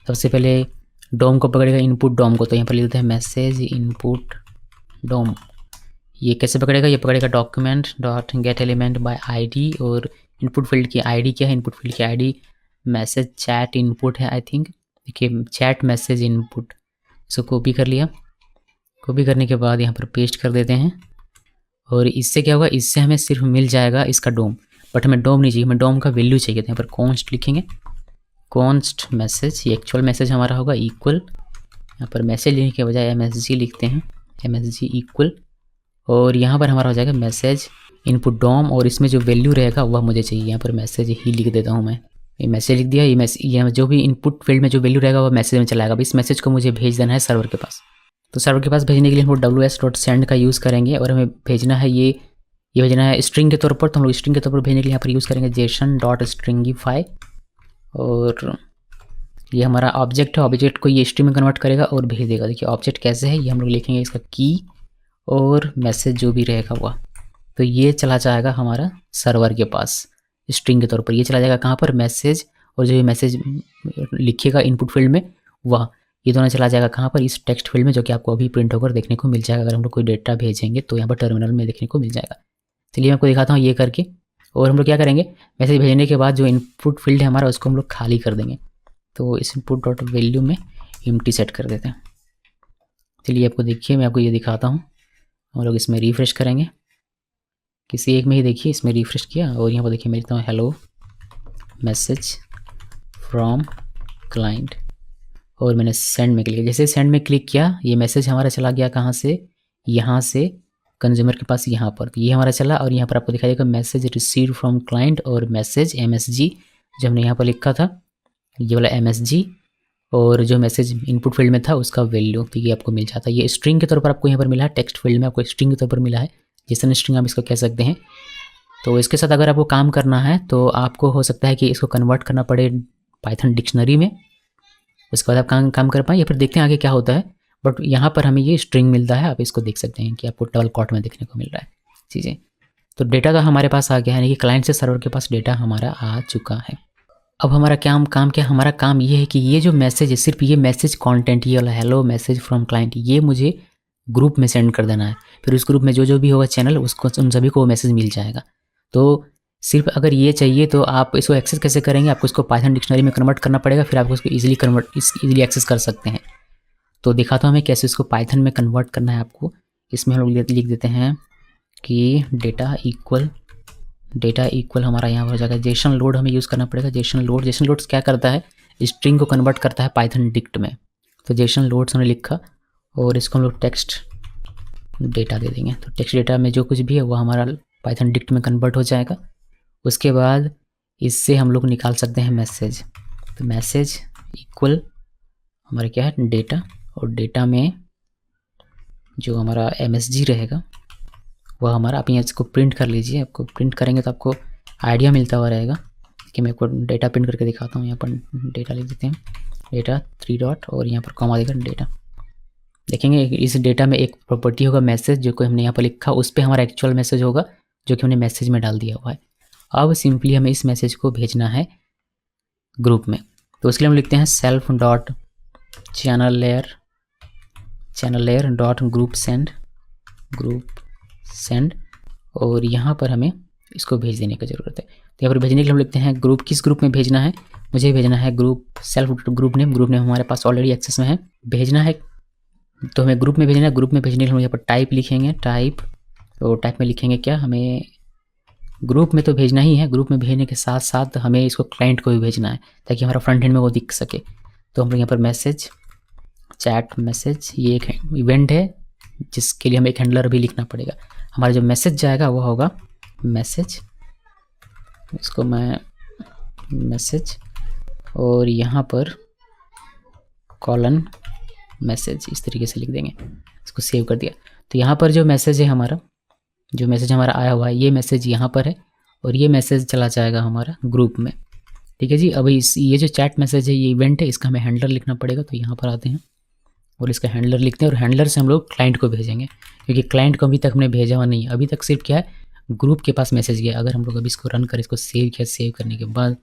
सबसे पहले डोम को पकड़ेगा, इनपुट डोम को। तो यहाँ पर लिख देते हैं मैसेज इनपुट डोम। ये कैसे पकड़ेगा, ये पकड़ेगा document dot gate element by ID, और इनपुट फील्ड की ID क्या है, इनपुट फील्ड की ID मैसेज चैट इनपुट है आई थिंक। देखिए चैट मैसेज इनपुट, इसको कॉपी कर लिया। कॉपी करने के बाद यहाँ पर पेस्ट कर देते हैं, और इससे क्या होगा, इससे हमें सिर्फ मिल जाएगा इसका डोम, बट हमें डोम नहीं चाहिए, हमें डोम का वैल्यू चाहिए। तो यहाँ पर कॉन्स्ट लिखेंगे, कॉन्स्ट मैसेज, ये एक्चुअल मैसेज हमारा होगा, इक्वल। यहाँ पर मैसेज लिखने के बजाय MSG लिखते हैं, MSG इक्वल, और यहाँ पर हमारा हो जाएगा मैसेज इनपुट डोम, और इसमें जो वैल्यू रहेगा वह मुझे चाहिए। यहाँ पर मैसेज ही लिख देता हूँ मैं, ये मैसेज लिख दिया। ये जो भी इनपुट फील्ड में जो वैल्यू रहेगा वह मैसेज में चला जाएगा। अब इस मैसेज को मुझे भेज देना है सर्वर के पास। तो सर्वर के पास भेजने के लिए हम लोग WS.send का यूज़ करेंगे, और हमें भेजना है ये भेजना है स्ट्रिंग के तौर पर। तो हम लोग स्ट्रिंग के तौर पर भेजने के लिए यहाँ पर यूज़ करेंगे JSON.stringify, और ये हमारा ऑब्जेक्ट है। ऑब्जेक्ट को ये स्ट्रिंग में कन्वर्ट करेगा और भेज देगा। देखिए ऑब्जेक्ट कैसे है, ये हम लोग लिखेंगे इसका की और मैसेज जो भी रहेगा वह, तो ये चला जाएगा हमारा सर्वर के पास स्ट्रिंग के तौर पर। ये चला जाएगा कहाँ पर, मैसेज, और जो ये मैसेज लिखिएगा इनपुट फील्ड में वह, ये दोनों चला जाएगा कहाँ पर, इस टेक्स्ट फील्ड में, जो कि आपको अभी प्रिंट होकर देखने को मिल जाएगा। अगर हम लोग कोई डेटा भेजेंगे तो यहाँ पर टर्मिनल में देखने को मिल जाएगा। चलिए मैं आपको दिखाता हूँ ये करके। और हम लोग क्या करेंगे, मैसेज भेजने के बाद जो इनपुट फील्ड है हमारा उसको हम लोग खाली कर देंगे। तो इस इनपुट डॉट वैल्यू में एम्प्टी सेट कर देते हैं। चलिए आपको देखिए, मैं आपको ये दिखाता हूँ। हम लोग इसमें रिफ्रेश करेंगे, किसी एक में ही देखिए, इसमें रिफ्रेश किया और यहाँ पर देखिए मैं लिखता हूँ हेलो मैसेज फ्रॉम क्लाइंट, और मैंने सेंड में क्लिक किया। जैसे सेंड में क्लिक किया ये मैसेज हमारा चला गया कहाँ से, यहाँ से कंज्यूमर के पास यहाँ पर, तो ये हमारा चला। और यहाँ पर आपको दिखाई देगा मैसेज रिसीव फ्रॉम क्लाइंट और मैसेज MSG जो हमने यहाँ पर लिखा था, ये वाला MSG, और जो मैसेज इनपुट फील्ड में था उसका वैल्यू, तो ये आपको मिल जाता है। ये स्ट्रिंग के तौर पर आपको यहाँ पर मिला है, टेक्स्ट फील्ड में आपको स्ट्रिंग के तौर पर मिला है, जेसन स्ट्रिंग आप इसको कह सकते हैं। तो इसके साथ अगर आपको काम करना है तो आपको हो सकता है कि इसको कन्वर्ट करना पड़े पाइथन डिक्शनरी में, उसके बाद आप काम कर पाएँ, या फिर देखते हैं आगे क्या होता है। बट यहाँ पर हमें ये स्ट्रिंग मिलता है, आप इसको देख सकते हैं कि आपको डबल कॉट में देखने को मिल रहा है चीज़ें। तो डेटा तो हमारे पास आ गया है, यानी कि क्लाइंट से सर्वर के पास डेटा हमारा आ चुका है। अब हमारा काम क्या, हमारा काम ये है कि ये जो मैसेज है, सिर्फ ये मैसेज कंटेंट, ये वाला हेलो मैसेज फ्रॉम क्लाइंट, ये मुझे ग्रुप में सेंड कर देना है। फिर उस ग्रुप में जो भी होगा चैनल, उसको उन सभी को मैसेज मिल जाएगा। तो सिर्फ अगर ये चाहिए तो आप इसको एक्सेस कैसे करेंगे, आपको इसको पाइथन डिक्शनरी में कन्वर्ट करना पड़ेगा, फिर आपको इसको ईजिली एक्सेस कर सकते हैं। तो दिखाता हूँ हमें कैसे इसको पाइथन में कन्वर्ट करना है आपको। इसमें हम लोग लिख देते हैं कि डेटा इक्वल हमारा यहाँ हो जाएगा जेसन लोड, हमें यूज़ करना पड़ेगा जेसन लोड्स क्या करता है, स्ट्रिंग को कन्वर्ट करता है पाइथन डिक्ट में। तो जेसन लोड्स हमने लिखा और इसको हम लोग टेक्स्ट डेटा दे देंगे। तो टेक्स्ट डेटा में जो कुछ भी है वो हमारा पाइथन डिक्ट में कन्वर्ट हो जाएगा। उसके बाद इससे हम लोग निकाल सकते हैं मैसेज। तो मैसेज इक्वल हमारा क्या है, डेटा, और डेटा में जो हमारा MSG रहेगा वह हमारा, आप यहाँ इसको प्रिंट कर लीजिए। आपको प्रिंट करेंगे तो आपको आइडिया मिलता हुआ रहेगा। कि मैं आपको डेटा प्रिंट करके दिखाता हूँ। यहाँ पर डेटा लिख देते हैं, डेटा 3 डॉट और यहाँ पर कॉमा देकर डेटा। देखेंगे इस डेटा में एक प्रॉपर्टी होगा मैसेज, जो कि हमने यहाँ पर लिखा, उस पर हमारा एक्चुअल मैसेज होगा जो कि हमने मैसेज में डाल दिया हुआ है। अब सिंपली हमें इस मैसेज को भेजना है ग्रुप में, तो उसके लिए हम लिखते हैं self dot channel layer dot group send, और यहाँ पर हमें इसको भेज देने की ज़रूरत है। तो यहाँ पर भेजने के लिए हम लिखते हैं ग्रुप, किस ग्रुप में भेजना है, मुझे भेजना है ग्रुप सेल्फ ग्रुप नेम हमारे पास ऑलरेडी एक्सेस में है, भेजना है तो हमें ग्रुप में भेजना है। ग्रुप में भेजने के लिए हम यहाँ पर टाइप लिखेंगे, तो टाइप में लिखेंगे क्या, हमें ग्रुप में तो भेजना ही है, ग्रुप में भेजने के साथ साथ हमें इसको क्लाइंट को भी भेजना है ताकि हमारा फ्रंट एंड में वो दिख सके। तो हम लोग यहाँ पर मैसेज चैट मैसेज, ये एक इवेंट है जिसके लिए हमें एक हैंडलर भी लिखना पड़ेगा। हमारा जो मैसेज जाएगा वो होगा मैसेज, इसको मैं मैसेज और यहाँ पर कॉलन मैसेज इस तरीके से लिख देंगे, इसको सेव कर दिया। तो यहाँ पर जो मैसेज है हमारा, जो मैसेज हमारा आया हुआ है, ये मैसेज यहाँ पर है और ये मैसेज चला जाएगा हमारा ग्रुप में। ठीक है जी। अब ये जो चैट मैसेज है, ये इवेंट है, इसका हमें हैंडलर लिखना पड़ेगा। तो यहाँ पर आते हैं और इसका हैंडलर लिखते हैं और हैंडलर से हम लोग क्लाइंट को भेजेंगे, क्योंकि क्लाइंट को अभी तक हमने भेजा हुआ नहीं है, अभी तक सिर्फ क्या है ग्रुप के पास मैसेज गया। अगर हम लोग अभी इसको रन करें, इसको सेव किया, सेव करने के बाद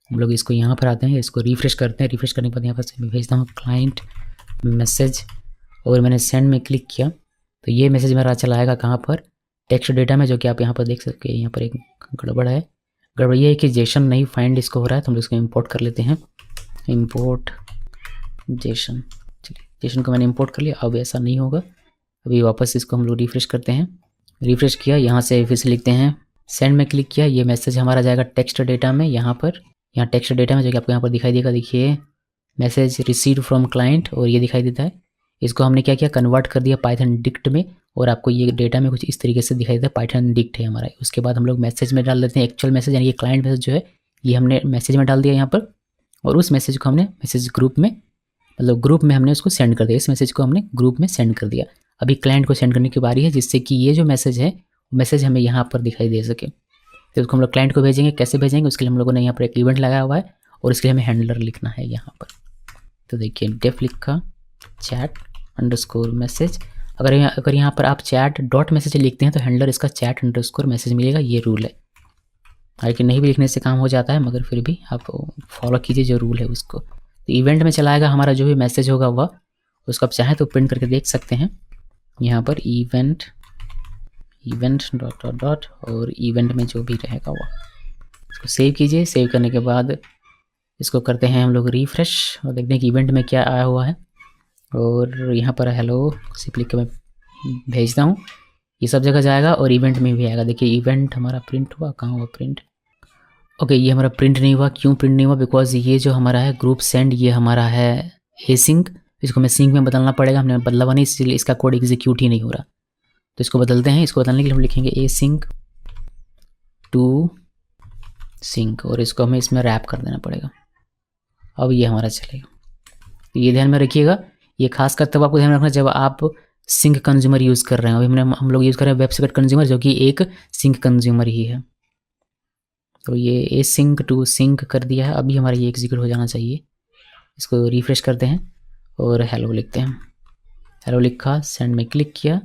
हम लोग इसको यहाँ पर आते हैं, इसको रिफ्रेश करते हैं, रिफ्रेश करने के बाद यहाँ पर मैं भेजता हूँ क्लाइंट मैसेज और मैंने सेंड में क्लिक किया तो ये मैसेज मेरा चला आएगा कहाँ पर, टेक्स्ट डेटा में, जो कि आप यहाँ पर देख सकते हैं। यहाँ पर एक गड़बड़ है, गड़बड़ ये है कि जेसन नहीं फाइंड इसको हो रहा है, तो हम लोग इसको इंपोर्ट कर लेते हैं, इंपोर्ट जेसन। चलिए जेसन को मैंने इंपोर्ट कर लिया, अब ऐसा नहीं होगा। अभी वापस इसको हम लोग रिफ्रेश करते हैं, रिफ्रेश किया, यहाँ से फिर से लिखते हैं, सेंड में क्लिक किया, ये मैसेज हमारा जाएगा टेक्स्ट डेटा में, यहाँ पर, यहाँ टेक्स्ट डेटा में, जो कि आपको यहाँ पर दिखाई देगा, देखिए मैसेज रिसीव्ड फ्रॉम क्लाइंट, और ये दिखाई देता है। इसको हमने क्या किया, कन्वर्ट कर दिया पाइथन डिक्ट में, और आपको ये डेटा में कुछ इस तरीके से दिखाई देता है, पाइथन डिक्ट है हमारा। उसके बाद हम लोग मैसेज में डाल देते हैं एक्चुअल मैसेज, यानी कि क्लाइंट मैसेज जो है ये हमने मैसेज में डाल दिया यहाँ पर, और उस मैसेज को हमने मैसेज ग्रुप में, मतलब ग्रुप में हमने उसको सेंड कर दिया, इस मैसेज को हमने ग्रुप में सेंड कर दिया। अभी क्लाइंट को सेंड करने की बारी है, जिससे कि ये जो मैसेज है मैसेज हमें यहाँ पर दिखाई दे सके। तो उसको हम लोग क्लाइंट को भेजेंगे, कैसे भेजेंगे, उसके लिए हम लोगों ने यहाँ पर एक इवेंट लगाया हुआ है और इसके लिए हमें हैंडलर लिखना है यहाँ पर। तो देखिए डेफ लिखा चैट अंडरस्कोर मैसेज, अगर यहाँ पर आप चैट डॉट मैसेज लिखते हैं तो हैंडलर इसका चैट अंडरस्कोर मैसेज मिलेगा, ये रूल है। हालांकि नहीं भी लिखने से काम हो जाता है, मगर फिर भी आप फॉलो कीजिए जो रूल है उसको। तो इवेंट में चलाएगा हमारा जो भी मैसेज होगा वह, उसको आप चाहें तो प्रिंट करके देख सकते हैं यहाँ पर, इवेंट डॉट डॉट डॉट, और इवेंट में जो भी रहेगा वह, इसको सेव कीजिए। सेव करने के बाद इसको करते हैं हम लोग रिफ्रेश और देखते हैं कि इवेंट में क्या आया हुआ है, और यहाँ पर हेलो सिर्फ लिख के मैं भेजता हूँ, ये सब जगह जाएगा और इवेंट में भी आएगा। देखिए इवेंट हमारा प्रिंट हुआ, कहाँ हुआ प्रिंट, ओके ये हमारा प्रिंट नहीं हुआ। क्यों प्रिंट नहीं हुआ, बिकॉज ये जो हमारा है ग्रुप सेंड, ये हमारा है ए सिंक, इसको हमें सिंक में बदलना पड़ेगा, हमने बदला हुआ नहीं, इसलिए इसका कोड एग्जीक्यूट ही नहीं हो रहा। तो इसको बदलते हैं, इसको बदलने के लिए हम लिखेंगे ए सिंक टू सिंक, और इसको हमें इसमें रैप कर देना पड़ेगा। अब ये हमारा चलेगा, तो ये ध्यान में रखिएगा, ये खास कर तब आपको ध्यान रखना जब आप सिंक कंज्यूमर यूज़ कर रहे हैं। अभी हम लोग यूज़ कर रहे हैं वेबसाइट कंज्यूमर, जो कि एक सिंक कंज्यूमर ही है। तो ये ए सिंक टू सिंक कर दिया है, अभी हमारा ये एग्जीक्यूट हो जाना चाहिए। इसको रिफ्रेश करते हैं और हेलो लिखते हैं, हेलो लिखा, सेंड में क्लिक किया,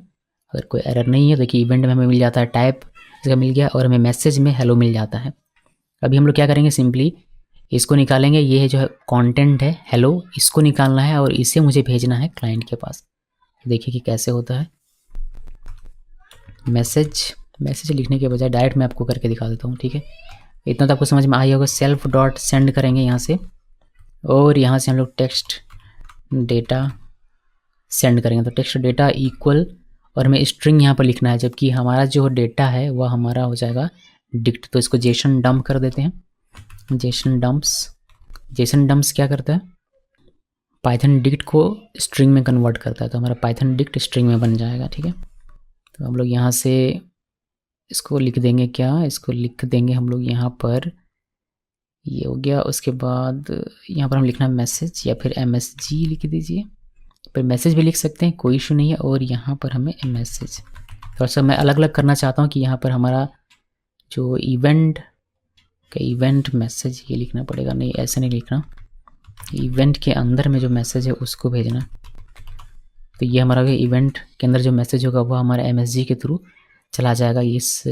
अगर कोई एरर नहीं है, देखिए इवेंट में हमें मिल जाता है टाइप, इसका मिल गया, और हमें मैसेज में हेलो मिल जाता है। अभी हम लोग क्या करेंगे, सिंपली इसको निकालेंगे, ये जो है कंटेंट है हेलो, इसको निकालना है और इसे मुझे भेजना है क्लाइंट के पास। देखिए कि कैसे होता है, मैसेज लिखने के बजाय डायरेक्ट मैं आपको करके दिखा देता हूँ, ठीक है। इतना तो आपको समझ में आया होगा। सेल्फ डॉट सेंड करेंगे यहाँ से, और यहाँ से हम लोग टेक्स्ट डेटा सेंड करेंगे, तो टेक्स्ट डेटा इक्वल, और हमें स्ट्रिंग यहाँ पर लिखना है, जबकि हमारा जो डेटा है वह हमारा हो जाएगा डिक्ट। तो इसको जेसन डंप कर देते हैं, जेसन डम्प्स क्या करता है, पाइथन डिक्ट को स्ट्रिंग में कन्वर्ट करता है, तो हमारा पाइथन डिक्ट स्ट्रिंग में बन जाएगा, ठीक है। तो हम लोग यहाँ से इसको लिख देंगे, क्या इसको लिख देंगे हम लोग यहाँ पर, ये हो गया। उसके बाद यहाँ पर हम लिखना मैसेज या फिर MSG लिख दीजिए, पर मैसेज भी लिख सकते हैं, कोई इशू नहीं है। और यहाँ पर हमें मैसेज थोड़ा सा मैं अलग अलग करना चाहता हूँ कि यहाँ पर हमारा जो इवेंट कि इवेंट मैसेज ये लिखना पड़ेगा, नहीं ऐसे नहीं लिखना, इवेंट के अंदर में जो मैसेज है उसको भेजना। तो ये हमारा इवेंट के अंदर जो मैसेज होगा वो हमारे MSG के थ्रू चला जाएगा इस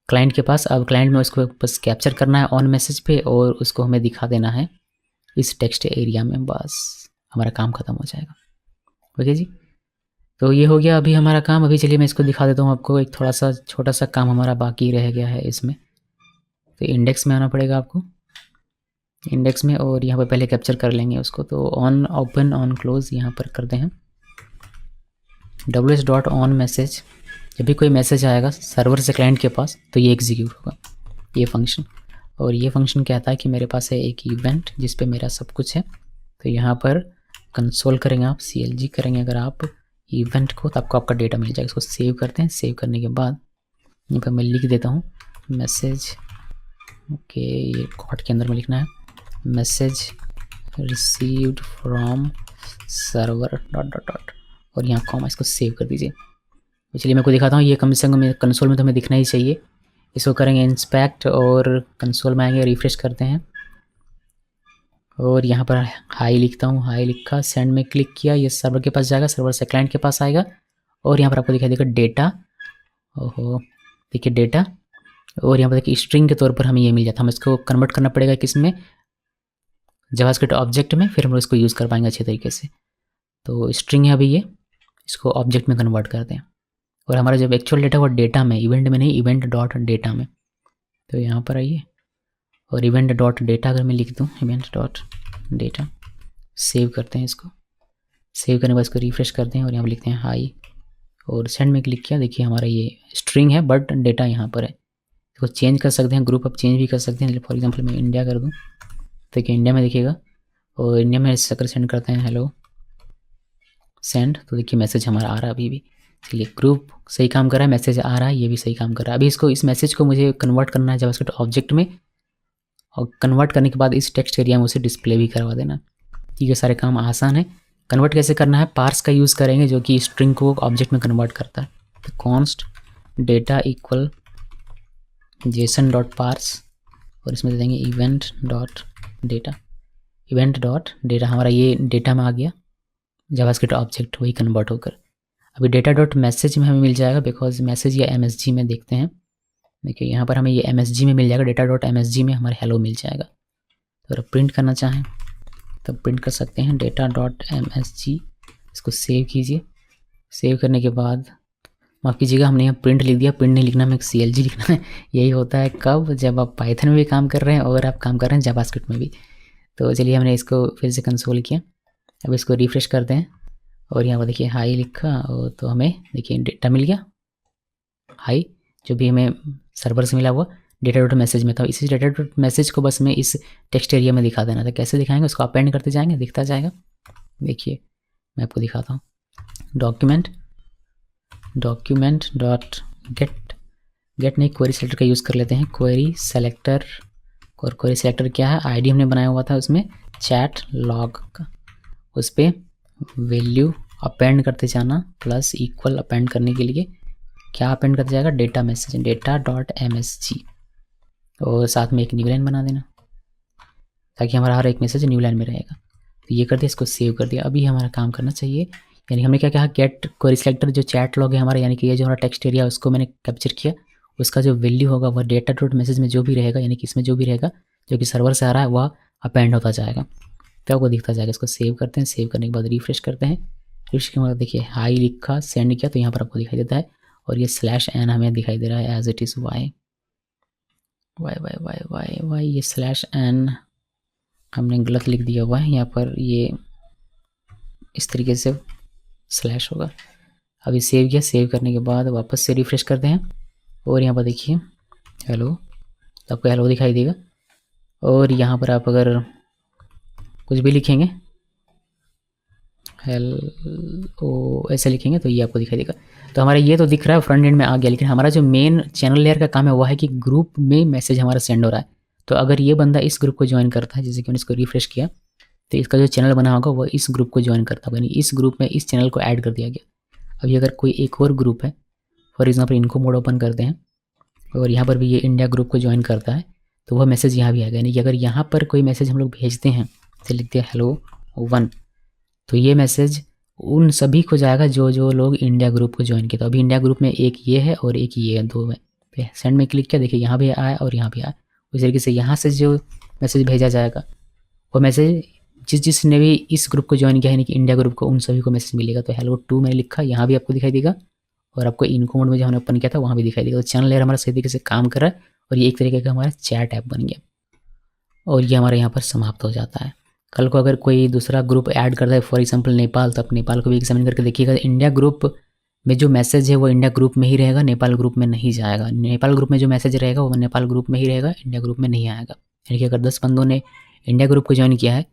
क्लाइंट के पास। अब क्लाइंट में उसको बस कैप्चर करना है ऑन मैसेज पे और उसको हमें दिखा देना है इस टेक्स्ट एरिया में, बस हमारा काम ख़त्म हो जाएगा। ओके जी, तो ये हो गया अभी हमारा काम। अभी चलिए मैं इसको दिखा देता हूँ आपको, एक थोड़ा सा छोटा सा काम हमारा बाकी रह गया है इसमें। तो इंडेक्स में आना पड़ेगा आपको, इंडेक्स में, और यहाँ पर पहले कैप्चर कर लेंगे उसको। तो ऑन ओपन ऑन क्लोज यहाँ पर करते हैं ws.on मैसेज। जब भी कोई मैसेज आएगा सर्वर से क्लाइंट के पास तो ये एग्जीक्यूट होगा ये फंक्शन, और ये फंक्शन कहता है कि मेरे पास है एक इवेंट जिस पे मेरा सब कुछ है। तो यहाँ पर कंसोल करेंगे आप, CLG करेंगे अगर आप इवेंट को, तो आपको आपका डेटा मिल जाएगा। इसको सेव करते हैं, सेव करने के बाद यहाँ पर मैं लिख देता हूँ मैसेज, ओके ये कोड के अंदर में लिखना है message received from server dot dot dot, और यहाँ कॉमा, इसको सेव कर दीजिए। तो चलिए मैं आपको दिखाता हूँ, ये कम से कम कंसोल में तो हमें दिखना ही चाहिए। इसको करेंगे इंस्पेक्ट और कंसोल में आएंगे, रिफ्रेश करते हैं और यहाँ पर हाई लिखता हूँ, हाई लिखा, सेंड में क्लिक किया, ये सर्वर के पास जाएगा, सर्वर से क्लाइंट के पास आएगा और यहाँ पर आपको दिखाई देगा डेटा, ओहो देखिए डेटा, और यहाँ पर देखिए स्ट्रिंग के तौर पर हमें ये मिल जाता है। हमें इसको कन्वर्ट करना पड़ेगा किस में, जावास्क्रिप्ट ऑब्जेक्ट में, फिर हम इसको यूज़ कर पाएंगे अच्छे तरीके से। तो स्ट्रिंग है अभी ये, इसको ऑब्जेक्ट में कन्वर्ट करते हैं और हमारा जब एक्चुअल डेटा वो डेटा में, इवेंट में नहीं, इवेंट डॉट डेटा में। तो यहाँ पर आइए और इवेंट डॉट डेटा अगर मैं लिख दूँ, इवेंट डॉट डेटा, सेव करते हैं इसको, सेव करने के बाद इसको रिफ्रेश करते हैं और यहाँ पर लिखते हैं हाई और सेंड में क्लिक किया। देखिए हमारा ये स्ट्रिंग है बट डेटा यहाँ पर है। इसको चेंज कर सकते हैं, ग्रुप अब चेंज भी कर सकते हैं। फॉर एग्जाम्पल मैं इंडिया कर दूँ, देखिए इंडिया में दिखेगा, और इंडिया में इस चक्कर सेंड करते हैं हेलो सेंड, तो देखिए मैसेज हमारा आ रहा है अभी भी। चलिए ग्रुप सही काम कर रहा है, मैसेज आ रहा है, ये भी सही काम कर रहा है। अभी इसको, इस मैसेज को मुझे कन्वर्ट करना है जावास्क्रिप्ट ऑब्जेक्ट में, और कन्वर्ट करने के बाद इस टेक्स्ट एरिया में उसे डिस्प्ले भी करवा देना। ये सारे काम आसान है। कन्वर्ट कैसे करना है, पार्स का यूज़ करेंगे जो कि स्ट्रिंग को ऑब्जेक्ट में कन्वर्ट करता है। तो const data equal JSON dot parse, और इसमें दे देंगे event dot data, event dot data हमारा ये डेटा में आ गया, जावास्क्रिप्ट ऑब्जेक्ट वही कन्वर्ट होकर। अभी डेटा डॉट मैसेज में हमें मिल जाएगा, बिकॉज मैसेज या MSG में देखते हैं, देखिए यहाँ पर हमें ये MSG में मिल जाएगा, डेटा डॉट MSG में हमारे हेलो मिल जाएगा। तो अगर प्रिंट करना चाहें तो प्रिंट कर सकते हैं डेटा डॉट MSG, इसको सेव कीजिए। सेव करने के बाद माफ़ कीजिएगा हमने यहाँ प्रिंट लिख दिया, प्रिंट नहीं लिखना, हमें CLG लिखना है। यही होता है कब, जब आप पाइथन में भी काम कर रहे हैं और आप काम कर रहे हैं जावास्क्रिप्ट में भी। तो चलिए हमने इसको फिर से कंसोल किया, अब इसको रिफ्रेश करते हैं और यहाँ पर देखिए हाई लिखा, और तो हमें देखिए डेटा मिल गया हाई, जो भी हमें सर्वर से मिला हुआ डेटा डॉट मैसेज में था। इसी डेटा डॉट मैसेज को बस में इस टेक्स्ट एरिया में दिखा देना था। कैसे दिखाएंगे, उसको अपेंड करते जाएंगे, दिखता जाएगा। देखिए मैं आपको दिखाता हूँ, डॉक्यूमेंट डॉट गेट नहीं, क्वेरी सेलेक्टर का यूज़ कर लेते हैं, क्वेरी सेलेक्टर। और क्वेरी सेलेक्टर क्या है, ID हमने बनाया हुआ था उसमें चैट लॉग का, उस पर वैल्यू अपेंड करते जाना, प्लस इक्वल अपेंड करने के लिए क्या अपेंड करते जाएगा, data message, data dot MSG, और साथ में एक न्यू लाइन बना देना ताकि हमारा हर एक मैसेज न्यू लाइन में रहेगा। तो ये कर दिया, इसको सेव कर दिया। अभी हमारा काम करना चाहिए, यानी हमने क्या कहा, गेट क्वेरी सेलेक्टर जो चैट लॉग है हमारा, यानी कि ये जो हमारा टेक्स्ट एरिया उसको मैंने कैप्चर किया, उसका जो वैल्यू होगा वह डेटा डॉट मैसेज में जो भी रहेगा, यानी कि इसमें जो भी रहेगा जो कि सर्वर से आ रहा है वह अपेंड होता जाएगा, तो आपको दिखता जाएगा। इसको सेव करते हैं, सेव करने के बाद रिफ्रेश करते हैं, रिफ्रेश के बाद देखिए हाई लिखा, सेंड किया, तो यहाँ पर आपको दिखाई देता है, और ये /n हमें दिखाई दे रहा है एज इट इज़ वाई, ये /n हमने गलत लिख दिया हुआ है, यहाँ पर ये इस तरीके से स्लैश होगा। अभी सेव किया, सेव करने के बाद वापस से रिफ्रेश करते हैं और यहाँ पर देखिए हेलो, तो आपको हेलो दिखाई देगा। और यहाँ पर आप अगर कुछ भी लिखेंगे हेलो ऐसे लिखेंगे तो ये आपको दिखाई देगा। तो हमारा ये तो दिख रहा है फ्रंट एंड में आ गया, लेकिन हमारा जो मेन चैनल लेयर का काम है वह है कि ग्रुप में मैसेज हमारा सेंड हो रहा है। तो अगर ये बंदा इस ग्रुप को ज्वाइन करता है, जैसे कि मैंने इसको रिफ्रेश किया, तो इसका जो चैनल बना होगा वो इस ग्रुप को ज्वाइन करता होगा, यानी इस ग्रुप में इस चैनल को ऐड कर दिया गया। अभी अगर कोई एक और ग्रुप है, फॉर एग्जाम्पल इनको मोड ओपन करते हैं और यहाँ पर भी ये इंडिया ग्रुप को ज्वाइन करता है, तो वह मैसेज यहाँ भी आएगा। यानी कि अगर यहाँ पर कोई मैसेज हम लोग भेजते हैं, जैसे लिखते हैं hello1, तो ये मैसेज उन सभी को जाएगा जो जो लोग इंडिया ग्रुप को ज्वाइन किया। तो अभी इंडिया ग्रुप में एक ये है और एक ये है, दो है। सेंड में क्लिक किया, देखिए यहाँ भी आया और यहाँ भी आया। उस तरीके से यहाँ से जो मैसेज भेजा जाएगा वो मैसेज जिसने भी इस ग्रुप को ज्वाइन किया है, यानी कि इंडिया ग्रुप को, उन सभी को मैसेज मिलेगा। तो hello2 मैंने लिखा, यहाँ भी आपको दिखाई देगा और आपको इनको मोड में जो हमने ओपन किया था वहाँ भी दिखाई देगा। तो चैनल लेयर हमारा सही तरीके से काम कर रहा है और ये एक तरीके का हमारा चैट ऐप बन गया और ये हमारे यहाँ पर समाप्त हो जाता है। कल को अगर कोई दूसरा ग्रुप ऐड करता है, फॉर एग्जांपल नेपाल, तो आप नेपाल को भी एग्जामिन करके देखिएगा। इंडिया ग्रुप में जो मैसेज है वो इंडिया ग्रुप में ही रहेगा, नेपाल ग्रुप में नहीं जाएगा। नेपाल ग्रुप में जो मैसेज रहेगा वो नेपाल ग्रुप में ही रहेगा, इंडिया ग्रुप में नहीं आएगा। यानी कि अगर 10 बंदों ने इंडिया ग्रुप को ज्वाइन किया है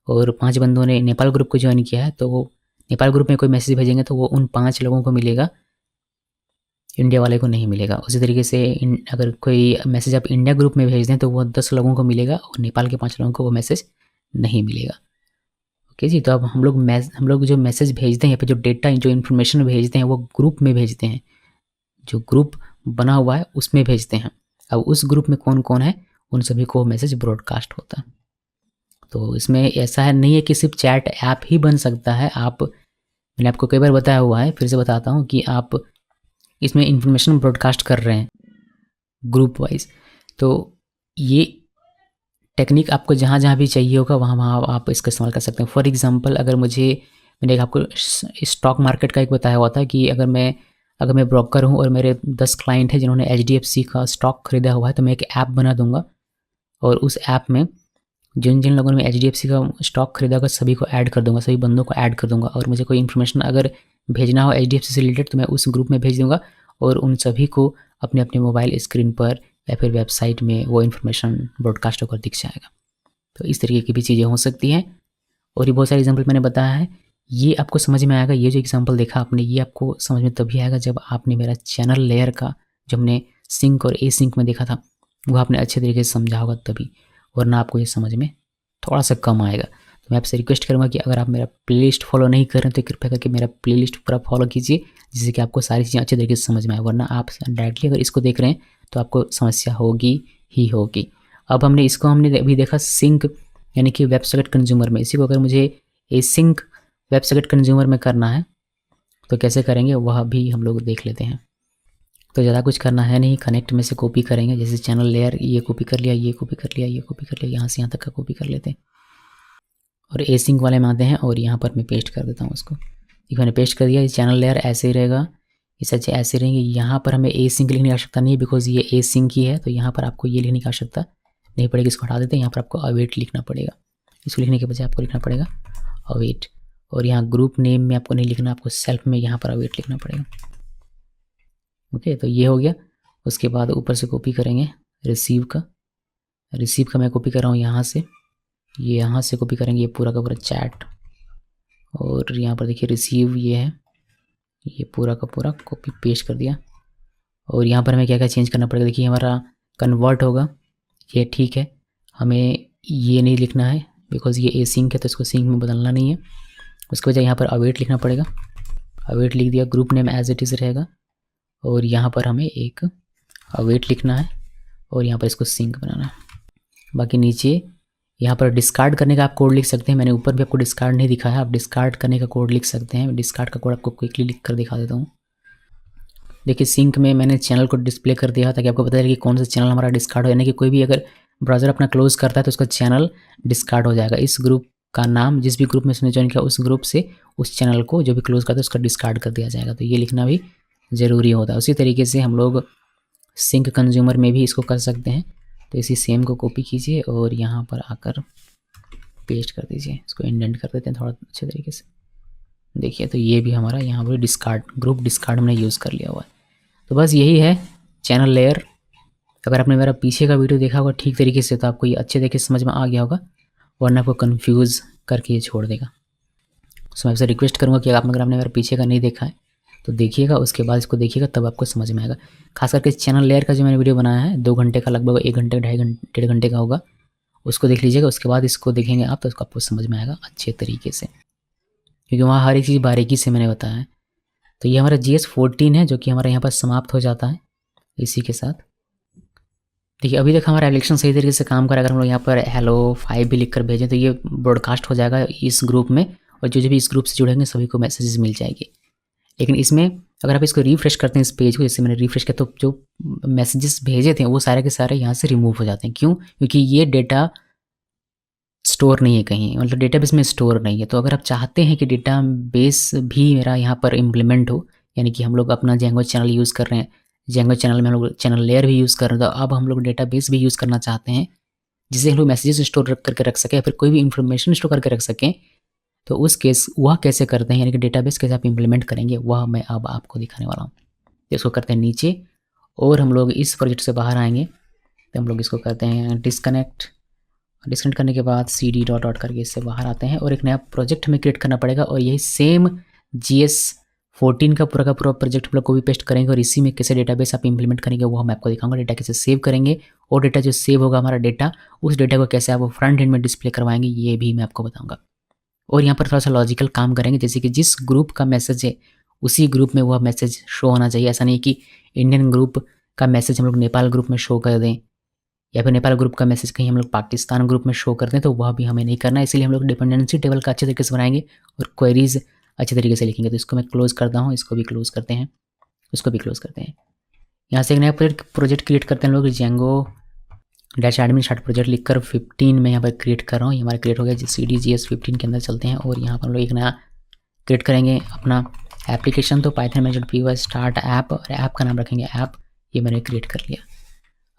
और 5 बंदों ने नेपाल ग्रुप को ज्वाइन किया है, तो वो नेपाल ग्रुप में कोई मैसेज भेजेंगे तो वो उन 5 लोगों को मिलेगा, इंडिया वाले को नहीं मिलेगा। उसी तरीके से अगर कोई मैसेज आप इंडिया ग्रुप में भेज दें तो वो 10 लोगों को मिलेगा और नेपाल के 5 लोगों को वो मैसेज नहीं मिलेगा। ओके जी, तो अब हम लोग जो मैसेज भेजते हैं या फिर जो डेटा, जो इन्फॉर्मेशन भेजते हैं वो ग्रुप में भेजते हैं, जो ग्रुप बना हुआ है उसमें भेजते हैं। अब उस ग्रुप में कौन कौन है उन सभी को मैसेज ब्रॉडकास्ट होता है। तो इसमें ऐसा है नहीं है कि सिर्फ चैट ऐप ही बन सकता है। मैंने आपको कई बार बताया हुआ है, फिर से बताता हूँ कि आप इसमें इंफॉर्मेशन ब्रॉडकास्ट कर रहे हैं ग्रुप वाइज, तो ये टेक्निक आपको जहाँ जहाँ भी चाहिए होगा वहाँ आप इसका इस्तेमाल कर सकते हैं। फॉर एग्जांपल अगर मैंने आपको स्टॉक मार्केट का एक बताया हुआ था कि अगर मैं ब्रोकर हूँ और मेरे 10 क्लाइंट हैं जिन्होंने HDFC का स्टॉक खरीदा हुआ है, तो मैं एक ऐप बना दूंगा और उस ऐप में जिन जिन लोगों ने HDFC का स्टॉक खरीदा होगा सभी को ऐड कर दूंगा, सभी बंदों को ऐड कर दूंगा। और मुझे कोई इन्फॉर्मेशन अगर भेजना हो HDFC से रिलेटेड तो मैं उस ग्रुप में भेज दूंगा और उन सभी को अपने अपने मोबाइल स्क्रीन पर या फिर वेबसाइट में वो इन्फॉर्मेशन ब्रॉडकास्ट होकर दिख जाएगा। तो इस तरीके की भी चीज़ें हो सकती हैं और ये बहुत सारे एग्जाम्पल मैंने बताया है। ये आपको समझ में आएगा, ये जो एग्जाम्पल देखा आपने ये आपको समझ में तभी आएगा जब आपने मेरा चैनल लेयर का जो हमने सिंक और एसिंक में देखा था वो आपने अच्छे तरीके से समझा होगा तभी, वरना आपको ये समझ में थोड़ा सा कम आएगा। तो मैं आपसे रिक्वेस्ट करूँगा कि अगर आप मेरा प्लेलिस्ट फॉलो नहीं कर रहे हैं तो कृपया करके मेरा प्लेलिस्ट पूरा फॉलो कीजिए, जिससे कि आपको सारी चीज़ें अच्छे तरीके से समझ में आए, वरना आप डायरेक्टली अगर इसको देख रहे हैं तो आपको समस्या होगी ही होगी। अब हमने अभी देखा सिंक यानी कि वेब सॉकेट कंज्यूमर में। इसी को अगर मुझे एसिंक वेब सॉकेट कंज्यूमर में करना है तो कैसे करेंगे वह भी हम लोग देख लेते हैं। तो ज़्यादा कुछ करना है नहीं, कनेक्ट में से कॉपी करेंगे, जैसे चैनल लेयर ये कॉपी कर लिया, ये कॉपी कर लिया, ये कॉपी कर लिया, यहाँ से यहाँ तक का कॉपी कर लेते हैं और एसिंक वाले में आते हैं और यहाँ पर मैं पेस्ट कर देता हूँ उसको। एक मैंने पेस्ट कर दिया, ये चैनल लेयर ऐसे ही रहेगा, इस अच्छे ऐसे रहेंगे। यहाँ पर हमें एसिंक लिखने की आवश्यकता नहीं है बिकॉज ये एसिंक ही है, तो यहाँ पर आपको ये लिखने की आवश्यकता नहीं पड़ेगी, इसको हटा देते हैं। यहाँ पर आपको अवेट लिखना पड़ेगा, इसको लिखने के बजाय आपको लिखना पड़ेगा अवेट। और यहाँ ग्रुप नेम में आपको नहीं लिखना, आपको सेल्फ में यहाँ पर अवेट लिखना पड़ेगा। ओके, तो ये हो गया। उसके बाद ऊपर से कॉपी करेंगे रिसीव का मैं कॉपी कर रहा हूँ यहाँ से, ये यहाँ से कॉपी करेंगे ये पूरा का पूरा चैट, और यहाँ पर देखिए रिसीव ये है, ये पूरा का पूरा कॉपी पेस्ट कर दिया। और यहाँ पर हमें क्या क्या चेंज करना पड़ेगा, देखिए हमारा कन्वर्ट होगा, ये ठीक है, हमें ये नहीं लिखना है बिकॉज ये एसिंक है तो इसको सिंक में बदलना नहीं है। उसके वजह यहाँ पर अवेट लिखना पड़ेगा, अवेट लिख दिया, group name as it is रहेगा और यहाँ पर हमें एक अवेट लिखना है और यहाँ पर इसको सिंक बनाना है। बाकी नीचे यहाँ पर डिस्कार्ड करने का आप कोड लिख सकते हैं, मैंने ऊपर भी आपको डिस्कार्ड नहीं दिखाया, आप डिस्कार्ड करने का कोड लिख सकते हैं। डिस्कार्ड का कोड आपको क्विकली लिख कर दिखा देता हूँ। देखिए सिंक में मैंने चैनल को डिस्प्ले कर दिया ताकि आपको पता चले कि कौन सा चैनल हमारा डिस्कार्ड हो, यानी कि कोई भी अगर ब्राउज़र अपना क्लोज करता है तो उसका चैनल डिस्कार्ड हो जाएगा। इस ग्रुप का नाम जिस भी ग्रुप में उसने ज्वाइन किया उस ग्रुप से उस चैनल को जो भी क्लोज करता है उसका डिस्कार्ड कर दिया जाएगा, तो ये लिखना भी ज़रूरी होता है। उसी तरीके से हम लोग सिंक कंज्यूमर में भी इसको कर सकते हैं। तो इसी सेम को कॉपी कीजिए और यहाँ पर आकर पेस्ट कर दीजिए, इसको इंडेंट कर देते हैं थोड़ा अच्छे तरीके से। देखिए तो ये भी हमारा यहाँ पर ग्रुप डिस्कार्ड हमने यूज़ कर लिया हुआ है। तो बस यही है चैनल लेयर। अगर आपने मेरा पीछे का वीडियो देखा होगा ठीक तरीके से तो आपको ये अच्छे तरीके से समझ में आ गया होगा, वरना आपको कन्फ्यूज़ करके ये छोड़ देगा। सो मैं आपसे रिक्वेस्ट करूँगा कि अगर आपने मेरा पीछे का नहीं देखा है तो देखिएगा, उसके बाद इसको देखिएगा तब आपको समझ में आएगा। खास करके चैनल लेयर का जो मैंने वीडियो बनाया है 2 घंटे का, लगभग 1 घंटे 1.5 घंटे का होगा, उसको देख लीजिएगा। उसके बाद इसको देखेंगे आप तो उसको आपको समझ में आएगा अच्छे तरीके से, क्योंकि वहाँ हर एक चीज़ बारीकी से मैंने बताया है। तो ये हमारा GS 14 है जो कि हमारा यहाँ पर समाप्त हो जाता है इसी के साथ। देखिए अभी तक हमारा एप्लीकेशन सही तरीके से काम कर रहा है। अगर हम लोग यहाँ पर हेलो 5 भी लिख कर भेजें तो ये ब्रॉडकास्ट हो जाएगा इस ग्रुप में, और जो भी इस ग्रुप से जुड़ेंगे सभी को मैसेजेस मिल जाएगी। लेकिन इसमें अगर आप इसको रिफ्रेश करते हैं इस पेज को, जैसे मैंने रिफ्रेश किया, तो जो मैसेजेस भेजे थे वो सारे के सारे यहाँ से रिमूव हो जाते हैं। क्यों? क्योंकि ये डेटा स्टोर नहीं है कहीं, मतलब डेटाबेस में स्टोर नहीं है। तो अगर आप चाहते हैं कि डेटाबेस भी मेरा यहाँ पर इम्प्लीमेंट हो, यानी कि हम लोग अपना जेंगो चैनल यूज़ कर रहे हैं, जेंगो चैनल में हम लोग चैनल लेयर भी यूज़ कर रहे हैं, तो अब हम लोग डेटाबेस भी यूज़ करना चाहते हैं जिससे हम लोग मैसेजेस स्टोर करके रख सकें या फिर कोई भी इन्फॉर्मेशन स्टोर करके रख सकें। तो उस केस वह कैसे करते हैं, यानी कि डेटाबेस कैसे आप इम्प्लीमेंट करेंगे, वह मैं अब आपको दिखाने वाला हूँ। तो इसको करते हैं नीचे, और हम लोग इस प्रोजेक्ट से बाहर आएंगे तो हम लोग इसको करते हैं डिस्कनेक्ट करने के बाद cd डॉट करके इससे बाहर आते हैं, और एक नया प्रोजेक्ट हमें क्रिएट करना पड़ेगा। और यही सेम GS14 का पूरा प्रोजेक्ट हम लोग कॉपी पेस्ट करेंगे, और इसी में कैसे डेटाबेस आप इंप्लीमेंट करेंगे वो मैं आपको दिखाऊंगा। डेटा कैसे सेव करेंगे, और डेटा जो सेव होगा हमारा डेटा, उस डेटा को कैसे आप फ्रंट एंड में डिस्प्ले करवाएंगे ये भी मैं आपको बताऊँगा। और यहाँ पर थोड़ा सा लॉजिकल काम करेंगे, जैसे कि जिस ग्रुप का मैसेज है उसी ग्रुप में वह मैसेज शो होना चाहिए। ऐसा नहीं कि इंडियन ग्रुप का मैसेज हम लोग नेपाल ग्रुप में शो कर दें, या फिर नेपाल ग्रुप का मैसेज कहीं हम लोग पाकिस्तान ग्रुप में शो कर दें, तो वह भी हमें नहीं करना है। इसलिए हम लोग डिपेंडेंसी टेबल का अच्छे तरीके से बनाएंगे और क्वेरीज अच्छे तरीके से लिखेंगे। तो इसको मैं क्लोज करता हूँ, इसको भी क्लोज करते हैं, इसको भी क्लोज करते हैं। यहाँ से एक नया प्रोजेक्ट क्रिएट करते हैं हम लोग, Django dash admin start project लिखकर 15 में यहाँ पर क्रिएट कर रहा हूँ। ये हमारा क्रिएट हो गया। CD GS15 के अंदर चलते हैं, और यहाँ पर हम लोग एक नया क्रिएट करेंगे अपना एप्लीकेशन। तो पाइथन में py स्टार्ट ऐप, और ऐप का नाम रखेंगे ऐप। ये मैंने क्रिएट कर लिया।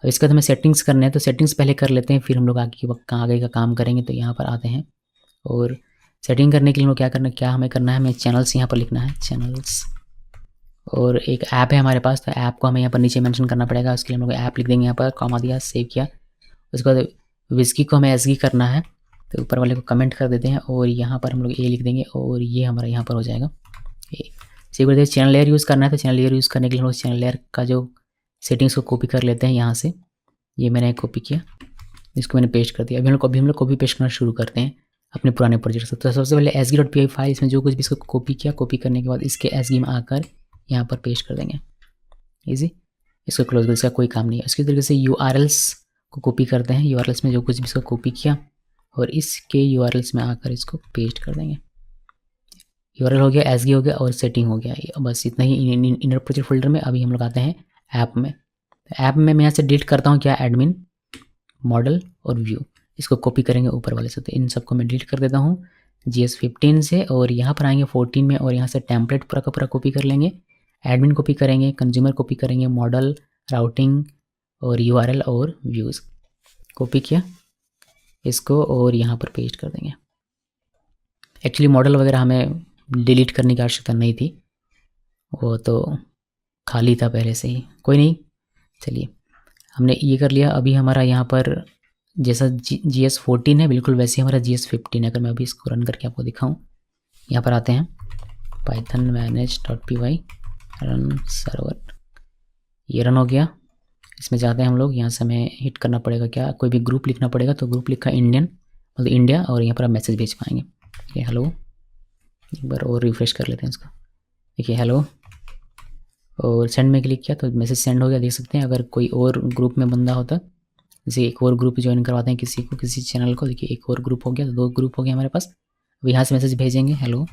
और इसका तो हमें सेटिंग्स करने हैं, तो सेटिंग्स पहले कर लेते हैं, फिर हम लोग आगे का काम करेंगे। तो यहाँ पर आते हैं, और सेटिंग करने के लिए हम लोग क्या हमें करना है, हमें चैनल्स यहाँ पर लिखना है, चैनल्स। और एक ऐप है हमारे पास, तो ऐप को हमें यहाँ पर नीचे मेंशन करना पड़ेगा। उसके लिए हम लोग ऐप लिख देंगे, यहाँ पर कॉमा दिया, सेव किया। उसके बाद विस्की को हमें एसगी करना है, तो ऊपर वाले को कमेंट कर देते हैं, और यहाँ पर हम लोग ए लिख देंगे, और ये हमारा यहाँ पर हो जाएगा ए। सेव कर देते। चैनल लेयर यूज़ करना है, तो चैनल लेयर यूज़ करने के लिए हम लोग चैनल लेयर का जो सेटिंग्स को कॉपी कर लेते हैं यहाँ से। ये मैंने कॉपी किया, इसको मैंने पेस्ट कर दिया। अभी हम लोग कॉपी पेस्ट करना शुरू करते हैं अपने पुराने प्रोजेक्ट से। तो सबसे पहले sg.py फाइल, इसमें जो कुछ भी इसको कॉपी किया, कॉपी करने के बाद इसके sg में आकर यहाँ पर पेस्ट कर देंगे। ईजी, इसको क्लोज कर, इसका कोई काम नहीं है। इसके तरीके से URLs को कॉपी करते हैं, URLs में जो कुछ भी इसको कॉपी किया, और इसके URLs में आकर इसको पेस्ट कर देंगे। URL हो गया, sg हो गया, और सेटिंग हो गया। बस इतना ही इनर प्रोजेक्ट फोल्डर में। अभी हम लोग आते हैं ऐप में। ऐप में मैं यहाँ से डिलीट करता हूँ क्या, एडमिन, मॉडल और व्यू। इसको कॉपी करेंगे ऊपर वाले से, तो इन सबको मैं डिलीट कर देता हूँ GS15 से, और यहाँ पर आएंगे 14 में, और यहाँ से टेम्पलेट पूरा का पूरा कॉपी कर लेंगे। एडमिन कॉपी करेंगे, कंज्यूमर कॉपी करेंगे, मॉडल, राउटिंग और URL और व्यूज़ कॉपी किया इसको, और यहाँ पर पेस्ट कर देंगे। एक्चुअली मॉडल वगैरह हमें डिलीट करने की आवश्यकता नहीं थी, वो तो खाली था पहले से ही, कोई नहीं। चलिए, हमने ये कर लिया। अभी हमारा यहाँ पर जैसा GS14 है बिल्कुल वैसे ही हमारा GS15 है। अगर मैं अभी इसको रन करके आपको दिखाऊं, यहाँ पर आते हैं python manage.py रन सर्वर, ये रन हो गया। इसमें जाते हैं हम लोग, यहाँ से हमें हिट करना पड़ेगा क्या, कोई भी ग्रुप लिखना पड़ेगा। तो ग्रुप लिखा इंडियन, मतलब इंडिया, और यहाँ पर आप मैसेज भेज पाएंगे। ये हेलो, एक बार और रिफ्रेश कर लेते हैं इसको। देखिए हेलो, और सेंड में क्लिक किया तो मैसेज सेंड हो गया, देख सकते हैं। अगर कोई और ग्रुप में बंदा होता, जैसे एक और ग्रुप ज्वाइन करवाते हैं किसी को, किसी चैनल को, देखिए एक और ग्रुप हो गया, तो 2 ग्रुप हो गया हमारे पास। अब यहाँ से मैसेज भेजेंगे हेलो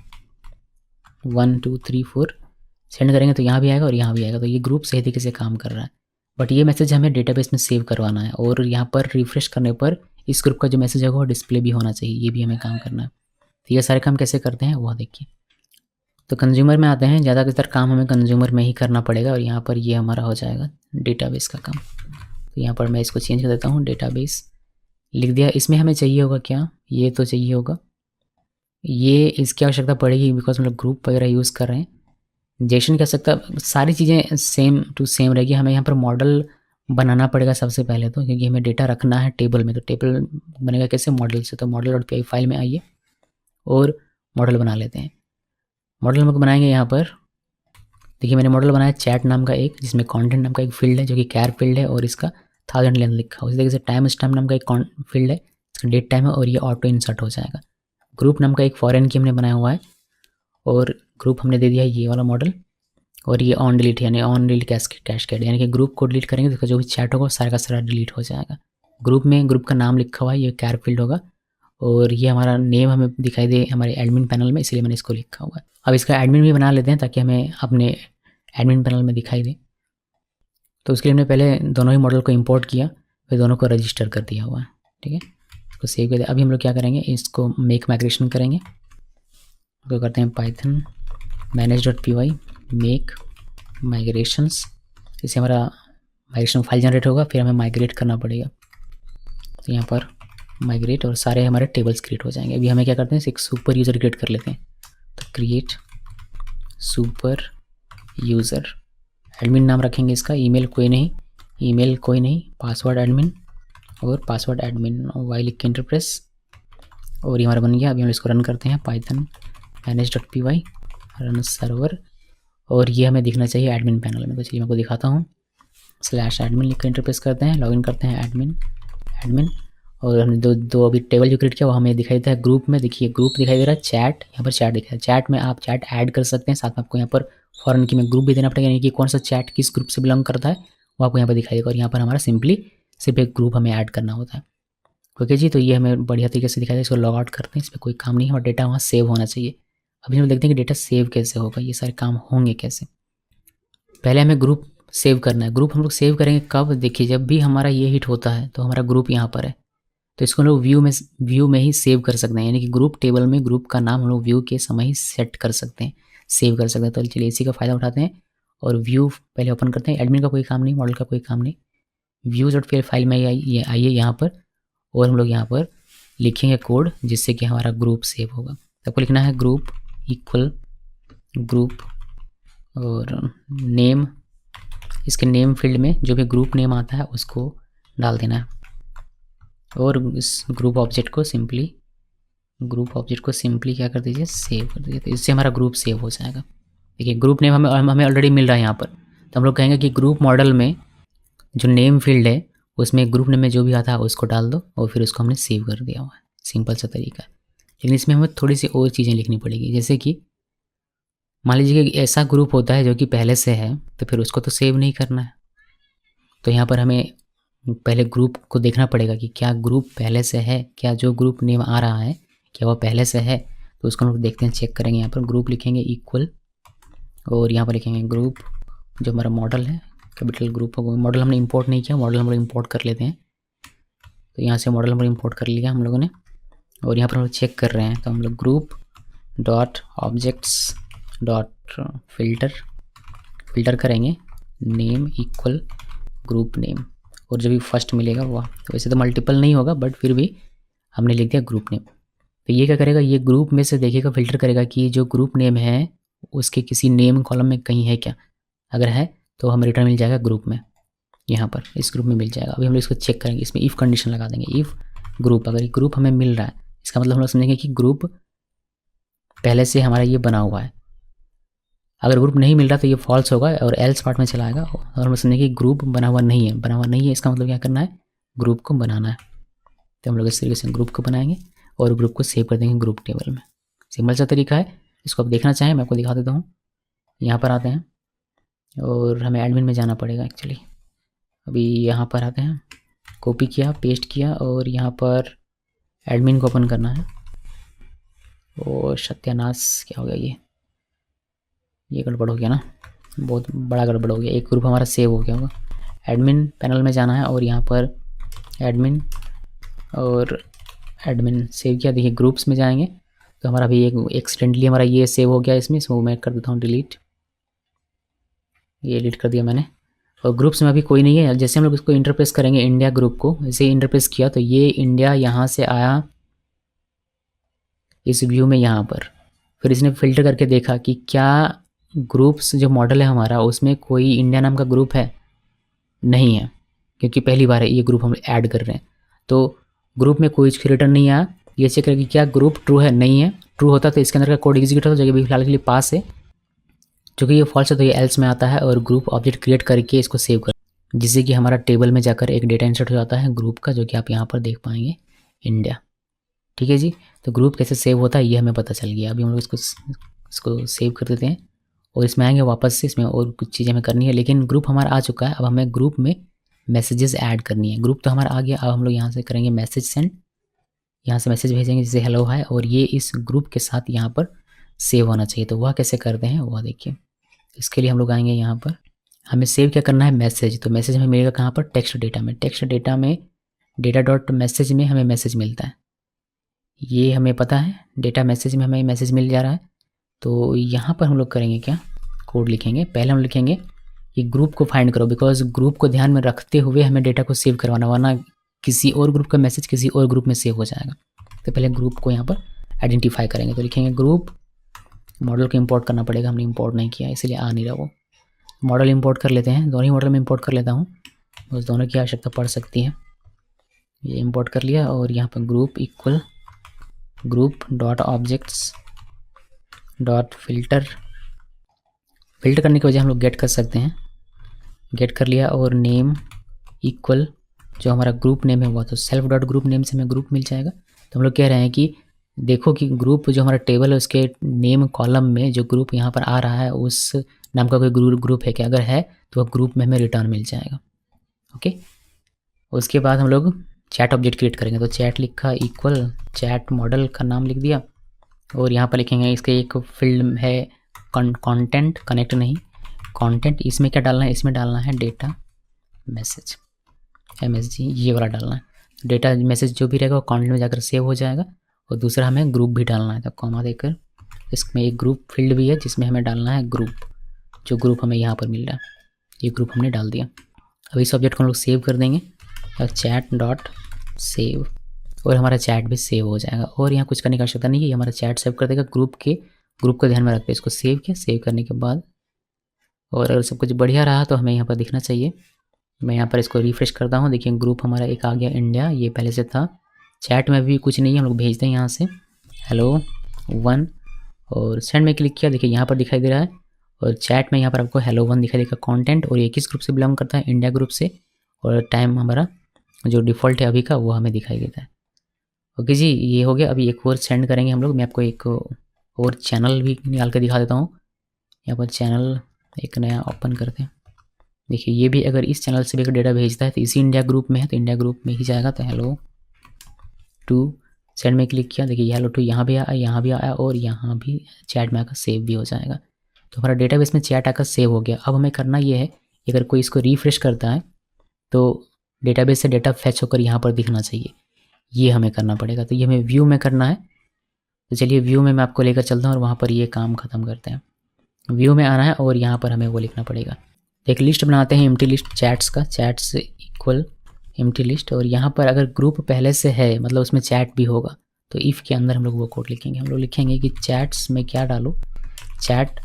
1 2 3 4, सेंड करेंगे तो यहाँ भी आएगा और यहाँ भी आएगा। तो ये ग्रुप सही तरीके से काम कर रहा है, बट ये मैसेज हमें डेटाबेस में सेव करवाना है, और यहाँ पर रिफ्रेश करने पर इस ग्रुप का जो मैसेज होगा वो डिस्प्ले भी होना चाहिए, ये भी हमें काम करना है। तो ये सारे काम कैसे करते हैं वह देखिए। तो कंज्यूमर में आते हैं, ज़्यादातर काम हमें कंज्यूमर में ही करना पड़ेगा, और यहाँ पर ये हमारा हो जाएगा डेटाबेस का काम। तो यहाँ पर मैं इसको चेंज कर देता हूँ, डेटाबेस लिख दिया। इसमें हमें चाहिए होगा क्या, ये तो चाहिए होगा, ये इसकी आवश्यकता पड़ेगी बिकॉज हम लोग ग्रुप वगैरह यूज़ कर रहे हैं। जेसन कह सकता, सारी चीज़ें सेम टू सेम रहेगी। हमें यहाँ पर मॉडल बनाना पड़ेगा सबसे पहले तो, क्योंकि हमें डेटा रखना है टेबल में। तो टेबल बनेगा कैसे, मॉडल से। तो model.py फाइल में आइए और मॉडल बना लेते हैं। मॉडल हम लोग बनाएंगे यहाँ पर, देखिए मैंने मॉडल बनाया चैट नाम का एक, जिसमें कंटेंट नाम का एक फील्ड है जो कि कैर फील्ड है, और इसका 1000 लेंथ लिखा। उसी तरीके से टाइम स्टैम्प नाम का एक फील्ड है, इसका डेट टाइम है, और ये ऑटो इंसर्ट हो जाएगा। ग्रुप नाम का एक फॉरेन की हमने बनाया हुआ है, और ग्रुप हमने दे दिया है ये वाला मॉडल, और ये ऑन डिलीट यानी ऑन डिलीट कैस्केड यानी कि ग्रुप को डिलीट करेंगे तो उसका जो भी चैट होगा सारा का सारा डिलीट हो जाएगा। ग्रुप में ग्रुप का नाम लिखा हुआ है, ये कैर फील्ड होगा और ये हमारा नेम हमें दिखाई दे हमारे एडमिन पैनल में, इसलिए मैंने इसको लिखा हुआ है। अब इसका एडमिन भी बना लेते हैं ताकि हमें अपने एडमिन पैनल में दिखाई दे। तो उसके लिए हमने पहले दोनों ही मॉडल को इंपोर्ट किया, फिर दोनों को रजिस्टर कर दिया हुआ है। ठीक है, इसको सेव कर दिया। अभी हम लोग क्या करेंगे, इसको मेक माइग्रेशन करेंगे। तो करते हैं पाइथन manage.py मेक माइग्रेशंस। इससे हमारा माइग्रेशन फाइल जनरेट होगा, फिर हमें माइग्रेट करना पड़ेगा। तो यहाँ पर माइग्रेट और सारे हमारे टेबल्स क्रिएट हो जाएंगे। अभी हमें क्या करते हैं, एक सुपर यूज़र क्रिएट कर लेते हैं। तो क्रिएट सुपर यूज़र, एडमिन नाम रखेंगे इसका, ईमेल कोई नहीं, पासवर्ड एडमिन और पासवर्ड एडमिन, वाई लिख के एंटर प्रेस और ये हमारा बन गया। अभी हम इसको रन करते हैं, पाइथन manage.py रन सर्वर और ये हमें दिखना चाहिए एडमिन पैनल में। तो चलिए मैं आपको दिखाता हूँ, /admin लिख कर एंटर प्रेस करते हैं, लॉगिन करते हैं एडमिन और हमने दो अभी टेबल जो क्रिएट किया वो हमें दिखाई देता है ग्रुप में। देखिए ग्रुप दिखाई दे रहा है, चैट, यहाँ पर चैट दिखा है। चैट में आप चैट ऐड कर सकते हैं, साथ में आपको यहाँ पर फॉरन की में ग्रुप भी देना पड़ेगा, यानी कि कौन सा चैट किस ग्रुप से बिलोंग करता है वो आपको यहाँ पर दिखाई देगा। और यहाँ पर हमारा सिंपली सिर्फ एक ग्रुप हमें ऐड करना होता है। ओके जी, तो ये हमें बढ़िया तरीके से दिखाई दे। इसको लॉग आउट करते हैं, इस पर कोई काम नहीं है और डेटा वहाँ सेव होना चाहिए। अभी हम देखते हैं कि डेटा सेव कैसे होगा, ये सारे काम होंगे कैसे। पहले हमें ग्रुप सेव करना है। ग्रुप हम लोग सेव करेंगे कब, देखिए जब भी हमारा ये हिट होता है तो हमारा ग्रुप यहाँ पर है, तो इसको हम लोग व्यू में ही सेव कर सकते हैं, यानी कि ग्रुप टेबल में ग्रुप का नाम हम लोग व्यू के समय ही सेट कर सकते हैं, सेव कर सकते हैं। तो चलिए इसी का फ़ायदा उठाते हैं और व्यू पहले ओपन करते हैं। एडमिन का कोई काम नहीं, मॉडल का कोई काम नहीं, views.py फाइल में आइए यहाँ पर और हम लोग यहाँ पर लिखेंगे कोड जिससे कि हमारा ग्रुप सेव होगा। तो आपको लिखना है ग्रुप इक्वल ग्रुप और नेम, इसके नेम फील्ड में जो भी ग्रुप नेम आता है उसको डाल देना है और इस ग्रुप ऑब्जेक्ट को सिंपली क्या कर दीजिए, सेव कर दीजिए। तो इससे हमारा ग्रुप सेव हो जाएगा। देखिए ग्रुप नेम हमें ऑलरेडी मिल रहा है यहाँ पर, तो हम लोग कहेंगे कि ग्रुप मॉडल में जो नेम फील्ड है उसमें ग्रुप नेम में जो भी आता है उसको डाल दो और फिर उसको हमने सेव कर दिया हुआ है। सिंपल सा तरीका है, लेकिन इसमें हमें थोड़ी सी और चीज़ें लिखनी पड़ेगी। जैसे कि मान लीजिए कि ऐसा ग्रुप होता है जो कि पहले से है, तो फिर उसको तो सेव नहीं करना है। तो यहाँ पर हमें पहले ग्रुप को देखना पड़ेगा कि क्या ग्रुप पहले से है, क्या जो ग्रुप नेम आ रहा है क्या वो पहले से है। तो उसको हम लोग देखते हैं, चेक करेंगे। यहाँ पर ग्रुप लिखेंगे इक्वल और यहाँ पर लिखेंगे ग्रुप जो हमारा मॉडल है, कैपिटल ग्रुप होगा। मॉडल हमने इंपोर्ट नहीं किया, मॉडल हम लोग इंपोर्ट कर लेते हैं। तो यहाँ से मॉडल हम लोग इंपोर्ट कर लिया हम लोगों ने और यहाँ पर हम लोग चेक कर रहे हैं। तो हम लोग group dot objects dot filter करेंगे नेम इक्वल ग्रुप नेम और जो भी फर्स्ट मिलेगा वो, तो वैसे तो मल्टीपल नहीं होगा बट फिर भी हमने लिख दिया ग्रुप नेम। तो ये क्या करेगा, ये ग्रुप में से देखेगा, फिल्टर करेगा कि जो ग्रुप नेम है उसके किसी नेम कॉलम में कहीं है क्या, अगर है तो हमें रिटर्न मिल जाएगा ग्रुप में, यहाँ पर इस ग्रुप में मिल जाएगा। अभी हम लोग इसको चेक करेंगे, इसमें इफ़ कंडीशन लगा देंगे। इफ़ ग्रुप, अगर ये ग्रुप हमें मिल रहा है इसका मतलब हम लोग समझेंगे कि ग्रुप पहले से हमारा ये बना हुआ है। अगर ग्रुप नहीं मिल रहा तो ये फॉल्स होगा और एल्स पार्ट में चला आएगा और हम समझेंगे कि ग्रुप बना हुआ नहीं है, इसका मतलब क्या करना है, ग्रुप को बनाना है। तो हम लोग इस तरीके से ग्रुप को बनाएंगे और ग्रुप को सेव कर देंगे ग्रुप टेबल में। सिंपल सा तरीका है, इसको आप देखना चाहें मैं आपको दिखा देता हूँ। यहाँ पर आते हैं और हमें एडमिन में जाना पड़ेगा एक्चुअली। अभी यहाँ पर आते हैं, कॉपी किया, पेस्ट किया और यहाँ पर एडमिन को ओपन करना है। और सत्यानाश, क्या हो गया, ये गड़बड़ हो गया ना, बहुत बड़ा गड़बड़ हो गया। एक ग्रुप हमारा सेव हो गया होगा। एडमिन पैनल में जाना है और यहाँ पर एडमिन सेव किया। देखिए ग्रुप्स में जाएंगे तो हमारा अभी एक एक्सीडेंटली हमारा ये सेव हो गया इसमें मैं कर देता हूँ डिलीट, ये डिलीट कर दिया मैंने। और ग्रुप्स में अभी कोई नहीं है। जैसे हम लोग इसको इंटरप्रेस करेंगे इंडिया ग्रुप को, जैसे इंटरप्रेस किया तो ये इंडिया यहाँ से आया इस व्यू में यहाँ पर। फिर इसने फिल्टर करके देखा कि क्या ग्रुप्स जो मॉडल है हमारा उसमें कोई इंडिया नाम का ग्रुप है, नहीं है, क्योंकि पहली बार है ये ग्रुप हम ऐड कर रहे हैं। तो ग्रुप में कोई रिटर्न नहीं आया। ये चेक करें कि क्या ग्रुप ट्रू है, नहीं है। ट्रू होता तो इसके अंदर का कोड एग्जीक्यूट होता, जो कि फिलहाल के लिए पास है। चूँकि ये फॉल्स है तो ये एल्स में आता है और ग्रुप ऑब्जेक्ट क्रिएट करके इसको सेव कर, जिससे कि हमारा टेबल में जाकर एक डेटा इंसर्ट हो जाता है ग्रुप का, जो कि आप यहाँ पर देख पाएंगे इंडिया। ठीक है जी, तो ग्रुप कैसे सेव होता है ये हमें पता चल गया। अभी हम लोग इसको सेव कर देते हैं और इसमें आएंगे वापस से, इसमें और कुछ चीज़ें हमें करनी है, लेकिन ग्रुप हमारा आ चुका है। अब हमें ग्रुप में मैसेजेस ऐड करनी है। ग्रुप तो हमारा आ गया, अब हम लोग यहाँ से करेंगे मैसेज सेंड, यहाँ से मैसेज भेजेंगे जैसे हेलो हाय, और ये इस ग्रुप के साथ यहाँ पर सेव होना चाहिए। तो वह कैसे करते हैं वह देखिए। इसके लिए हम लोग आएंगे यहाँ पर, हमें सेव क्या करना है, मैसेज। तो मैसेज हमें मिलेगा कहाँ पर, टेक्स्ट डेटा में। टेक्स्ट डेटा में डेटा डॉट मैसेज में हमें मैसेज मिलता है, ये हमें पता है, डेटा मैसेज में हमें मैसेज मिल जा रहा है। तो यहाँ पर हम लोग करेंगे क्या, कोड लिखेंगे। पहले हम लिखेंगे कि ग्रुप को फाइंड करो, बिकॉज ग्रुप को ध्यान में रखते हुए हमें डेटा को सेव करवाना, वरना किसी और ग्रुप का मैसेज किसी और ग्रुप में सेव हो जाएगा। तो पहले ग्रुप को यहाँ पर आइडेंटिफाई करेंगे। तो लिखेंगे ग्रुप, मॉडल को इंपोर्ट करना पड़ेगा, हमने इंपोर्ट नहीं किया इसलिए आ नहीं रहा वो। मॉडल इंपोर्ट कर लेते हैं, दोनों ही मॉडल में इंपोर्ट कर लेता हूँ, बस दोनों की आवश्यकता पड़ सकती है। ये इंपोर्ट कर लिया और यहाँ पर group equal group dot objects dot filter, filter करने की वजह हम लोग गेट कर सकते हैं, गेट कर लिया। और नेम इक्वल जो हमारा ग्रुप नेम है वो, तो सेल्फ डॉट ग्रुप नेम से हमें ग्रुप मिल जाएगा। तो हम लोग कह रहे हैं कि देखो कि ग्रुप जो हमारा टेबल है उसके नेम कॉलम में जो ग्रुप यहाँ पर आ रहा है उस नाम का कोई ग्रुप है क्या, अगर है तो वह ग्रुप में हमें रिटर्न मिल जाएगा। ओके, उसके बाद हम लोग चैट ऑब्जेक्ट क्रिएट करेंगे। तो चैट लिखा इक्वल चैट मॉडल का नाम लिख दिया, और यहाँ पर लिखेंगे इसके एक फील्ड है कंटेंट, कनेक्ट नहीं कंटेंट। इसमें क्या डालना है, इसमें डालना है डेटा मैसेज MSG, ये वाला डालना है। डेटा मैसेज जो भी रहेगा वो कंटेंट में जाकर सेव हो जाएगा। और दूसरा हमें ग्रुप भी डालना है, तो कॉमा देकर इसमें एक ग्रुप फील्ड भी है जिसमें हमें डालना है ग्रुप, जो ग्रुप हमें यहाँ पर मिल रहा है, ये ग्रुप हमने डाल दिया। अब इस ऑब्जेक्ट को हम लोग सेव कर देंगे, चैट डॉट सेव, और हमारा चैट भी सेव हो जाएगा। और यहाँ कुछ करने की आवश्यकता नहीं है, ये हमारा चैट सेव कर देगा। ग्रुप को ध्यान में रखते हैं, इसको सेव किया, सेव करने के बाद और अगर सब कुछ बढ़िया रहा तो हमें यहाँ पर दिखना चाहिए। मैं यहाँ पर इसको रिफ्रेश करता हूँ, देखिए ग्रुप हमारा एक आ गया इंडिया, ये पहले से था। चैट में भी कुछ नहीं है, हम लोग भेजते हैं यहाँ से हेलो 1, और सेंड में क्लिक किया, देखिए यहाँ पर दिखाई दे रहा है। और चैट में यहाँ पर आपको हेलो 1 दिखाई देगा कंटेंट, और ये किस ग्रुप से बिलोंग करता है, इंडिया ग्रुप से। और टाइम हमारा जो डिफ़ॉल्ट है अभी का वो हमें दिखाई देता है। ओके जी, ये हो गया। अभी एक और सेंड करेंगे हम लोग, मैं आपको एक और चैनल भी निकाल कर दिखा देता हूँ। यहाँ पर चैनल एक नया ओपन करते हैं, देखिए ये भी अगर इस चैनल से भी अगर डेटा भेजता है तो इसी इंडिया ग्रुप में है, तो इंडिया ग्रुप में ही जाएगा। तो हेलो 2 सेंड में क्लिक किया, देखिए हेलो 2 यहाँ भी आया, यहाँ भी आया, और यहाँ भी चैट में आकर सेव भी हो जाएगा। तो हमारा डेटाबेस में चैट आकर सेव हो गया। अब हमें करना ये है, अगर कोई इसको रिफ्रेश करता है तो डेटाबेस से डेटा फैच होकर यहाँ पर दिखना चाहिए, ये हमें करना पड़ेगा। तो ये हमें व्यू में करना है। तो चलिए व्यू में मैं आपको लेकर चलता हूँ और वहाँ पर ये काम ख़त्म करते हैं। व्यू में आना है और यहाँ पर हमें वो लिखना पड़ेगा। एक लिस्ट बनाते हैं एम्प्टी लिस्ट चैट्स का, चैट्स इक्वल एम्प्टी लिस्ट, और यहाँ पर अगर ग्रुप पहले से है मतलब उसमें चैट भी होगा, तो इफ़ के अंदर हम लोग वो कोड लिखेंगे। हम लोग लिखेंगे कि चैट्स में क्या डालो, चैट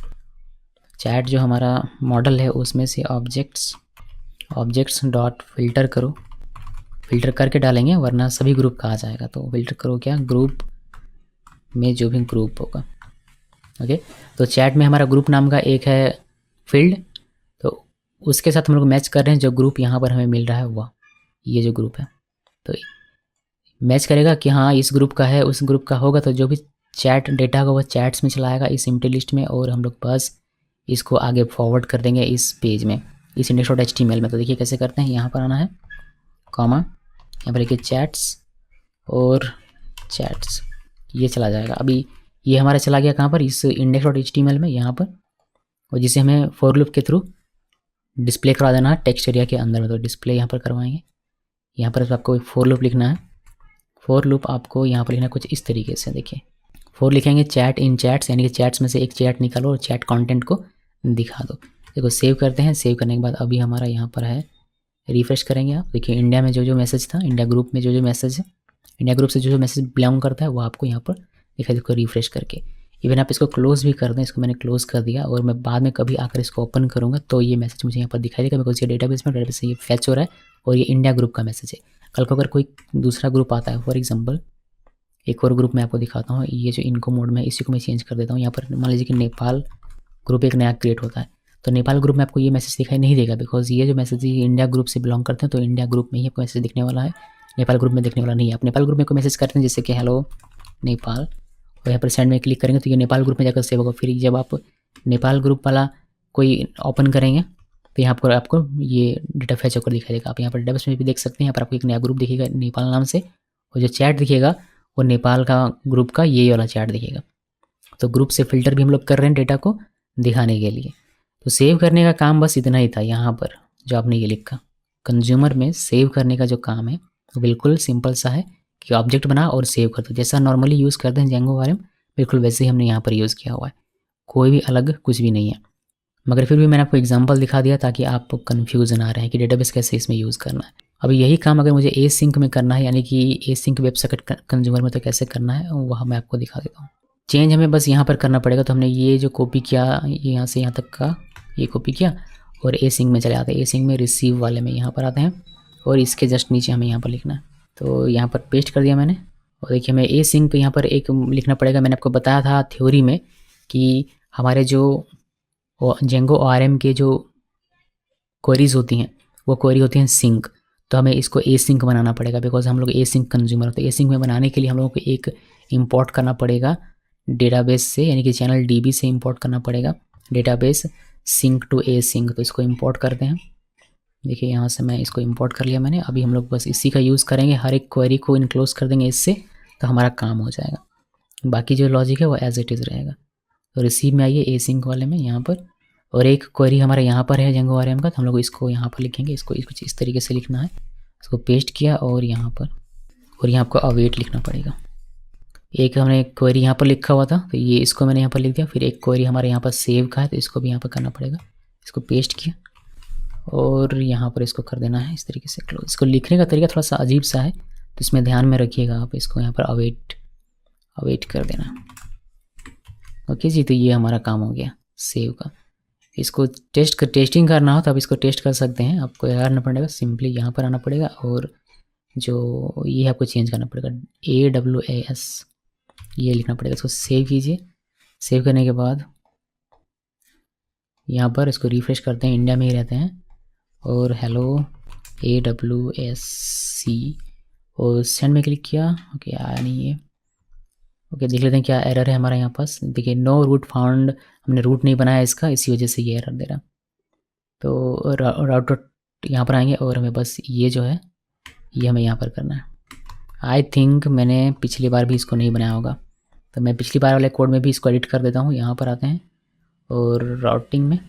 जो हमारा मॉडल है उसमें से ऑब्जेक्ट्स डॉट फिल्टर करो, फिल्टर करके डालेंगे वरना सभी ग्रुप का आ जाएगा। तो फिल्टर करो क्या, ग्रुप में जो भी ग्रुप होगा। ओके, तो चैट में हमारा ग्रुप नाम का एक है फील्ड, तो उसके साथ हम लोग मैच कर रहे हैं जो ग्रुप यहाँ पर हमें मिल रहा है वह, ये जो ग्रुप है तो मैच करेगा कि हाँ इस ग्रुप का है, उस ग्रुप का होगा। तो जो भी चैट डेटा होगा वह चैट्स में चलाएगा इस एम्प्टी लिस्ट में, और हम लोग बस इसको आगे फॉरवर्ड कर देंगे इस पेज में, इस index.html में। तो देखिए कैसे करते हैं, यहाँ पर आना है कॉमा, यहाँ पर लिखिए चैट्स और चैट्स, ये चला जाएगा। अभी ये हमारा चला गया कहाँ पर, इस index.html में यहाँ पर, और जिसे हमें फॉर लूप के थ्रू डिस्प्ले करा देना है टेक्स्ट एरिया के अंदर में। तो डिस्प्ले यहाँ पर करवाएंगे, यहाँ पर आपको फॉर लूप लिखना है। फॉर लूप आपको यहाँ पर लिखना कुछ इस तरीके से, देखिए फॉर लिखेंगे चैट इन चैट्स, यानी कि चैट्स में से एक चैट निकालो और चैट कंटेंट को दिखा दो। देखो सेव करते हैं, सेव करने के बाद अभी हमारा यहाँ पर है, रिफ्रेश करेंगे आप, देखिए इंडिया में जो मैसेज था, इंडिया ग्रुप में जो मैसेज है, इंडिया ग्रुप से जो मैसेज बिलोंग करता है वो आपको यहाँ पर दिखाई, देखो रिफ्रेश करके। इवन आप इसको क्लोज भी कर दें, इसको मैंने क्लोज कर दिया, और मैं बाद में कभी आकर इसको ओपन करूँगा तो ये मैसेज मुझे यहाँ पर दिखाई देगा, बिकॉज ये डेटाबेस से ये फैच हो रहा है और ये इंडिया ग्रुप का मैसेज है। कल को अगर कोई दूसरा ग्रुप आता है, फॉर एग्जाम्पल एक और ग्रुप मैं आपको दिखाता हूँ, ये जो इनको मोड में, इसी को मैं चेंज कर देता हूँ। यहाँ पर मान लीजिए कि नेपाल ग्रुप एक नया क्रिएट होता है, तो नेपाल ग्रुप में आपको ये मैसेज दिखाई नहीं देगा, बिकॉज ये जो मैसेज इंडिया ग्रुप से बिलोंग करते हैं, तो इंडिया ग्रुप में ही आपको मैसेज दिखने वाला है, नेपाल ग्रुप में दिखने वाला नहीं है। आप नेपाल ग्रुप में कोई मैसेज करते हैं जैसे कि हेलो नेपाल, और यहाँ पर सेंड में क्लिक करेंगे तो ये नेपाल ग्रुप में जाकर सेव होगा। फिर जब आप नेपाल ग्रुप वाला कोई ओपन करेंगे तो यहाँ पर आपको ये डेटा फैच होकर दिखाई देगा। आप यहाँ पर डेटाबेस में भी देख सकते हैं। यहाँ पर आपको एक नया ग्रुप दिखेगा नेपाल नाम से, और जो चैट दिखेगा वो नेपाल का ग्रुप का ये वाला चैट दिखेगा। तो ग्रुप से फिल्टर भी हम लोग कर रहे हैं डेटा को दिखाने के लिए। तो सेव करने का काम बस इतना ही था। यहाँ पर जो आपने ये लिखा कंज्यूमर में सेव करने का जो काम है वो बिल्कुल सिंपल सा है कि ऑब्जेक्ट बना और सेव कर दो, जैसा नॉर्मली यूज़ करते हैं जेंगो वाले में, बिल्कुल वैसे ही हमने यहाँ पर यूज़ किया हुआ है। कोई भी अलग कुछ भी नहीं है, मगर फिर भी मैंने आपको एग्जांपल दिखा दिया ताकि आप कन्फ्यूज ना रहे कि डेटाबेस कैसे इसमें यूज़ करना है। अभी यही काम अगर मुझे ए सिंक में करना है, यानी कि ए सिंक वेब सॉकेट कंज्यूमर में, तो कैसे करना है वह मैं आपको दिखा देता हूँ। चेंज हमें बस यहाँ पर करना पड़ेगा। तो हमने ये जो कॉपी किया यहाँ से यहाँ तक का ये कॉपी किया और ए सिंक में चले आते हैं। ए सिंक में रिसीव वाले में यहाँ पर आते हैं और इसके जस्ट नीचे हमें यहाँ पर लिखना है। तो यहाँ पर पेस्ट कर दिया मैंने। और देखिए हमें ए सिंक यहाँ पर एक लिखना पड़ेगा। मैंने आपको बताया था थ्योरी में कि हमारे जो जेंगो ORM के जो क्वेरीज होती हैं वो क्वेरी होती हैं सिंक। तो हमें इसको ए सिंक बनाना पड़ेगा, बिकॉज हम लोग ए सिंक कंज्यूमर होते हैं। ए सिंक में बनाने के लिए हम लोगों को एक इंपोर्ट करना पड़ेगा डेटाबेस से, यानी कि चैनल DB से इंपोर्ट करना पड़ेगा database sync to async. तो इसको इंपोर्ट करते हैं। देखिए यहाँ से मैं इसको इंपोर्ट कर लिया मैंने। अभी हम लोग बस इसी का यूज़ करेंगे, हर एक क्वेरी को इनक्लोज कर देंगे इससे, तो हमारा काम हो जाएगा। बाकी जो लॉजिक है वो एज इट इज़ रहेगा। तो रिसीव में आइए ए सिंक वाले में यहाँ पर, और एक क्वेरी हमारा यहाँ पर है जेंगो ORM का, तो हम लोग इसको यहाँ पर लिखेंगे। इसको कुछ इस तरीके से लिखना है। इसको पेस्ट किया और यहाँ पर, और यहाँ आपको अवेट लिखना पड़ेगा। एक हमने क्वेरी यहाँ पर लिखा हुआ था तो ये इसको मैंने यहाँ पर लिख दिया। फिर एक क्वेरी हमारे यहाँ पर सेव का है तो इसको भी यहाँ पर करना पड़ेगा। इसको पेस्ट किया और यहाँ पर इसको कर देना है इस तरीके से क्लोज। इसको लिखने का तरीका थोड़ा सा अजीब सा है तो इसमें ध्यान में रखिएगा आप। इसको यहाँ पर अवेट कर देना। ओके जी, तो ये हमारा काम हो गया सेव का। इसको टेस्टिंग करना हो तो आप इसको टेस्ट कर सकते हैं। आपको क्या करना पड़ेगा, सिंपली यहाँ पर आना पड़ेगा और जो ये आपको चेंज करना पड़ेगा AWAS ये लिखना पड़ेगा। इसको सेव कीजिए। सेव करने के बाद यहाँ पर इसको रिफ्रेश करते हैं, इंडिया में ही रहते हैं, और हेलो AWSC और सेंड में क्लिक किया। ओके आया नहीं है। ओके देख लेते हैं क्या एरर है हमारा यहाँ पास। देखिए नो रूट फाउंड, हमने रूट नहीं बनाया इसका, इसी वजह से ये एरर दे रहा। तो राउटर यहाँ पर आएंगे और हमें बस ये जो है ये हमें यहाँ पर करना है। आई थिंक मैंने पिछली बार भी इसको नहीं बनाया होगा, तो मैं पिछली बार वाले कोड में भी इसको एडिट कर देता हूँ। यहाँ पर आते हैं और राउटिंग में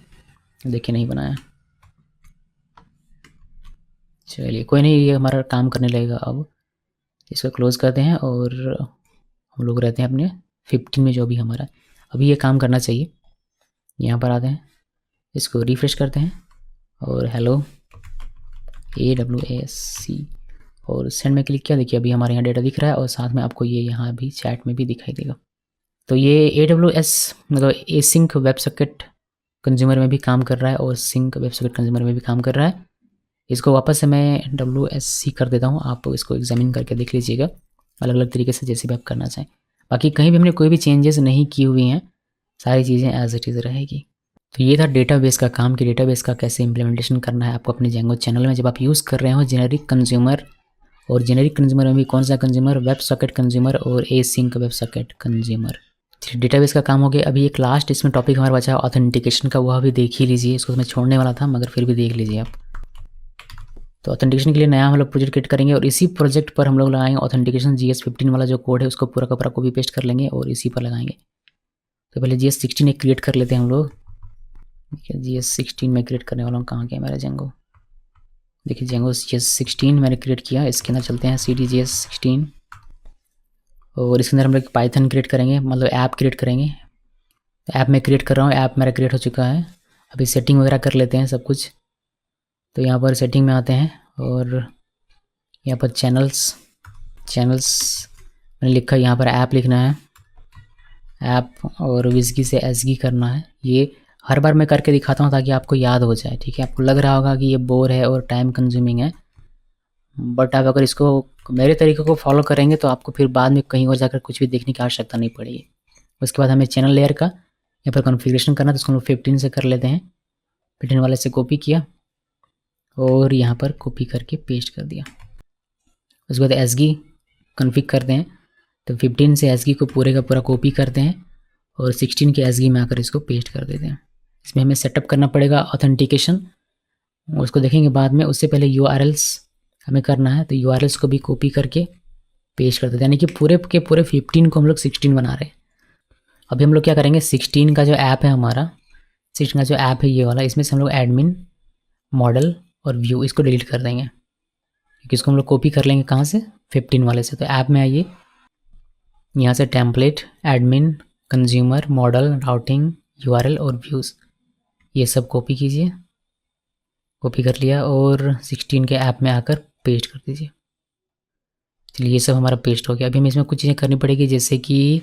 देखिए नहीं बनाया। चलिए कोई नहीं, ये हमारा काम करने लगेगा। अब इसको क्लोज़ करते हैं और हम लोग रहते हैं अपने 15 में जो भी हमारा अभी ये काम करना चाहिए। यहाँ पर आते हैं, इसको रिफ्रेश करते हैं और हेलो AWSC और सेंड में क्लिक किया। देखिए अभी हमारे यहाँ डेटा दिख रहा है और साथ में आपको ये यहाँ भी चैट में भी दिखाई देगा। तो ये AWS मतलब ए सिंक वेब सॉकेट कंज्यूमर में भी काम कर रहा है और सिंक वेब सॉकेट कंज्यूमर में भी काम कर रहा है। इसको वापस से मैं WSC कर देता हूँ। आप इसको एग्जामिन करके देख लीजिएगा अलग अलग तरीके से, जैसे भी आप करना चाहें। बाकी कहीं भी हमने कोई भी चेंजेस नहीं की हुई हैं, सारी चीज़ें एज इट इज़ रहेगी। तो ये था डेटाबेस का काम कि डेटाबेस का कैसे इम्प्लीमेंटेशन करना है आपको अपने जेंगो चैनल में जब आप यूज़ कर रहे हो जेनेरिक कंज्यूमर। और जेनेरिक कंज्यूमर में भी कौन सा कंज्यूमर, वेब सॉकेट कंज्यूमर और async web socket consumer. Database का काम हो गया। अभी एक लास्ट इसमें टॉपिक हमारा बचा है ऑथेंटिकेशन का, वह भी देख ही लीजिए। इसको मैं छोड़ने वाला था मगर फिर भी देख लीजिए आप। तो ऑथेंटिकेशन के लिए नया हम लोग प्रोजेक्ट क्रिएट करेंगे और इसी प्रोजेक्ट पर हम लोग लगाएंगे ऑथेंटिकेशन GS15 वाला जो कोड है उसको पूरा का पूरा कॉपी पेस्ट कर लेंगे और इसी पर लगाएंगे। तो पहले GS16 एक क्रिएट कर लेते हैं हम लोग। देखिए GS16 में क्रिएट करने वाला हूँ। कहाँ गया मेरा जेंगो, देखिए जेंगो GS16 मैंने क्रिएट किया। इसके अंदर चलते हैं CD GS16 और इसके अंदर हम लोग पाइथन क्रिएट करेंगे, मतलब ऐप क्रिएट करेंगे। ऐप में क्रिएट कर रहा हूँ, ऐप मेरा क्रिएट हो चुका है। अभी सेटिंग वगैरह कर लेते हैं सब कुछ। तो यहाँ पर सेटिंग में आते हैं और यहाँ पर चैनल्स मैंने लिखा, यहाँ पर ऐप लिखना है ऐप और विजगी से एसगी करना है। ये हर बार मैं करके दिखाता हूँ ताकि आपको याद हो जाए, ठीक है। आपको लग रहा होगा कि ये बोर है और टाइम कंज्यूमिंग है, बट आप अगर इसको मेरे तरीके को फॉलो करेंगे तो आपको फिर बाद में कहीं और जाकर कुछ भी देखने की आवश्यकता नहीं पड़ेगी। उसके बाद हमें चैनल लेयर का यहाँ पर कॉन्फ़िगरेशन करना, तो उसको हम 15 से कर लेते हैं। 15 वाले से कॉपी किया और यहाँ पर कॉपी करके पेस्ट कर दिया। उसके बाद एसगी कॉन्फ़िग करते हैं, तो 15 से एसगी को पूरे का पूरा कॉपी करते हैं और 16 के एसगी में आकर इसको पेस्ट कर देते हैं। इसमें हमें सेटअप करना पड़ेगा ऑथेंटिकेशन, उसको देखेंगे बाद में। उससे पहले यूआरएल्स हमें करना है, तो यूआरएल्स को भी कॉपी करके पेस्ट कर देते हैं, यानी कि पूरे के पूरे 15 को हम लोग 16 बना रहे हैं। अभी हम लोग क्या करेंगे, 16 का जो ऐप है हमारा, 16 का जो ऐप है ये वाला, इसमें से हम लोग एडमिन, मॉडल और व्यू इसको डिलीट कर देंगे, क्योंकि इसको हम लोग कॉपी कर लेंगे कहाँ से, 15 वाले से। तो ऐप में आइए, यहाँ से template, admin, consumer, model, routing, URL और व्यूज़, ये सब कॉपी कीजिए। कॉपी कर लिया और 16 के ऐप में आकर पेस्ट कर दीजिए। चलिए ये सब हमारा पेस्ट हो गया। अभी हमें इसमें कुछ चीज़ें करनी पड़ेगी, जैसे कि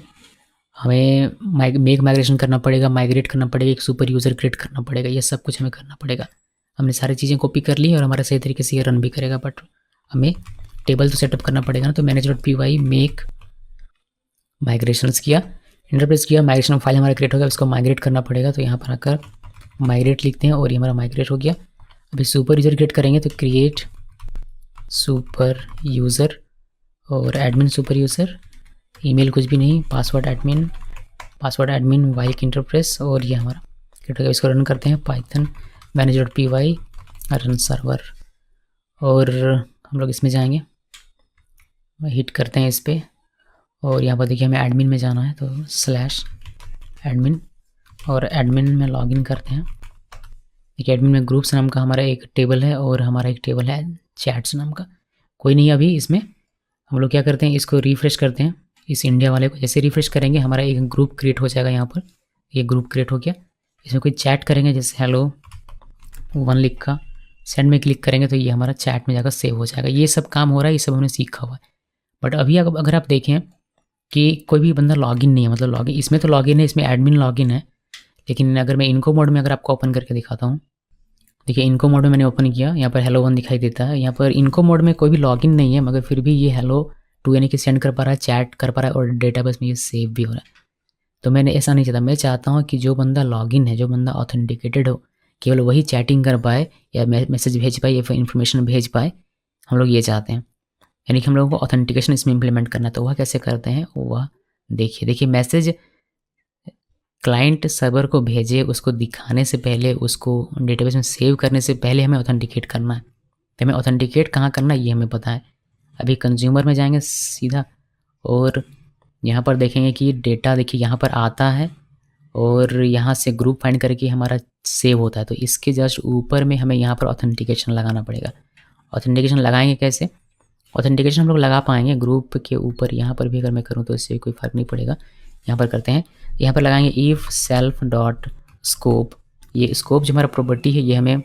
हमें मेक माइग्रेशन करना पड़ेगा, माइग्रेट करना पड़ेगा, एक सुपर यूज़र क्रिएट करना पड़ेगा, ये सब कुछ हमें करना पड़ेगा। हमने सारी चीज़ें कॉपी कर ली और हमारा सही तरीके से ये रन भी करेगा, बट हमें टेबल तो सेटअप करना पड़ेगा ना। तो manage.py मेक माइग्रेशंस किया, इंटरप्रेस किया, माइग्रेशन फाइल हमारा क्रिएट हो गया, उसको माइग्रेट करना पड़ेगा। तो यहाँ पर आकर माइग्रेट लिखते हैं और ये हमारा माइग्रेट हो गया। अभी सुपर यूज़र क्रिएट करेंगे, तो क्रिएट सुपर यूज़र और एडमिन सुपर यूज़र, ईमेल कुछ भी नहीं, पासवर्ड एडमिन वाइक इंटरप्रेस, और ये हमारा क्रिएट हो गया। इसको रन करते हैं, पाइथन manage.py रन सर्वर, और हम लोग इसमें जाएंगे, हिट करते हैं इस पर, और यहाँ पर देखिए हमें एडमिन में जाना है, तो /admin, और एडमिन में लॉगिन करते हैं। देखिए एडमिन में ग्रुप्स नाम का हमारा एक टेबल है और हमारा एक टेबल है चैट्स नाम का, कोई नहीं अभी इसमें। हम लोग क्या करते हैं, इसको रिफ़्रेश करते हैं, इस इंडिया वाले को जैसे रिफ़्रेश करेंगे हमारा एक ग्रुप क्रिएट हो जाएगा। यहाँ पर ये ग्रुप क्रिएट हो गया। इसमें कोई चैट करेंगे, जैसे हेलो 1 लिख का, सेंड में क्लिक करेंगे तो ये हमारा चैट में जाकर सेव हो जाएगा। ये सब काम हो रहा है, ये सब हमने सीखा हुआ है। बट अभी अगर आप देखें कि कोई भी बंदा लॉगिन नहीं है, मतलब लॉगिन इसमें तो लॉगिन है, इसमें एडमिन लॉगिन है, लेकिन अगर मैं इनको मोड में अगर आपको ओपन करके दिखाता हूँ, देखिए इनको मोड में मैंने ओपन किया, यहाँ पर हेलो 1 दिखाई देता है। यहाँ पर इनको मोड में कोई भी लॉगिन नहीं है, मगर फिर भी ये हेलो 2 यानी कि सेंड कर पा रहा है, चैट कर पा रहा है, और डेटाबेस में ये सेव भी हो रहा है। तो मैंने ऐसा नहीं चाहता, मैं चाहता हूँ कि जो बंदा लॉगिन है, जो बंदा ऑथेंटिकेटेड हो, केवल वही चैटिंग कर पाए या मैसेज भेज पाए या फिर इन्फॉर्मेशन भेज पाए। हम लोग ये चाहते हैं, यानी कि हम लोगों को ऑथेंटिकेशन इसमें इंप्लीमेंट करना है। तो वह कैसे करते हैं, वह देखिए मैसेज क्लाइंट सर्वर को भेजे, उसको दिखाने से पहले, उसको डेटाबेस में सेव करने से पहले हमें ऑथेंटिकेट करना है। तो हमें ऑथेंटिकेट कहाँ करना है ये हमें पता है। अभी कंज्यूमर में जाएंगे सीधा, और यहाँ पर देखेंगे कि डेटा देखिए यहाँ पर आता है, और यहाँ से ग्रुप फाइंड करके हमारा सेव होता है। तो इसके जस्ट ऊपर में हमें यहाँ पर ऑथेंटिकेशन लगाना पड़ेगा। ऑथेंटिकेशन लगाएंगे कैसे, ऑथेंटिकेशन हम लोग लगा पाएंगे ग्रुप के ऊपर। यहाँ पर भी अगर मैं करूँ तो इससे कोई फ़र्क नहीं पड़ेगा। यहाँ पर करते हैं, यहाँ पर लगाएंगे इफ़ सेल्फ डॉट स्कोप। ये स्कोप जो हमारा प्रॉपर्टी है, ये हमें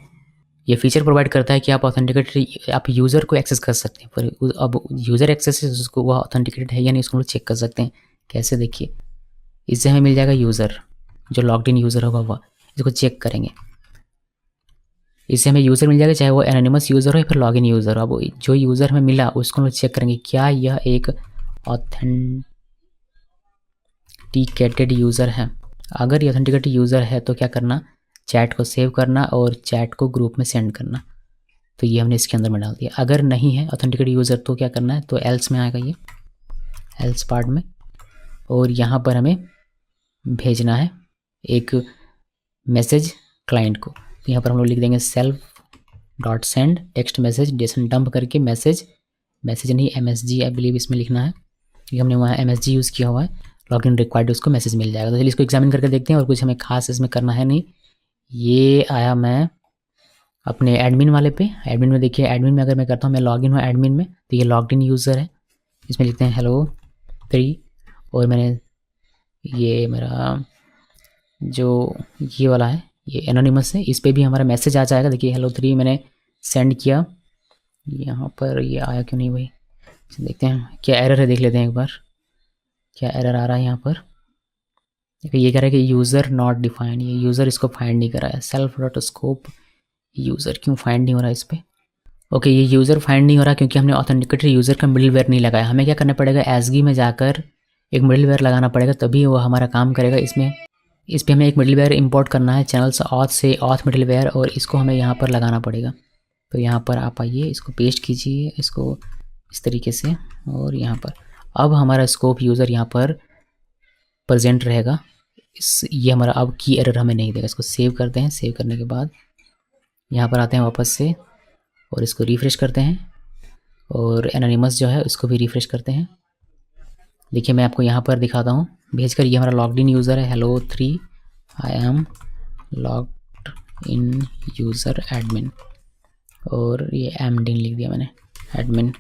ये फीचर प्रोवाइड करता है कि आप ऑथेंटिकेटेड, आप यूज़र को एक्सेस कर सकते हैं। पर अब यूज़र एक्सेस है, उसको वह ऑथेंटिकेटेड है या नहीं, उसको हम लोग चेक कर सकते हैं। कैसे, देखिए इससे हमें मिल जाएगा यूज़र, जो लॉग्ड इन यूज़र होगा वह, इसको चेक करेंगे, इससे हमें यूज़र मिल जाएगा, चाहे वो एनोनिमस यूज़र हो या फिर लॉगिन यूज़र हो। अब जो यूज़र हमें मिला उसको हम लोग चेक करेंगे, क्या यह एक ऑथेंटिकेटेड यूज़र है। अगर ये ऑथेंटिकेटेड यूज़र है तो क्या करना, चैट को सेव करना और चैट को ग्रुप में सेंड करना। तो ये हमने इसके अंदर में डाल दिया। अगर नहीं है ऑथेंटिकेटेड यूज़र तो क्या करना है, तो एल्स में आएगा, ये एल्स पार्ट में, और यहाँ पर हमें भेजना है एक मैसेज क्लाइंट को। तो यहाँ पर हम लोग लिख देंगे self.send send text message Jason dump करके मैसेज नहीं MSG आई बिलीव इसमें लिखना है, क्योंकि हमने वहाँ MSG यूज़ किया हुआ है। लॉगिन रिक्वायर्ड उसको मैसेज मिल जाएगा। तो चलिए इसको एग्जामिन करके देखते हैं, और कुछ हमें खास इसमें करना है नहीं। ये आया मैं अपने एडमिन वाले पे, एडमिन में देखिए, एडमिन में अगर मैं करता हूँ, मैं लॉगिन हुआ एडमिन में, तो ये लॉग्ड इन यूज़र है। इसमें लिखते हैं हेलो 3, और मैंने ये मेरा जो ये वाला है ये एनोनिमस है, इस पर भी हमारा मैसेज आ जाएगा। देखिए हेलो 3 मैंने सेंड किया, यहाँ पर ये आया क्यों नहीं भाई, देखते हैं क्या एरर है, देख लेते हैं एक बार क्या एरर आ रहा है। यहाँ पर देखिए ये कह रहा है कि यूज़र नॉट डिफाइंड, ये यूज़र इसको फाइंड नहीं कर रहा है। सेल्फ डॉट स्कोप यूज़र क्यों फाइंड नहीं हो रहा है इस पर। ओके, ये यूज़र फाइंड नहीं हो रहा क्योंकि हमने ऑथेंटिकेटेड यूज़र का मिडलवेयर नहीं लगाया। हमें क्या करना पड़ेगा, एसगी में जाकर एक मिडलवेयर लगाना पड़ेगा, तभी वो हमारा काम करेगा। इस पर हमें एक मिडलवेयर इंपोर्ट करना है चैनल्स ऑथ से, ऑथ मिडलवेयर, और इसको हमें यहाँ पर लगाना पड़ेगा। तो यहाँ पर आप आइए, इसको पेस्ट कीजिए, इसको इस तरीके से, और यहाँ पर अब हमारा स्कोप यूज़र यहाँ पर प्रेजेंट रहेगा ये हमारा अब की एरर हमें नहीं देगा। इसको सेव करते हैं। सेव करने के बाद यहाँ पर आते हैं वापस से और इसको रिफ़्रेश करते हैं और एनोनिमस जो है उसको भी रिफ़्रेश करते हैं। देखिए मैं आपको यहाँ पर दिखाता हूँ भेजकर, ये हमारा लॉग्ड इन यूज़र है, hello 3 I am logged in user admin, और ये एमडिन लिख दिया मैंने, एडमिन।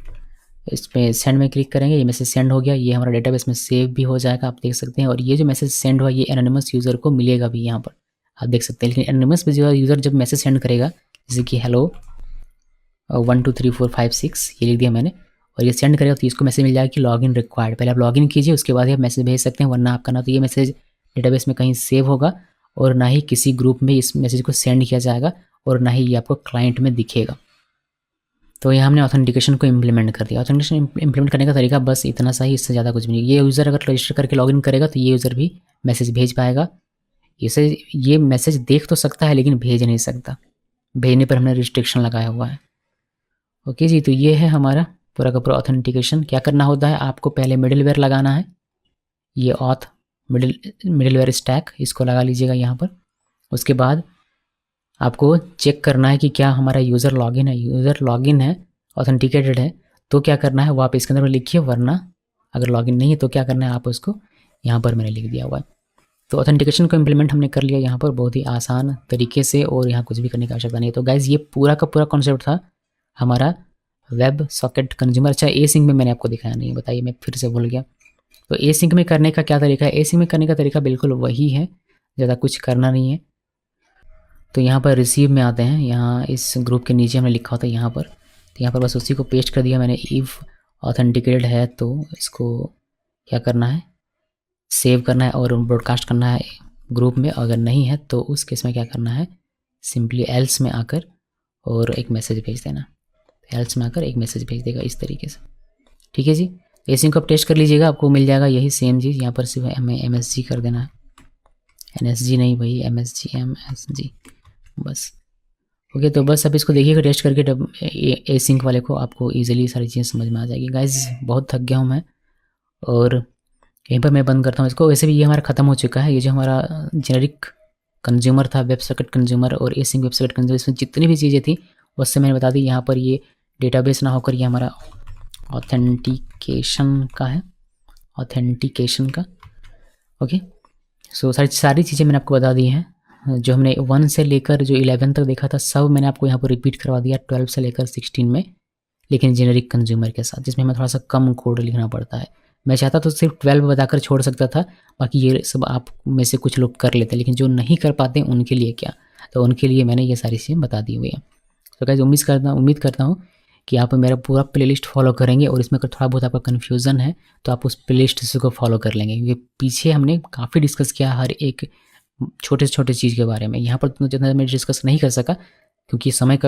इस पर सेंड में क्लिक करेंगे, ये मैसेज सेंड हो गया, ये हमारा डेटाबेस में सेव भी हो जाएगा, आप देख सकते हैं। और ये जो मैसेज सेंड हुआ ये एनोनिमस यूज़र को मिलेगा भी यहाँ पर, आप देख सकते हैं। लेकिन एनोनिमस यूज़र जब मैसेज सेंड करेगा, जैसे कि हेलो 1 2 3 4 5 6 ये लिख दिया मैंने, और ये सेंड करेगा तो इसको मैसेज मिल जाएगा कि लॉगिन रिक्वायर्ड। पहले आप लॉगिन कीजिए, उसके बाद ही आप मैसेज भेज सकते हैं, वरना आपका ना तो ये मैसेज डेटाबेस में कहीं सेव होगा और ना ही किसी ग्रुप में इस मैसेज को सेंड किया जाएगा और ना ही ये आपको क्लाइंट में दिखेगा। तो ये हमने ऑथेंटिकेशन को इम्प्लीमेंट कर दिया। ऑथेंटिकेशन इम्प्लीमेंट करने का तरीका बस इतना सा ही, इससे ज़्यादा कुछ भी नहीं। ये यूज़र अगर रजिस्टर करके लॉगिन करेगा तो ये यूज़र भी मैसेज भेज पाएगा। इसे ये मैसेज देख तो सकता है लेकिन भेज नहीं सकता, भेजने पर हमने रिस्ट्रिक्शन लगाया हुआ है। ओके जी, तो ये है हमारा पूरा का पूरा ऑथेंटिकेशन। क्या करना होता है, आपको पहले मिडिलवेयर लगाना है, ये ऑथ मिडिलवेयर स्टैक इसको लगा लीजिएगा यहाँ पर। उसके बाद आपको चेक करना है कि क्या हमारा यूज़र लॉगिन है। यूज़र लॉगिन है, ऑथेंटिकेटेड है, तो क्या करना है वो आप इसके अंदर लिखिए, वरना अगर लॉगिन नहीं है तो क्या करना है आप उसको यहाँ पर मैंने लिख दिया हुआ है। तो ऑथेंटिकेशन को इम्प्लीमेंट हमने कर लिया यहाँ पर बहुत ही आसान तरीके से, और यहाँ कुछ भी करने की आवश्यकता नहीं है। तो गाइज़ ये पूरा का पूरा कॉन्सेप्ट था हमारा वेब सॉकेट कंज्यूमर। अच्छा ए सिंक में मैंने आपको दिखाया नहीं, बताइए मैं फिर से भूल गया। तो ए सिंक में करने का क्या तरीका है, ए सिंक में करने का तरीका बिल्कुल वही है, ज़्यादा कुछ करना नहीं है। तो यहाँ पर रिसीव में आते हैं, यहाँ इस ग्रुप के नीचे हमने लिखा होता है यहाँ पर, तो यहाँ पर बस उसी को पेस्ट कर दिया मैंने। इफ़ ऑथेंटिकेटेड है तो इसको क्या करना है, सेव करना है और ब्रॉडकास्ट करना है ग्रुप में। अगर नहीं है तो उस केस में क्या करना है, सिंपली एल्स में आकर और एक मैसेज भेज देना। एल्स में आकर एक मैसेज भेज देगा इस तरीके से, ठीक है जी। एसिंक को आप टेस्ट कर लीजिएगा, आपको मिल जाएगा यही सेम चीज़। यहाँ पर सिर्फ हमें MSG कर देना है, NSG नहीं भाई, MSG बस। ओके, तो बस अब इसको देखिएगा टेस्ट करके एसिंक वाले को, आपको ईजिली सारी चीज़ें समझ में आ जाएगी। गाइज बहुत थक गया हूँ मैं, और यहीं पर मैं बंद करता हूँ इसको। वैसे भी ये हमारा ख़त्म हो चुका है, ये जो हमारा जेनेरिक कंज्यूमर था, वेब सॉकेट कंज्यूमर और एसिंक वेब सॉकेट कंज्यूमर, इसमें जितनी भी चीज़ें थी उससे मैंने बता दी। यहाँ पर ये डेटाबेस ना होकर ये हमारा ऑथेंटिकेशन का है, ऑथेंटिकेशन का। ओके, सो सारी चीज़ें मैंने आपको बता दी हैं। जो हमने 1 से लेकर जो 11 तक देखा था सब मैंने आपको यहाँ पर रिपीट करवा दिया, 12 से लेकर 16 में, लेकिन जेनेरिक कंज्यूमर के साथ, जिसमें हमें थोड़ा सा कम कोड लिखना पड़ता है। मैं चाहता तो सिर्फ 12 बताकर छोड़ सकता था, बाकी ये सब आप में से कुछ लोग कर लेते हैं, लेकिन जो नहीं कर पाते उनके लिए क्या, तो उनके लिए मैंने ये सारी चीज़ें बता दी हुई हैं। तो गाइस उम्मीद करता हूँ कि आप मेरा पूरा प्लेलिस्ट फॉलो करेंगे, और इसमें अगर थोड़ा बहुत आपका कन्फ्यूज़न है तो आप उस प्लेलिस्ट को फॉलो कर लेंगे, क्योंकि पीछे हमने काफ़ी डिस्कस किया हर एक छोटे से छोटे चीज़ के बारे में। यहाँ पर जितना मैं डिस्कस नहीं कर सका क्योंकि समय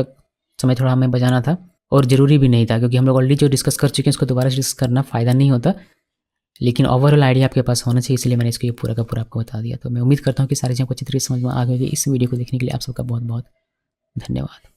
थोड़ा हमें बचाना था, और ज़रूरी भी नहीं था, क्योंकि हम लोग ऑलरेडी जो डिस्कस कर चुके हैं उसको दोबारा डिस्कस करना फ़ायदा नहीं होता। लेकिन ओवरऑल आइडिया आपके पास होना चाहिए, इसलिए मैंने इसको ये पूरा का पूरा आपको बता दिया। तो मैं उम्मीद करता हूँ कि सारी चीज़ें आपको अच्छी तरीके से समझ में आ गई। इस वीडियो को देखने के लिए आप सबका बहुत बहुत धन्यवाद।